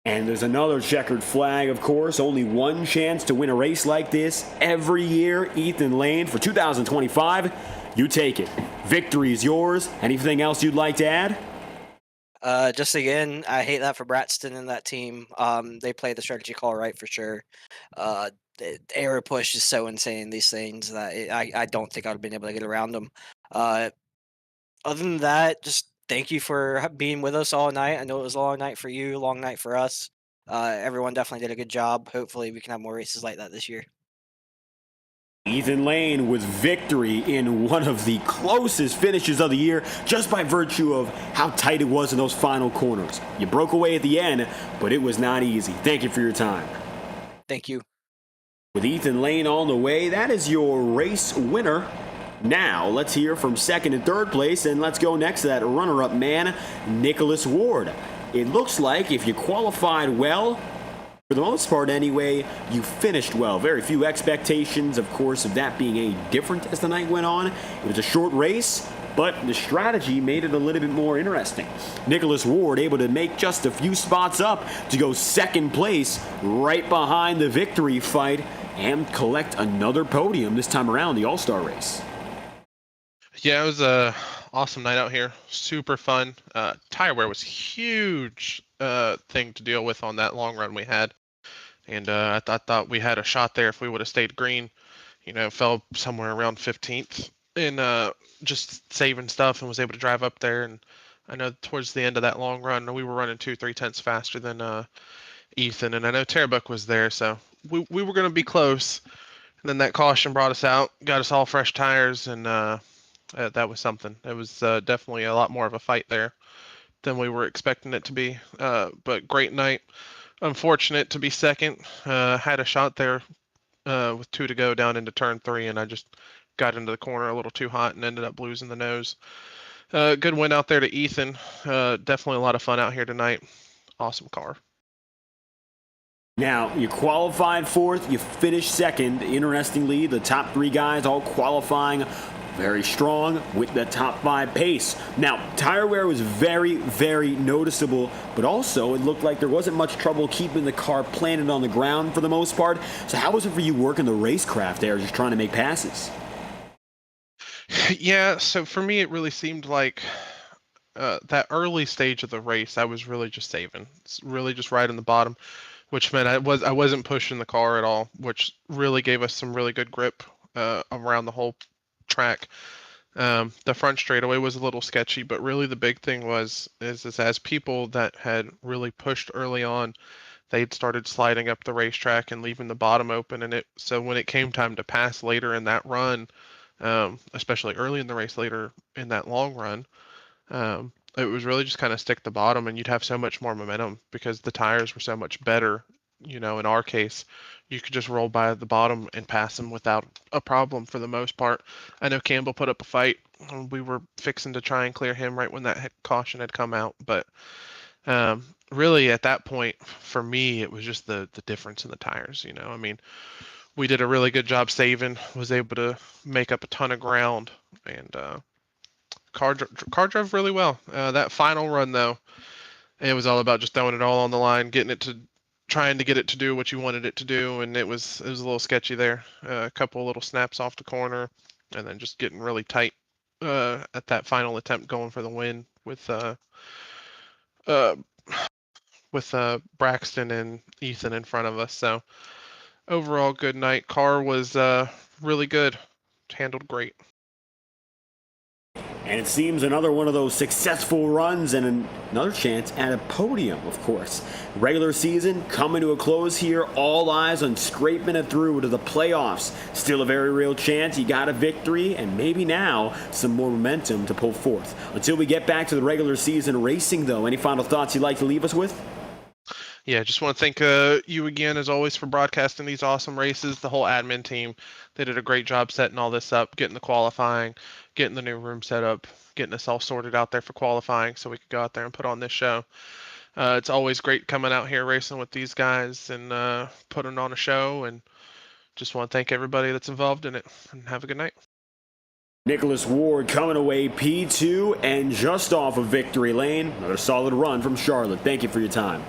And there's another checkered flag, of course. Only one chance to win a race like this every year. Ethan Lane for 2025. You take it. Victory is yours. Anything else you'd like to add? Just again, I hate that for Braxton and that team. They played the strategy call right for sure. The error push is so insane, these things, that I don't think I would have been able to get around them. Other than that, just thank you for being with us all night. I know it was a long night for you, long night for us. Everyone definitely did a good job. Hopefully we can have more races like that this year. Ethan Lane with victory in one of the closest finishes of the year, just by virtue of how tight it was in those final corners. You broke away at the end, but it was not easy. Thank you for your time. Thank you. With Ethan Lane on the way, that is your race winner. Now, let's hear from second and third place, and let's go next to that runner-up man, Nicholas Ward. It looks like if you qualified well, for the most part anyway, you finished well. Very few expectations, of course, of that being any different as the night went on. It was a short race, but the strategy made it a little bit more interesting. Nicholas Ward able to make just a few spots up to go second place right behind the victory fight and collect another podium this time around the All-Star race. Yeah, it was a awesome night out here. Super fun. Tire wear was huge thing to deal with on that long run we had. And I thought we had a shot there if we would have stayed green. Fell somewhere around 15th in just saving stuff and was able to drive up there. And I know towards the end of that long run, we were running 2-3 tenths faster than Ethan. And I know Terrabuck was there, so we were going to be close. And then that caution brought us out, got us all fresh tires, and that was something. It was definitely a lot more of a fight there than we were expecting it to be. But great night. Unfortunate to be second. Had a shot there with 2 to go down into turn 3, and I just got into the corner a little too hot and ended up losing the nose. Good win out there to Ethan. Definitely a lot of fun out here tonight. Awesome car. Now, you qualified fourth, you finished second. Interestingly, the top 3 guys all qualifying very strong with the top 5 pace. Now, tire wear was very, very noticeable, but also it looked like there wasn't much trouble keeping the car planted on the ground for the most part. So how was it for you working the racecraft there, just trying to make passes? Yeah, so for me, it really seemed like that early stage of the race, I was really just saving. It's really just right in the bottom, which meant I wasn't pushing the car at all, which really gave us some really good grip around the whole track. The front straightaway was a little sketchy, but really the big thing is as people that had really pushed early on, they'd started sliding up the racetrack and leaving the bottom open, and so when it came time to pass later in that run, especially early in the race, later in that long run, it was really just kind of stick the bottom, and you'd have so much more momentum because the tires were so much better. In our case, you could just roll by the bottom and pass them without a problem for the most part. I know Campbell put up a fight. We were fixing to try and clear him right when that caution had come out. But really at that point, for me, it was just the difference in the tires. We did a really good job saving, was able to make up a ton of ground, and car drove really well. That final run, though, it was all about just throwing it all on the line, trying to get it to do what you wanted it to do, and it was a little sketchy there. A couple little snaps off the corner, and then just getting really tight at that final attempt, going for the win with Braxton and Ethan in front of us. So overall, good night. Car was really good, handled great. And it seems another one of those successful runs and another chance at a podium, of course. Regular season coming to a close here. All eyes on scraping it through to the playoffs. Still a very real chance. You got a victory and maybe now some more momentum to pull forth. Until we get back to the regular season racing, though, any final thoughts you'd like to leave us with? Yeah, just want to thank you again, as always, for broadcasting these awesome races. The whole admin team, they did a great job setting all this up, getting the qualifying, getting the new room set up, getting us all sorted out there for qualifying so we could go out there and put on this show. It's always great coming out here racing with these guys and putting on a show, and just want to thank everybody that's involved in it, and have a good night. Nicholas Ward coming away P2 and just off of victory lane. Another solid run from Charlotte. Thank you for your time.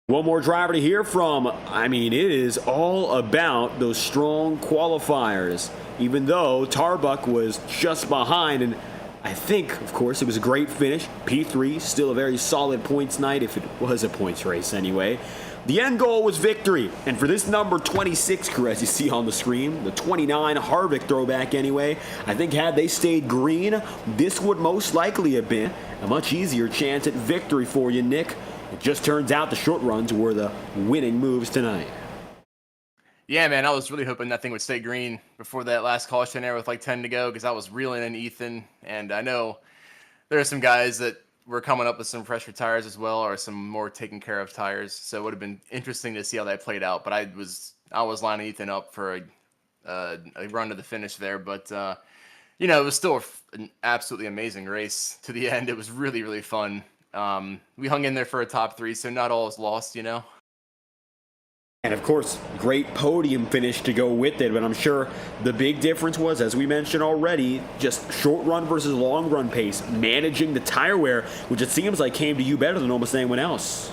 One more driver to hear from. It is all about those strong qualifiers. Even though Tarbuck was just behind, and I think, of course, it was a great finish. P3, still a very solid points night, if it was a points race anyway. The end goal was victory, and for this number 26 crew, as you see on the screen, the 29 Harvick throwback anyway, I think had they stayed green, this would most likely have been a much easier chance at victory for you, Nick. It just turns out the short runs were the winning moves tonight. Yeah, man, I was really hoping that thing would stay green before that last caution there with like 10 to go, because I was reeling in Ethan, and I know there are some guys that were coming up with some fresher tires as well, or some more taken care of tires. So it would have been interesting to see how that played out. But I was lining Ethan up for a run to the finish there. But it was still an absolutely amazing race to the end. It was really, really fun. We hung in there for a top 3, so not all is lost, And of course, great podium finish to go with it, but I'm sure the big difference was, as we mentioned already, just short run versus long run pace, managing the tire wear, which it seems like came to you better than almost anyone else.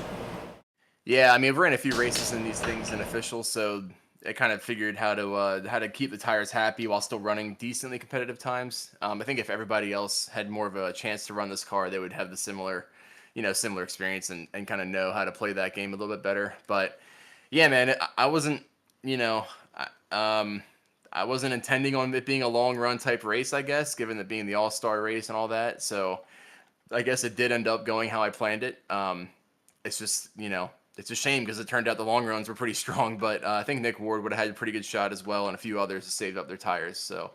Yeah, I mean, I've ran a few races in these things in official, so I kind of figured how to keep the tires happy while still running decently competitive times. I think if everybody else had more of a chance to run this car, they would have the similar experience and kind of know how to play that game a little bit better. But yeah, man, I wasn't, I wasn't intending on it being a long run type race, I guess, given it being the all-star race and all that. So I guess it did end up going how I planned it. It's just, it's a shame because it turned out the long runs were pretty strong, but I think Nick Ward would have had a pretty good shot as well, and a few others saved up their tires. So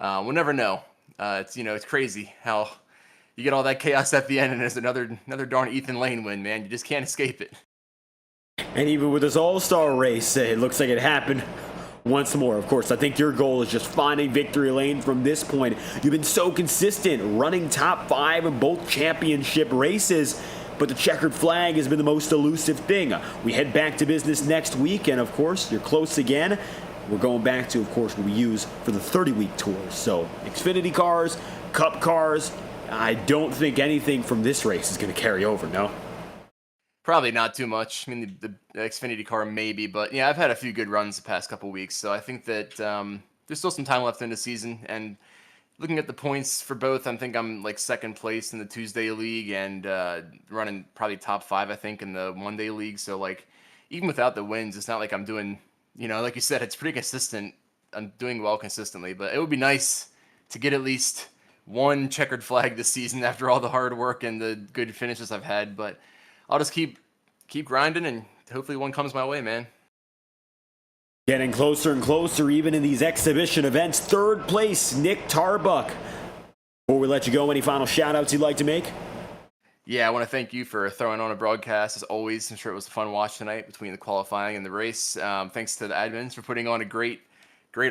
we'll never know. It's crazy how you get all that chaos at the end, and there's another darn Ethan Lane win, man. You just can't escape it. And even with this all-star race, it looks like it happened once more. Of course, I think your goal is just finding victory lane from this point. You've been so consistent, running top 5 in both championship races, but the checkered flag has been the most elusive thing. We head back to business next week, and of course, you're close again. We're going back to, of course, what we use for the 30-week tours. So, Xfinity cars, Cup cars, I don't think anything from this race is going to carry over, no? Probably not too much. I mean, the Xfinity car maybe, but yeah, I've had a few good runs the past couple weeks, so I think that there's still some time left in the season. And looking at the points for both, I think I'm like second place in the Tuesday league and running probably top 5, I think, in the one-day league. So like, even without the wins, it's not like I'm doing, like you said, it's pretty consistent. I'm doing well consistently, but it would be nice to get at least one checkered flag this season after all the hard work and the good finishes I've had. But I'll just keep grinding, and hopefully one comes my way, man. Getting closer and closer, even in these exhibition events. Third place, Nick Tarbuck. Before we let you go, any final shout-outs you'd like to make? Yeah, I want to thank you for throwing on a broadcast, as always. I'm sure it was a fun watch tonight between the qualifying and the race. Thanks to the admins for putting on a great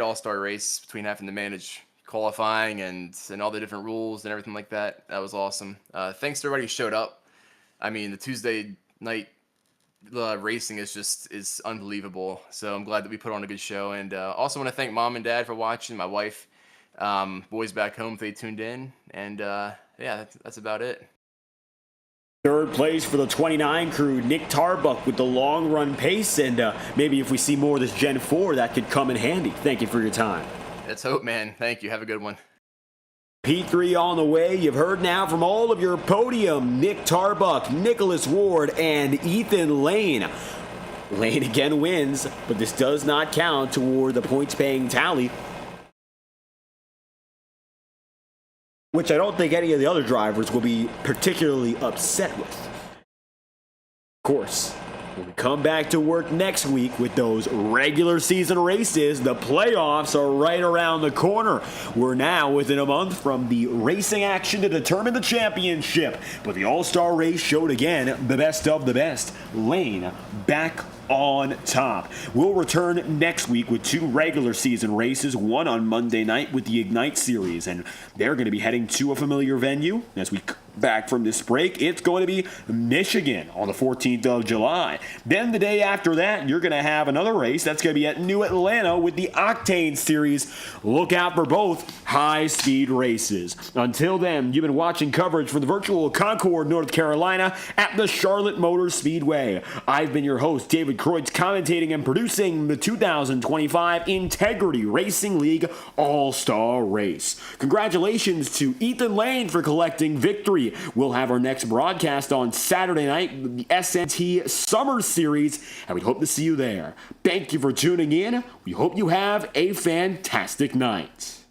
all-star race between having to manage qualifying and all the different rules and everything like that. That was awesome. Thanks to everybody who showed up. I mean, the Tuesday night racing is unbelievable. So I'm glad that we put on a good show. And also want to thank Mom and Dad for watching, my wife, boys back home if they tuned in. And yeah, that's about it. Third place for the 29 crew, Nick Tarbuck with the long run pace. And maybe if we see more of this Gen 4, that could come in handy. Thank you for your time. Let's hope, man. Thank you. Have a good one. P3 on the way. You've heard now from all of your podium, Nick Tarbuck, Nicholas Ward, and Ethan Lane. Lane again wins, but this does not count toward the points-paying tally, which I don't think any of the other drivers will be particularly upset with. Of course, when we come back to work next week with those regular season races, the playoffs are right around the corner. We're now within a month from the racing action to determine the championship. But the All-Star race showed again the best of the best. Lane back on top. We'll return next week with 2 regular season races, one on Monday night with the Ignite Series, and they're going to be heading to a familiar venue as we back from this break. It's going to be Michigan on the 14th of July. Then the day after that, you're going to have another race that's going to be at New Atlanta with the OCTANE Series. Look out for both high-speed races. Until then, you've been watching coverage from the virtual Concord, North Carolina at the Charlotte Motor Speedway. I've been your host, David Kreutz, commentating and producing the 2025 Integrity Racing League All-Star Race. Congratulations to Ethan Lane for collecting victory. We'll have our next broadcast on Saturday night with the SNT Summer Series, and we hope to see you there. Thank you for tuning in. We hope you have a fantastic night.